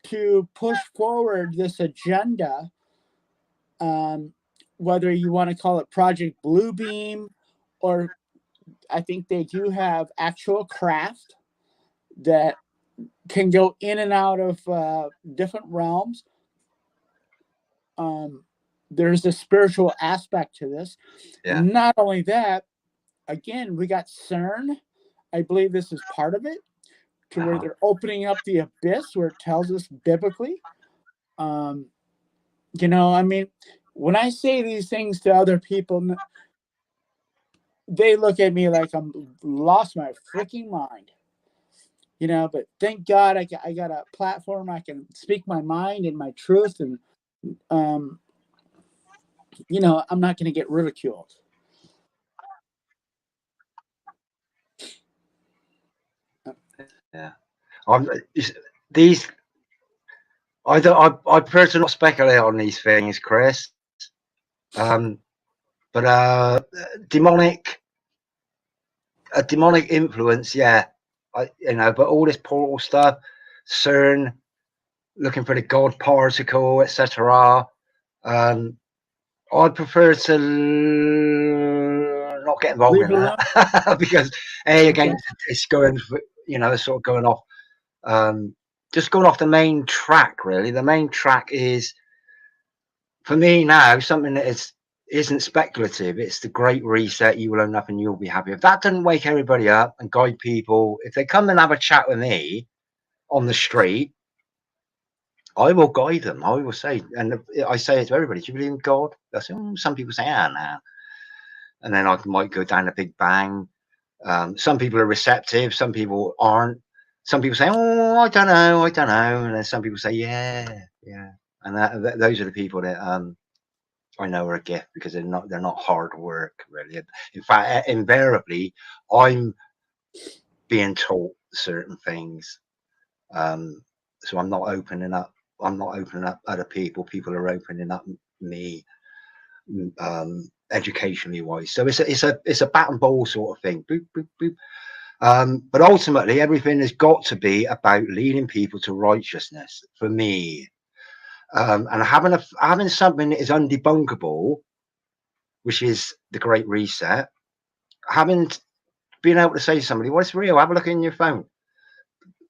to push forward this agenda, whether you want to call it Project Bluebeam, or I think they do have actual craft that can go in and out of different realms. There's a spiritual aspect to this. yeah. Not only that, again, we got CERN. I believe this is part of it, to where they're opening up the abyss, where it tells us biblically. I mean, when I say these things to other people, they look at me like I'm lost my freaking mind. But thank God I got a platform. I can speak my mind and my truth, and I'm not going to get ridiculed. Yeah. These. I personally not speculate on these things, Chris. But demonic influence, yeah. But all this portal stuff, CERN, looking for the God particle, etc. I prefer to not get involved in that because again, it's going, it's sort of going off just going off the main track, really. The main track is, for me now, something that isn't speculative. It's the great reset. You will own up and you'll be happy. If that doesn't wake everybody up and guide people, if they come and have a chat with me on the street, I will guide them. I will say, and I say it to everybody, do you believe in God? I say, some people say, no. And then I might go down a big bang. Some people are receptive. Some people aren't. Some people say, I don't know. And then some people say, yeah. And those are the people that I know are a gift, because they're not hard work, really. In fact, invariably, I'm being taught certain things. So I'm not opening up. I'm not opening up other people. People are opening up me, educationally wise. So it's a bat and ball sort of thing. Boop, boop, boop. But ultimately, everything has got to be about leading people to righteousness, for me. And having something that is undebunkable, which is the Great Reset. Being able to say to somebody, "What's real? Have a look in your phone."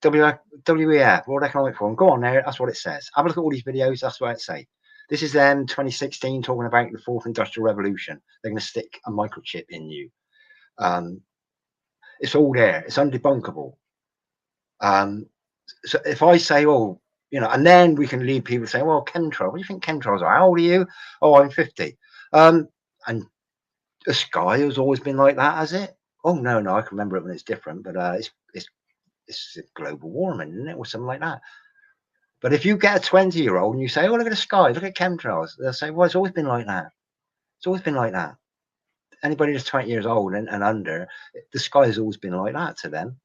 WEF, World Economic Forum. Go on there. That's what it says. Have a look at all these videos. That's what it says. This is them 2016 talking about the fourth industrial revolution. They're going to stick a microchip in you. It's all there. It's undebunkable. So if I say, and then we can lead people to say, well, chemtrail. What do you think chemtrails are? How old are you? Oh, I'm 50. And the sky has always been like that, has it? Oh, no, I can remember it when it's different, but it's global warming, isn't it? Or something like that. But if you get a 20-year-old and you say, look at the sky, look at chemtrails, they'll say, well, it's always been like that. It's always been like that. Anybody that's 20 years old and under, the sky has always been like that to them,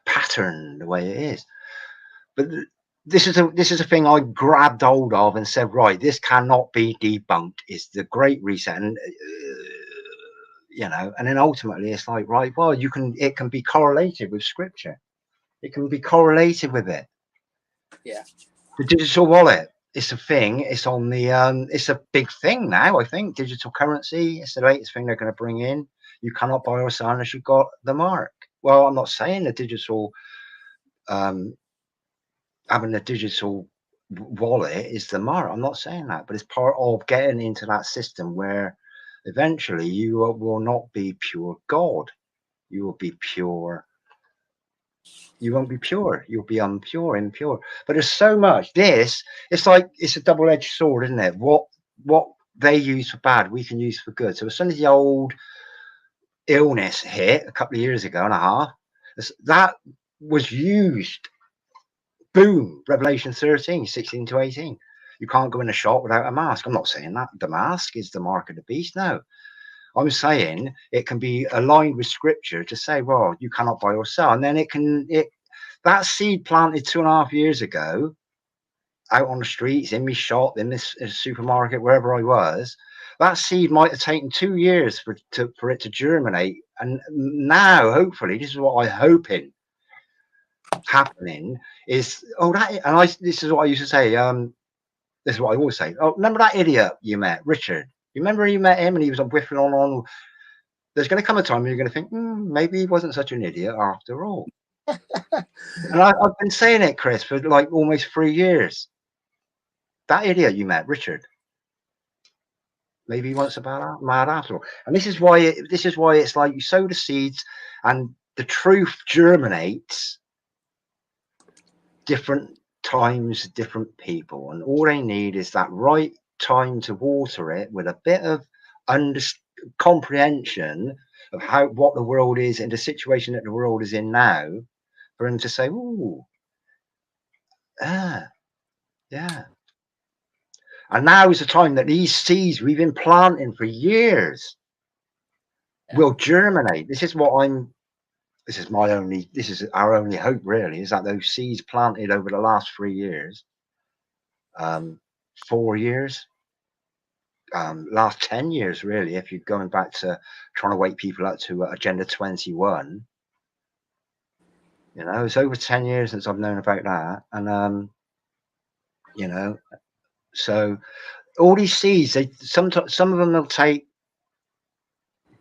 pattern the way it is. But this is a thing I grabbed hold of and said, right, this cannot be debunked. It's the Great Reset, and and then ultimately it's like, right, well, it can be correlated with Scripture. It can be correlated with it. Yeah. The digital wallet, it's a thing. It's on the it's a big thing now. I think digital currency. It's the latest thing they're going to bring in. You cannot buy or sell unless you've got the mark. Well, I'm not saying the digital. Having a digital wallet is the mark. I'm not saying that, but it's part of getting into that system where eventually you will not be pure God. You will be pure. You won't be pure. You'll be impure. But there's so much. It's like it's a double-edged sword, isn't it? What they use for bad, we can use for good. So as soon as the old illness hit a couple of years ago and a half, that was used. Boom, Revelation 13, 16 to 18. You can't go in a shop without a mask. I'm not saying that the mask is the mark of the beast. No, I'm saying it can be aligned with Scripture to say, well, you cannot buy or sell. And then that seed planted 2.5 years ago out on the streets, in my shop, in this supermarket, wherever I was, that seed might have taken 2 years for it to germinate. And now, hopefully, this is what I'm hoping happening is this is what I used to say. This is what I always say. Oh, remember that idiot you met, Richard? You remember you met him and he was whiffing on. There's going to come a time when you're going to think, maybe he wasn't such an idiot after all. And I've been saying it, Chris, for like almost 3 years. That idiot you met, Richard. Maybe he wasn't about mad after all. And this is why it's like you sow the seeds and the truth germinates. Different times, different people, and all they need is that right time to water it with a bit of comprehension of what the world is and the situation that the world is in now, for them to say, "Ooh, yeah." And now is the time that these seeds we've been planting for years will germinate. This is our only hope, really, is that those seeds planted over the last 3 years, 4 years, last 10 years, really, if you're going back to trying to wake people up to Agenda 21, it's over 10 years since I've known about that. And, so all these seeds, some of them will take,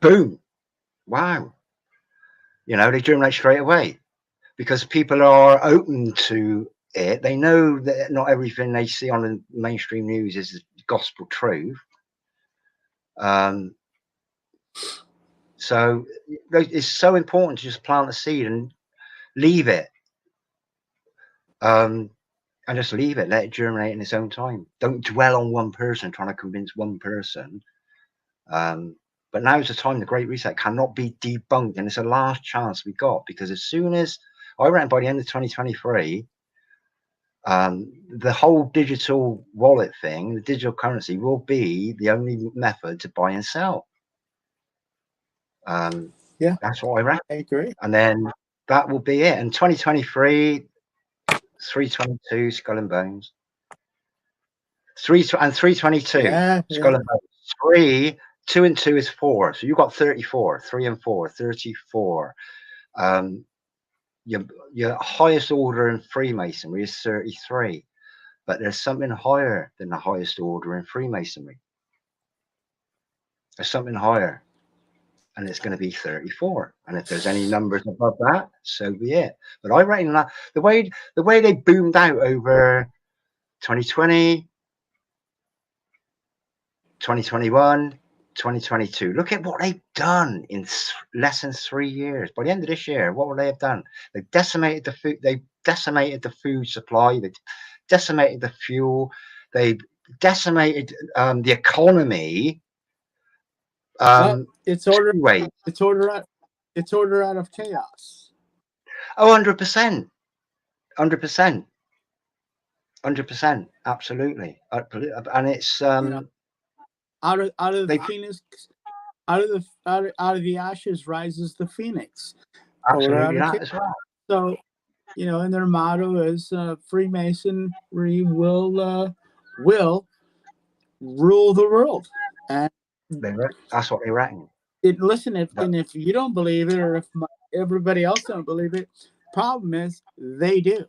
boom, wow, you know, they germinate straight away because people are open to it. They know that not everything they see on the mainstream news is gospel truth. So it's so important to just plant a seed and leave it. And just leave it, let it germinate in its own time. Don't dwell on one person trying to convince one person. But now's the time. The Great Reset cannot be debunked, and it's a last chance we got, because as soon as, I reckon by the end of 2023, the whole digital wallet thing, the digital currency, will be the only method to buy and sell. Yeah, that's what I reckon. I agree. And then that will be it. And 2023, 322 Skull and Bones. 322 Yeah, Skull and Bones. 3, 2 and 2 is 4. So you've got 34. 3 and 4, 34. Your highest order in Freemasonry is 33. But there's something higher than the highest order in Freemasonry. There's something higher, and it's going to be 34. And if there's any numbers above that, so be it. But I reckon that the way they boomed out over 2020, 2021, 2022, look at what they've done in less than 3 years. By the end of this year, what will they have done? They've decimated the food. They've decimated the food supply. They've decimated the fuel. They've decimated the economy. Well, it's order. Anyway. It's order out. It's order out of chaos. Oh, 100%, 100%, 100%, absolutely. And it's You know, out of the phoenix, out of the ashes rises the phoenix. Absolutely that as well. So, you know, and their motto is Freemasonry will rule the world. And that's what they reckon. Listen, if you don't believe it, or if everybody else don't believe it, problem is they do.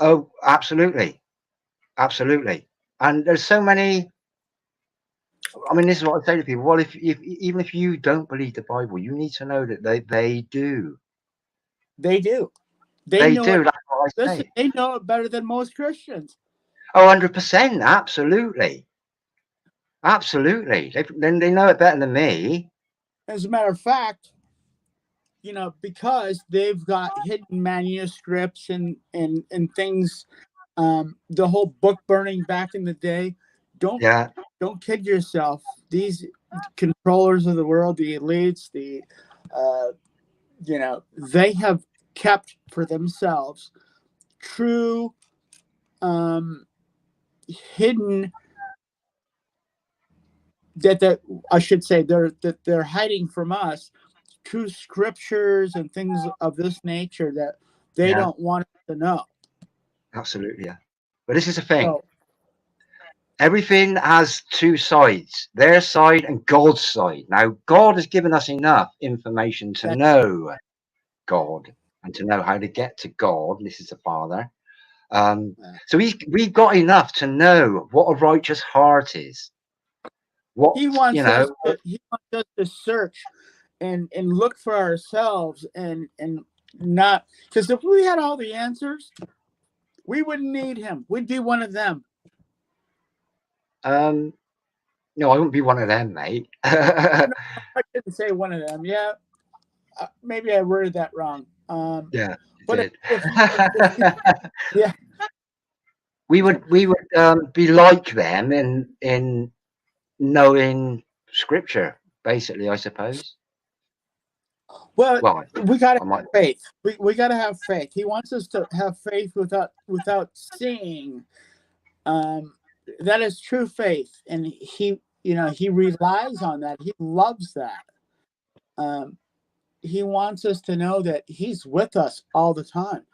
Oh, absolutely, absolutely. And there's so many. I mean, this is what I say to people. Well, if even if you don't believe the Bible, you need to know that they do. They do. They know do. it. That's what I say. Listen, they know it better than most Christians. Oh, 100%, absolutely, absolutely. They know it better than me. As a matter of fact, you know, because they've got hidden manuscripts and things. The whole book burning back in the day. Don't kid yourself. These controllers of the world, the elites, you know, they have kept for themselves true, hidden. That I should say they're hiding from us true scriptures and things of this nature that they don't want us to know. Absolutely, yeah. But this is the thing. Everything has two sides, their side and God's side. Now, God has given us enough information to know God and to know how to get to God. This is the Father. So we've got enough to know what a righteous heart is. What he wants us to search and look for ourselves and not, because if we had all the answers, we wouldn't need him. We'd be one of them. No, I wouldn't be one of them, mate. No, I didn't say one of them. Yeah, maybe I worded that wrong. Yeah, but yeah, we would be like them in knowing Scripture, basically, I suppose. Well, we got to have faith. We got to have faith. He wants us to have faith without seeing. That is true faith, and he relies on that. He loves that. He wants us to know that he's with us all the time.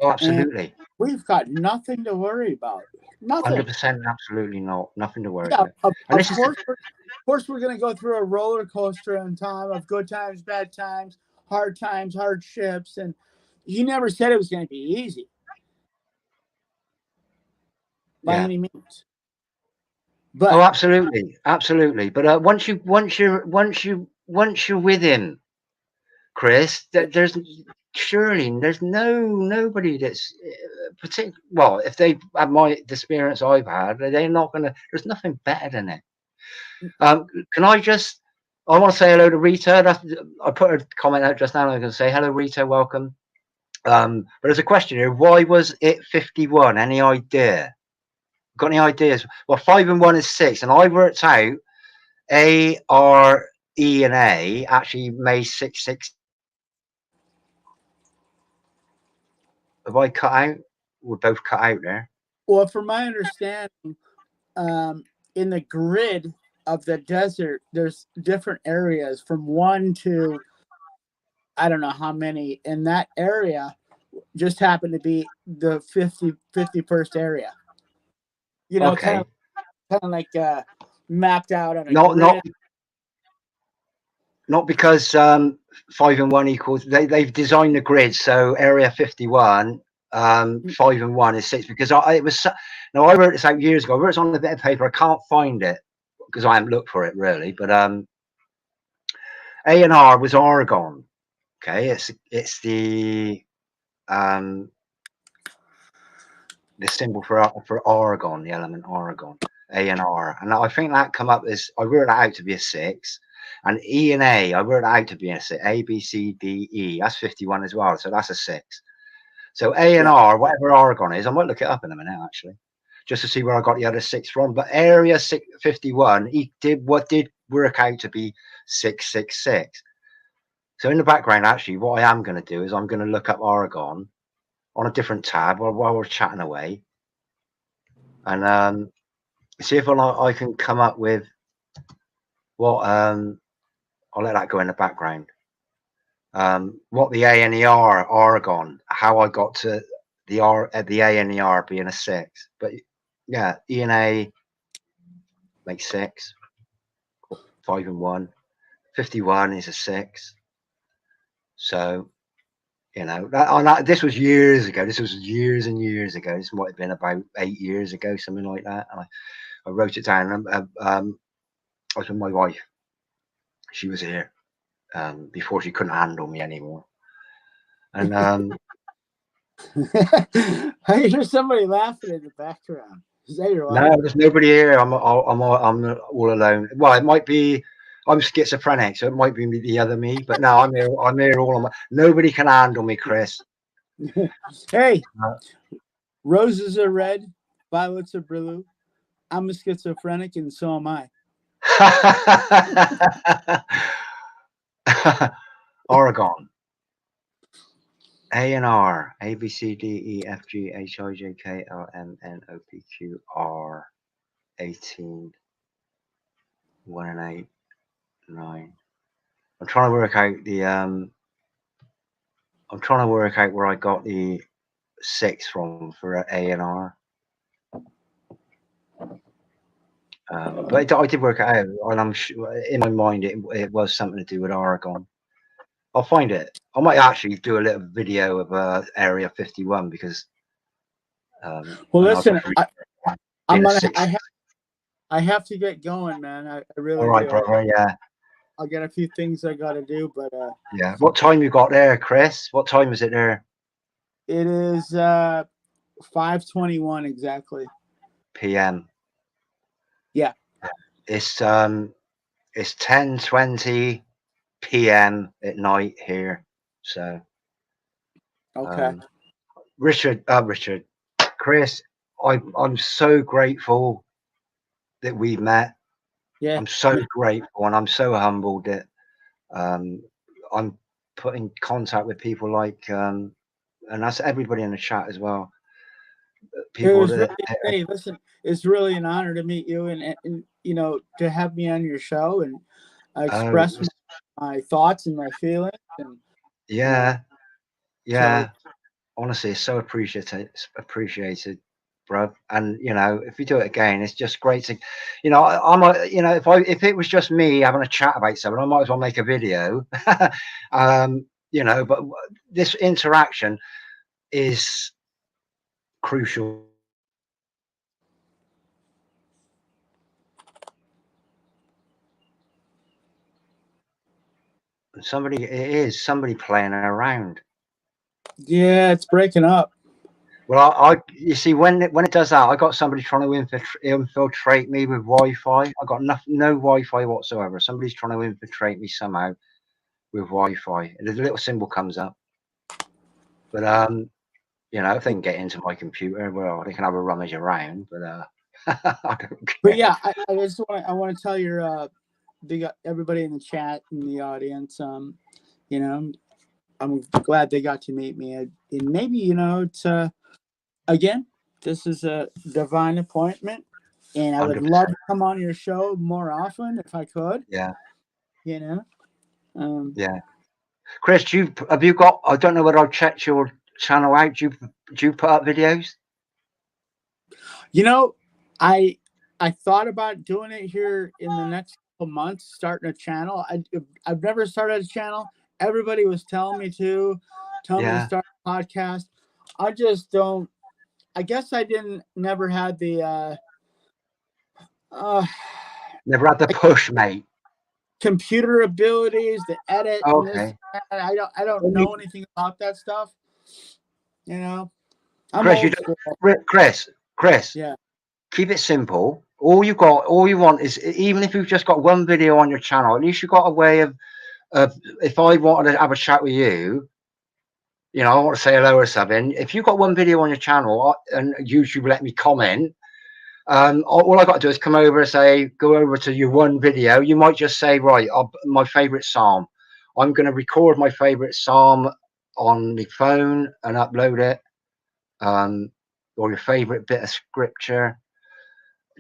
Oh, absolutely. And we've got nothing to worry about. Nothing. 100%, absolutely not. Nothing to worry about. Of course, we're going to go through a roller coaster in time of good times, bad times, hardships, and he never said it was going to be easy by any means. But absolutely. But once you once you're with him, Chris, there's nobody that's particular. Well, if they have the experience I've had, they're not gonna. There's nothing better than it. Can I just? I want to say hello to Rita. I put a comment out just now. I'm going to say hello, Rita. Welcome. But there's a question here. Why was it 51? Any idea? Got any ideas? Well, 5 and 1 is 6, and I worked out A, R, E, and A actually made 6, 6. Have I cut out? We're both cut out there. Well, from my understanding, in the grid of the desert, there's different areas from 1 to I don't know how many. In that area, just happened to be the 51st area. You know, Okay. kind of like mapped out on a Not grid. not because 5 and 1 equals. They've designed the grid so area 51. 5 and 1 is 6 because it was. Now I wrote this out years ago. I wrote this on a bit of paper. I can't find it because I haven't looked for it really. But A and R was Oregon. Okay, it's the symbol for Oregon, the element Oregon, A and R, and I think that come up as I wrote that out to be a 6, and E and A I wrote that out to be a 6. A B C D E, that's 51 as well, so that's a 6. So A and R, whatever Oregon is, I might look it up in a minute actually, just to see where I got the other 6 from. But area 51, he did work out to be 666. So in the background, actually, what I am going to do is I'm going to look up Oregon on a different tab while we're chatting away, and see if I can come up with what. I'll let that go in the background. What the A and the R Oregon, how I got to the A and the R being a 6, but yeah, E and A makes 6. 5 and 1, 51 is a 6. So you know this was years ago. This was years and years ago. This might have been about 8 years ago, something like that. And I wrote it down. I was with my wife. She was here before she couldn't handle me anymore. And I hear somebody laughing in the background. Is that your wife? no, there's nobody here. I'm all alone. Well, it might be. I'm schizophrenic, so it might be the other me. But no, I'm here. I'm here all on my. Nobody can handle me, Chris. Hey, roses are red, violets are blue. I'm a schizophrenic, and so am I. Oregon. A and R, A B C D E F G H I J K L M N O P Q R 18 1 and 8 9. I'm trying to work out the I'm trying to work out where I got the 6 from for A and R. But I did work it out, and I'm sure in my mind it was something to do with Oregon. I'll find it. I might actually do a little video of Area 51 because. Well, listen, I have to get going, man. I really all right, do. brother. Yeah. I'll get a few things I got to do, but Yeah. What time you got there, Chris? What time is it there? it is 5:21 exactly. PM. Yeah. It's 10:20 PM at night here. So. Okay. Richard, Chris, I'm so grateful that we've met. Yeah. I'm so grateful, and I'm so humbled that I'm put in contact with people like, and that's everybody in the chat as well. People that hey, listen, it's really an honor to meet you, and you know, to have me on your show and express my thoughts and my feelings. And yeah, so, honestly, it's so appreciated, bro. And you know, if we do it again, it's just great to, you know, you know, if it was just me having a chat about something, I might as well make a video. You know, but this interaction is crucial. Somebody, it is somebody playing around. Yeah, it's breaking up. Well, you see, when it does that, I got somebody trying to infiltrate me with Wi-Fi. I got no Wi-Fi whatsoever. Somebody's trying to infiltrate me somehow with Wi-Fi. And a little symbol comes up. But you know, if they can get into my computer, well, they can have a rummage around. But I don't care. But yeah, I just want to tell your everybody in the chat and the audience, you know, I'm glad they got to meet me. And maybe, you know, it's again, this is a divine appointment, and I would 100%. love to come on your show more often if I could. Yeah. You know. Yeah. Chris, have you got? I don't know whether I've checked your channel out. Do you put up videos? You know, I thought about doing it here in the next couple months, starting a channel. I've never started a channel. Everybody was telling me to start a podcast. I just don't. I guess I never had the Never had the push, mate. computer abilities, the edit. Okay. And I don't know anything about that stuff. You know, I'm Chris, old school. Chris. Yeah. Keep it simple. All you want is, even if you've just got one video on your channel, at least you've got a way of if I wanted to have a chat with you, you know, I want to say hello or something. If you've got one video on your channel and YouTube let me comment, all I got to do is come over and say, go over to your one video. You might just say, right, my favorite Psalm. I'm going to record my favorite Psalm on the phone and upload it. Or your favorite bit of scripture.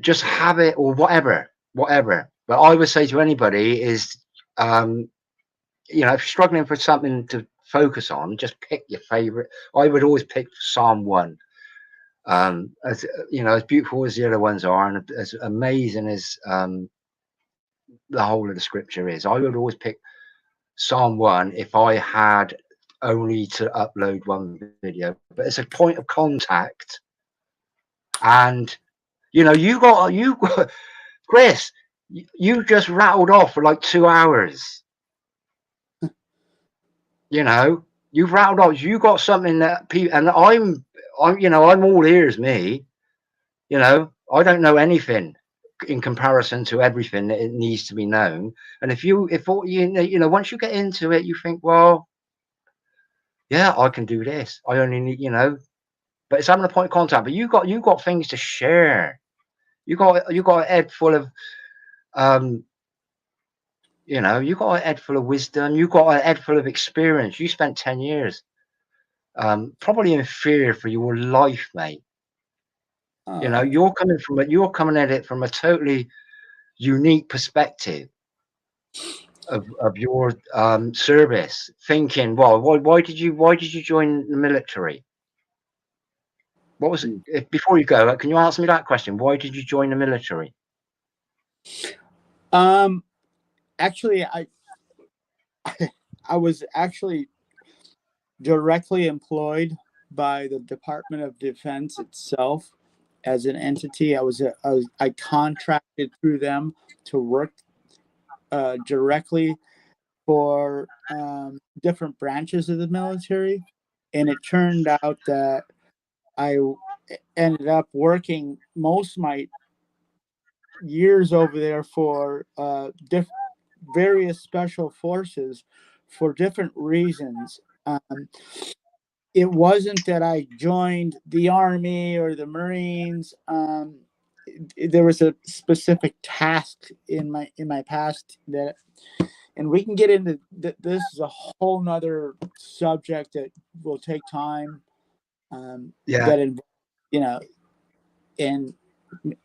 Just have it, or whatever. But I would say to anybody is, you know, if you're struggling for something to focus on, just pick your favorite. I would always pick Psalm 1. As you know, as beautiful as the other ones are, and as amazing as the whole of the scripture is, I would always pick Psalm 1 if I had only to upload one video. But it's a point of contact, and you know, you got Chris, you just rattled off for like 2 hours. You know, you've rattled off. You got something that people, and I'm, you know, I'm all ears. Me, you know, I don't know anything in comparison to everything that it needs to be known. And if you know, once you get into it, you think, well, yeah, I can do this. I only need, you know, but it's having a point of contact. But you got things to share. You got a head full of, you know, you got a head full of wisdom. You got a head full of experience. You spent 10 years, probably in fear for your life, mate. You know, you're coming at it from a totally unique perspective of your service, thinking, well, why did you join the military? What was it? Before you go, can you answer me that question? Why did you join the military? Actually, I was actually directly employed by the Department of Defense itself as an entity. I contracted through them to work directly for different branches of the military, and it turned out that I ended up working most of my years over there for various special forces for different reasons. It wasn't that I joined the Army or the Marines. There was a specific task in my past that, and we can get into this is a whole nother subject that will take time. That, you know, and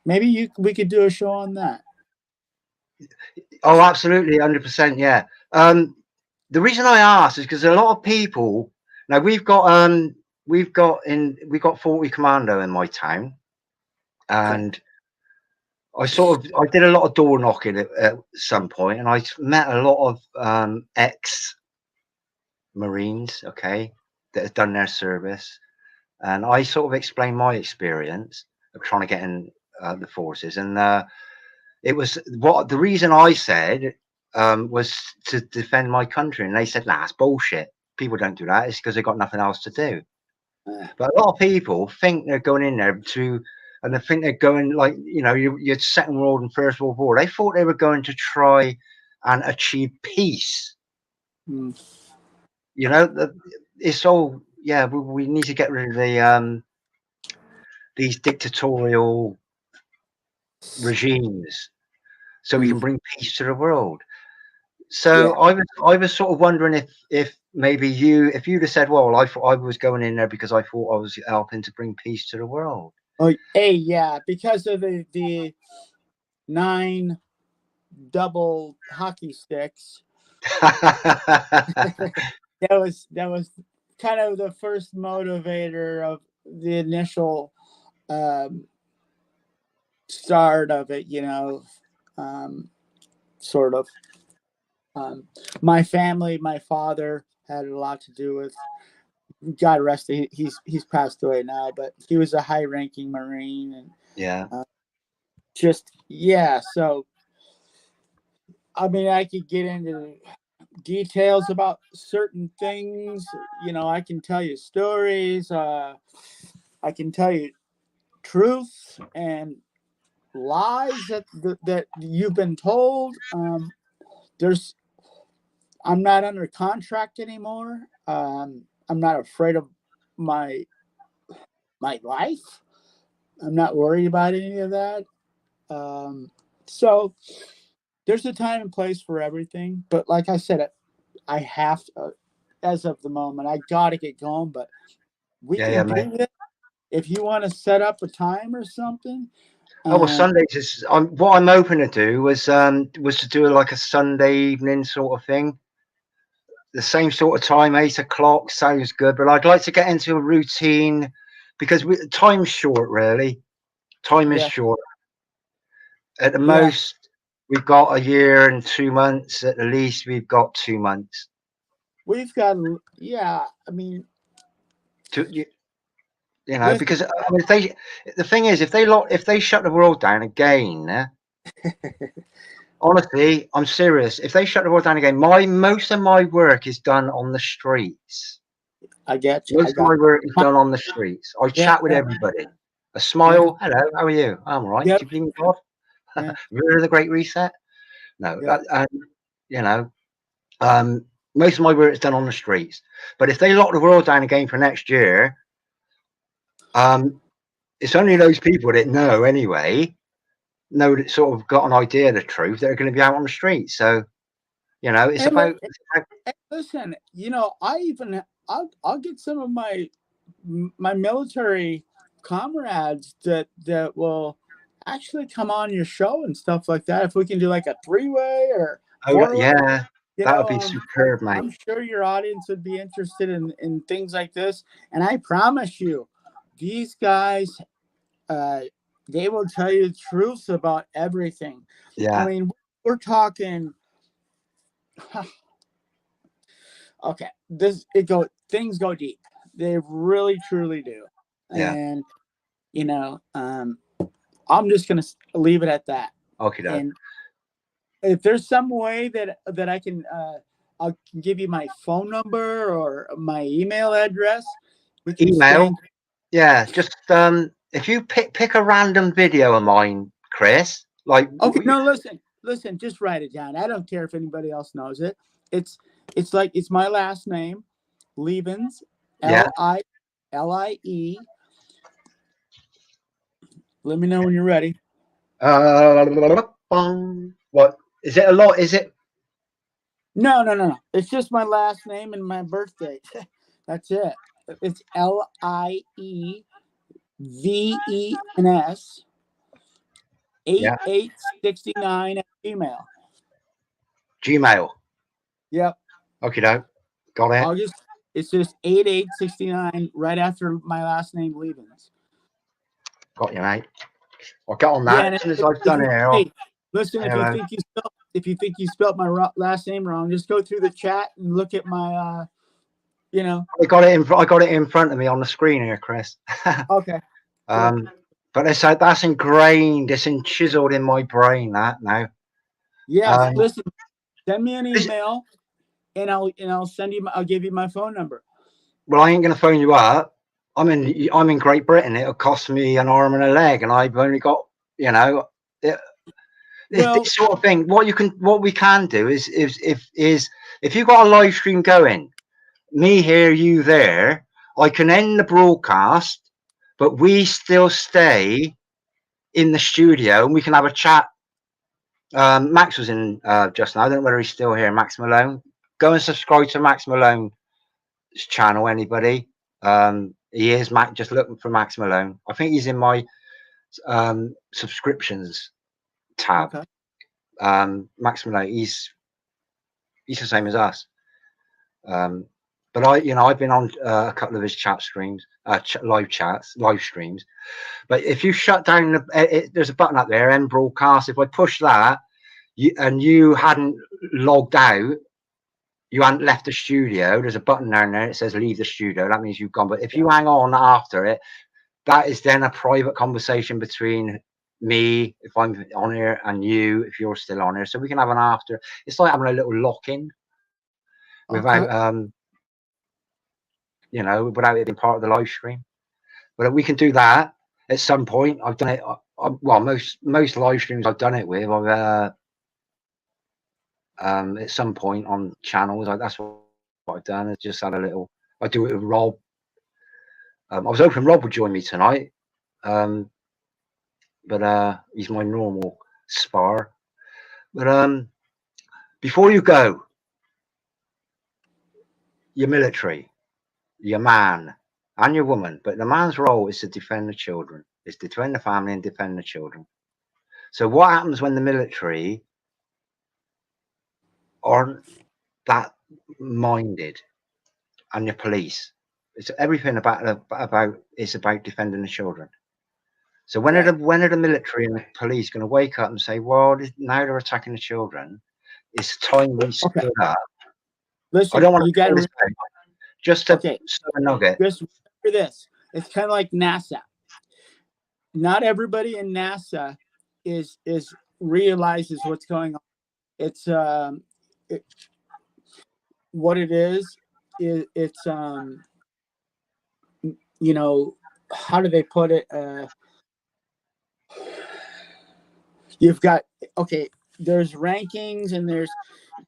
maybe we could do a show on that. Oh, absolutely, 100%. Yeah. The reason I asked is because a lot of people now we've got 40 Commando in my town, and I did a lot of door knocking at some point, and I met a lot of ex-Marines, okay, that have done their service, and I sort of explained my experience of trying to get in the forces, and it was the reason I said was to defend my country, and they said, "Nah, it's bullshit. People don't do that. It's because they've got nothing else to do." But a lot of people think they're going in there and they think they're going like, you know, your Second World and First World War. They thought they were going to try and achieve peace. Mm. You know, it's all, yeah. We need to get rid of these dictatorial regimes so we can bring peace to the world. So Yeah. I was sort of wondering if maybe if you'd have said, well, I thought I was going in there because I thought I was helping to bring peace to the world. Oh, yeah, because of the 9 double hockey sticks. that was kind of the first motivator of the initial start of it, you know, sort of. My family, my father had a lot to do with. God rest him, he's passed away now, but he was a high-ranking Marine, and Yeah. So I mean, I could get into details about certain things. You know, I can tell you stories. I can tell you truths and lies that you've been told. I'm not under contract anymore. I'm not afraid of my life. I'm not worried about any of that. So there's a time and place for everything. But like I said, I have to, as of the moment, I got to get going. But we can do this if you want to set up a time or something. Oh, well, Sundays is what I'm hoping to do was to do like a Sunday evening sort of thing. The same sort of time, 8 o'clock sounds good, but I'd like to get into a routine because time's short, really. Time is short. At the most, we've got a year and 2 months. At the least, we've got 2 months. We've got, I mean, you know, because I mean, the thing is, if they shut the world down again, honestly, I'm serious. If they shut the world down again, most of my work is done on the streets. I get you. Most of my work is done on the streets. I chat with everybody. A smile. Hello, how are you? I'm all right. Do you believe in God? Remember the Great Reset? No. You know, most of my work is done on the streets. But if they lock the world down again for next year, it's only those people that know anyway, that sort of got an idea of the truth, that are going to be out on the street. So, you know, it's about. Listen, you know, I'll get some of my military comrades that will actually come on your show and stuff like that. If we can do like a 3-way or 4-way, yeah, that would be superb, mate. I'm sure your audience would be interested in things like this. And I promise you, these guys, they will tell you the truth about everything. Yeah. I mean, we're talking. Okay, things go deep. They really, truly do. Yeah. And you know, I'm just gonna leave it at that. Okay. And if there's some way that I can, I'll give you my phone number or my email address. We can email. Yeah, just if you pick a random video of mine, Chris. Like. Okay, no, listen, just write it down. I don't care if anybody else knows it. It's my last name, Liebens, Lie. Let me know when you're ready. What is it? A lot? Is it? No. It's just my last name and my birthday. That's it. It's LIEVENS 8869 at Gmail. Yep. Okay, no. Got it. It's just 8869 right after my last name, Liebens. Got you, mate. I'll get on that as soon as I've done it. Listen, if you think you spelled my last name wrong, just go through the chat and look at my, you know. I got it in front of me on the screen here, Chris. Okay. But that's ingrained. It's chiseled in my brain. That now. Yeah. Listen, Send me an email, and I'll send you. I'll give you my phone number. Well, I ain't going to phone you up. I'm in Great Britain. It'll cost me an arm and a leg, and I've only got, you know, this sort of thing. What we can do is if you've got a live stream going, me here, you there, I can end the broadcast, but we still stay in the studio and we can have a chat. Max was in just now. I don't know whether he's still here. Max Malone. Go and subscribe to Max Malone's channel. Anybody? He is Max. Just looking for Max Malone. I think he's in my subscriptions tab. Okay. Max Malone. He's the same as us. But I've been on a couple of his chat streams, live streams. But if you shut down there's a button up there, end broadcast. If I push that, you hadn't logged out, you hadn't left the studio, there's a button down there. It says leave the studio. That means you've gone. But if you hang on after it, that is then a private conversation between me, if I'm on here, and you, if you're still on here. So we can have an after. It's like having a little lock-in without without it being part of the live stream. But we can do that at some point. I've done it. Well, most live streams I've done it with, at some point on channels. That's what I've done. I just had a little. I do it with Rob. I was hoping Rob would join me tonight, but he's my normal spar. But before you go, your military, your man, and your woman, but the man's role is to defend the children, is to defend the family and defend the children. So what happens when the military aren't that minded, and your police? It's everything about it's about defending the children. So when are the military and the police going to wake up and say, well, now they're attacking the children, it's time we stood up. Listen, I don't want to get this out. Just to a nugget. Just for this, it's kind of like NASA. Not everybody in NASA realizes what's going on. It's what it is it's how do they put it? You've got there's rankings, and there's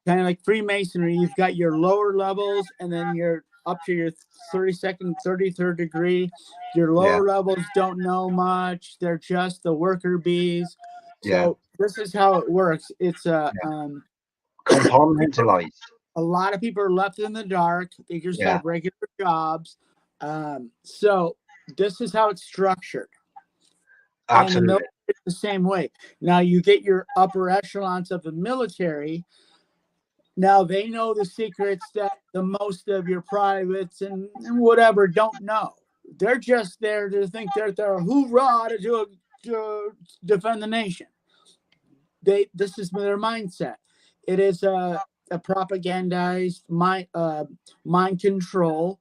kind of like Freemasonry. You've got your lower levels, and then you're up to your 32nd, 33rd degree. Your lower levels don't know much. They're just the worker bees. So this is how it works. It's compartmentalized. A lot of people are left in the dark. They just have regular jobs. So this is how it's structured. Absolutely. And the military is the same way. Now you get your upper echelons of the military. Now they know the secrets that the most of your privates and whatever don't know. They're just there to think they're hoorah to defend the nation. This is their mindset. It is a propagandized mind control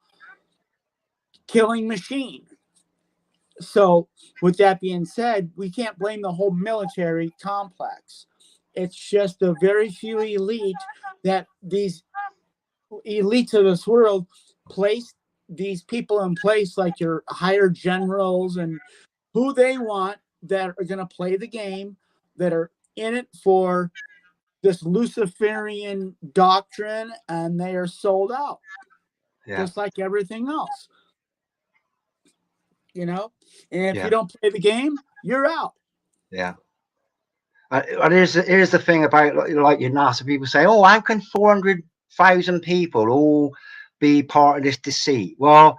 killing machine. So with that being said, we can't blame the whole military complex. It's just a very few elite that these elites of this world place these people in place, like your higher generals and who they want, that are going to play the game, that are in it for this Luciferian doctrine, and they are sold out, just like everything else. And if you don't play the game, you're out. Here's the thing about like your NASA people say, oh, how can 400,000 people all be part of this deceit? Well,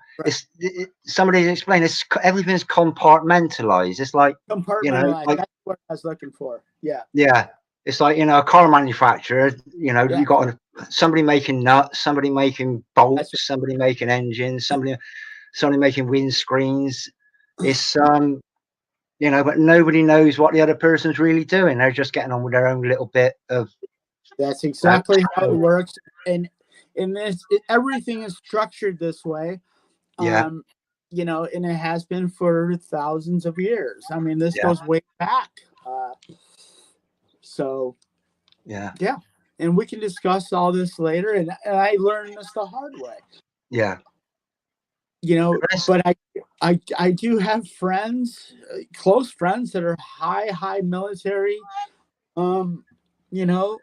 somebody explained everything's compartmentalized. It's like compartmentalized. That's what I was looking for. It's like a car manufacturer. You got somebody making nuts, somebody making bolts, somebody making engines, somebody making windscreens. It's but nobody knows what the other person's really doing. They're just getting on with their own little bit of. That's exactly how it works. And in this, everything is structured this way. And it has been for thousands of years. I mean, this goes way back. and we can discuss all this later. And I learned this the hard way. Yeah. You know, Chris? but I do have friends, close friends that are high military, you know,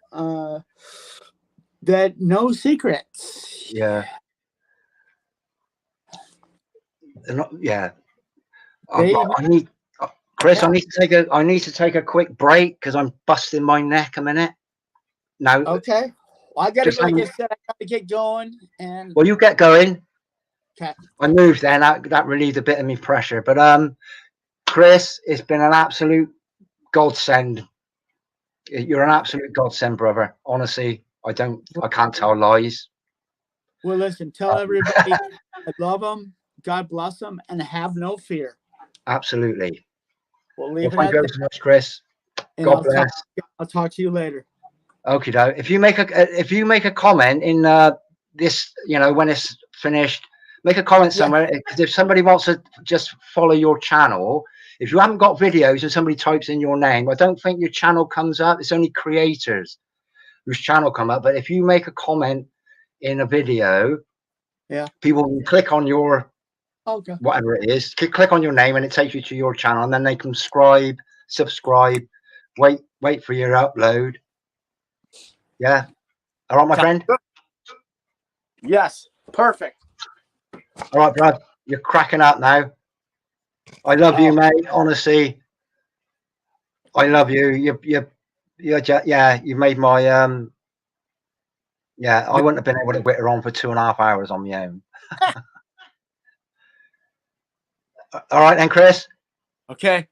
that know secrets. Yeah. Yeah. They, I need, Chris. yeah. I need to take a quick break because I'm busting my neck a minute. No. Okay. Well, I gotta, Just like I said, I gotta get going. And well, you get going. okay. I moved there. That relieved a bit of me pressure. But Chris, it's been an absolute godsend. You're an absolute godsend, brother. Honestly, I can't tell lies. Well, listen, tell everybody I love them, God bless them, and have no fear. Absolutely. We'll leave it Thank at you ever that. so much, Chris. And God bless. I'll talk to you later. Okay, though. If you make a comment in this, you know, when it's finished, make a comment somewhere. Because if somebody wants to just follow your channel, if you haven't got videos and somebody types in your name, I don't think your channel comes up. It's only creators whose channel come up. But if you make a comment in a video, people will click on your whatever it is, click on your name, and it takes you to your channel, and then they can subscribe, wait for your upload. Yeah. All right, my friend. Yes. Perfect. All right, Brad. You're cracking up now. I love you, mate. Honestly, I love you. You're just, yeah. You made my yeah. I wouldn't have been able to whitter on for 2.5 hours on my own. All right, then, Chris. Okay.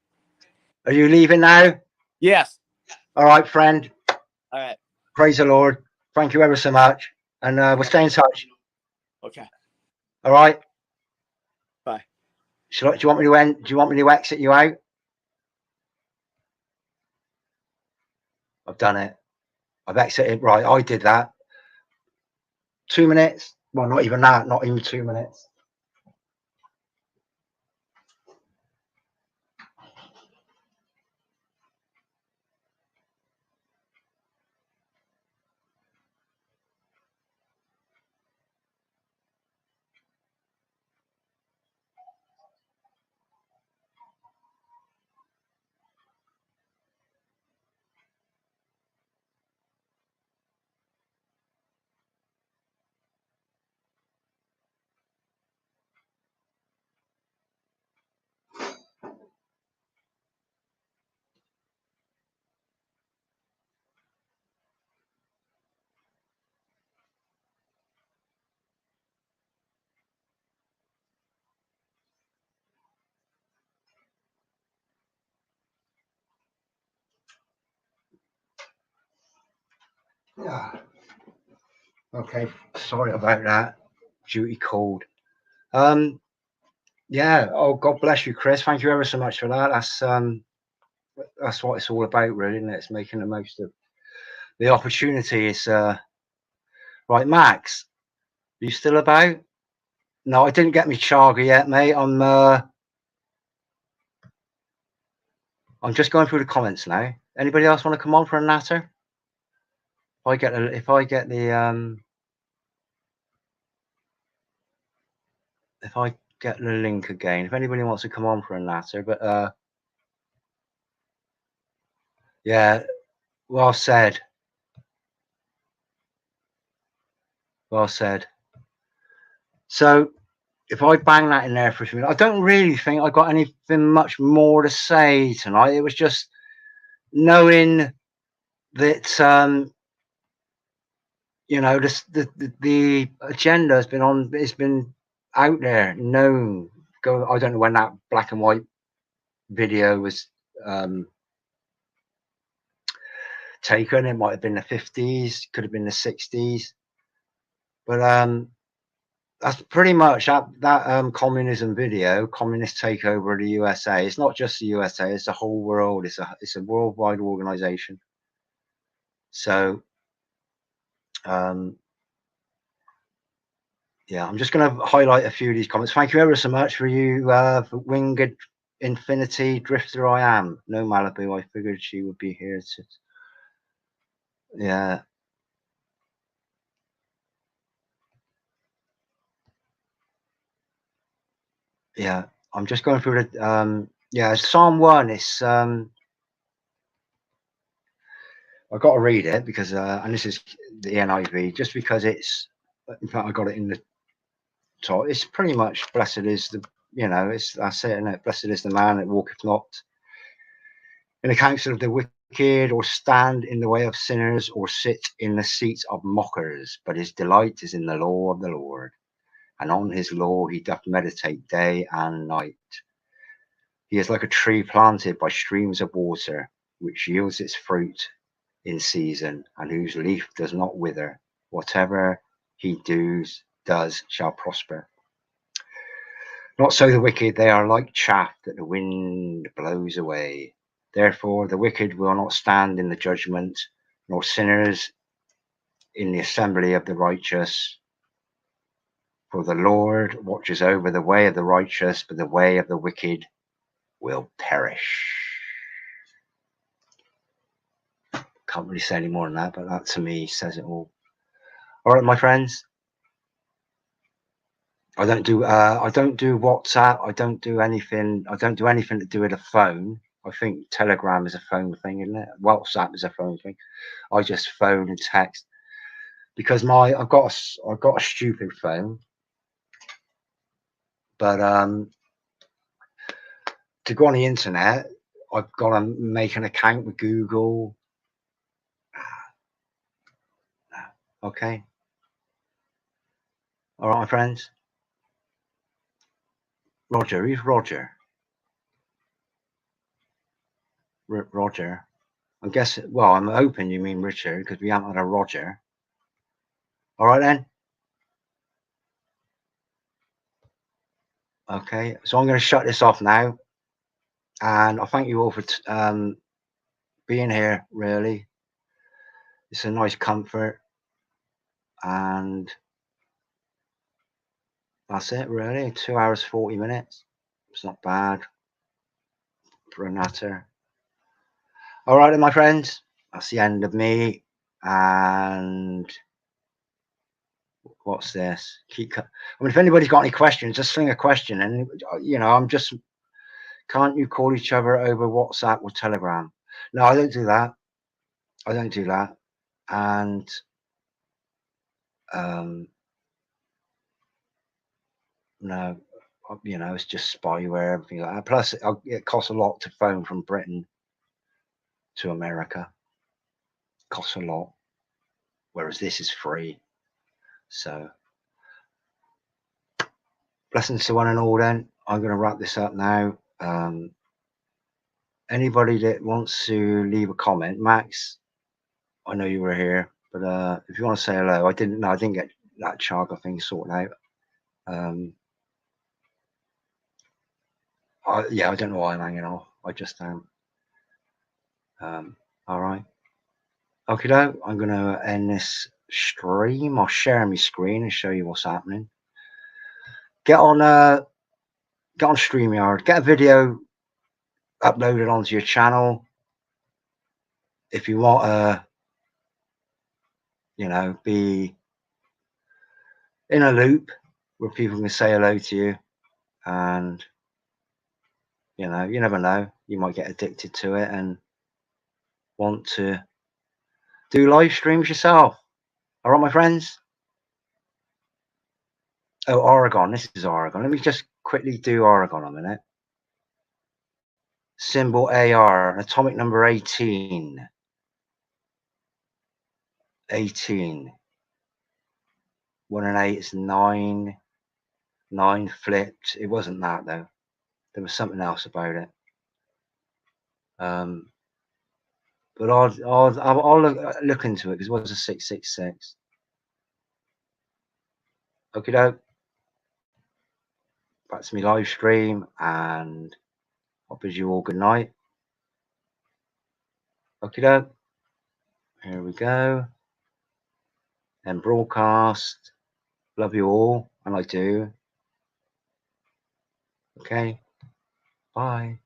Are you leaving now? Yes. All right, friend. All right. Praise the Lord. Thank you ever so much, and we'll stay in touch. Okay. All right. Bye. Do you want me to end? Do you want me to exit you out? I've done it. I've exited. Right, I did that. 2 minutes. Well, not even that. Not even 2 minutes. Yeah. Okay. Sorry about that. Duty called. Yeah. Oh, God bless you, Chris. Thank you ever so much for that. That's what it's all about, really, isn't it? It's making the most of the opportunity. It's right, Max. Are you still about? No, I didn't get me charger yet, mate. I'm just going through the comments now. Anybody else want to come on for a natter? If I get the link again, if anybody wants to come on for a natter, but yeah, well said. Well said. So if I bang that in there for a few minutes, I don't really think I got anything much more to say tonight. It was just knowing that you know, the agenda has been on. It's been out there, known. I don't know when that black and white video was taken. It might have been the 50s, could have been the 60s, but that's pretty much that communism video, communist takeover of the USA. It's not just the USA; it's the whole world. It's a worldwide organization. So, yeah, I'm just going to highlight a few of these comments. Thank you ever so much for you, for Winged Infinity Drifter. I am no Malibu. I figured she would be here. Yeah. yeah, I'm just going through the yeah, Psalm 1. It's I got to read it because and this is the NIV, just because it's, in fact I got it in the top. It's pretty much blessed is the, you know, it's, that's it, isn't it? Blessed is the man that walketh not in the counsel of the wicked, or stand in the way of sinners, or sit in the seats of mockers, but his delight is in the law of the Lord, and on his law he doth meditate day and night. He is like a tree planted by streams of water, which yields its fruit in season, and whose leaf does not wither. Whatever he does shall prosper. Not so the wicked, they are like chaff that the wind blows away. Therefore the wicked will not stand in the judgment, nor sinners in the assembly of the righteous. For the Lord watches over the way of the righteous, but the way of the wicked will perish. Can't really say any more than that, but that to me says it all. All right, my friends. I don't do WhatsApp. I don't do anything to do with a phone. I think Telegram is a phone thing, isn't it? WhatsApp is a phone thing. I just phone and text because I've got a stupid phone, but to go on the internet, I've got to make an account with Google. Okay. All right, my friends. Roger, who's Roger? Roger. I guess, well, I'm hoping you mean Richard, because we haven't had a Roger. All right then. Okay, so I'm going to shut this off now, and I thank you all for being here. Really, it's a nice comfort, and that's it. Really, 2 hours 40 minutes. It's not bad for a nutter. All right, then, my friends, that's the end of me. And what's this? I mean, if anybody's got any questions, just sling a question, and you know, I'm just. Can't you call each other over WhatsApp or Telegram? No, I don't do that. I don't do that. And no, you know, it's just spyware, everything like that. Plus, it costs a lot to phone from Britain to America. It costs a lot, whereas this is free. So, blessings to one and all. Then I'm going to wrap this up now. Anybody that wants to leave a comment, Max, I know you were here, but if you want to say hello, I didn't get that Chaga thing sorted out. Yeah, I don't know why I'm hanging off. I just am. All right. Okay, though, I'm going to end this stream. I'll share my screen and show you what's happening. Get on StreamYard. Get a video uploaded onto your channel. If you want to, you know, be in a loop where people can say hello to you, and you know, you never know, you might get addicted to it and want to do live streams yourself. All right, my friends. Oh, Oregon. This is Oregon. Let me just quickly do Oregon a minute. Symbol AR, atomic number 18. 18. 1 and 8 is 9. 9 flipped. It wasn't that though. There was something else about it. But I'll look into it because it was a 666. Okay, doke. Back to me live stream, and I'll bid you all good night. Okay, doke. Here we go. And broadcast. Love you all, and I do. Okay. Bye.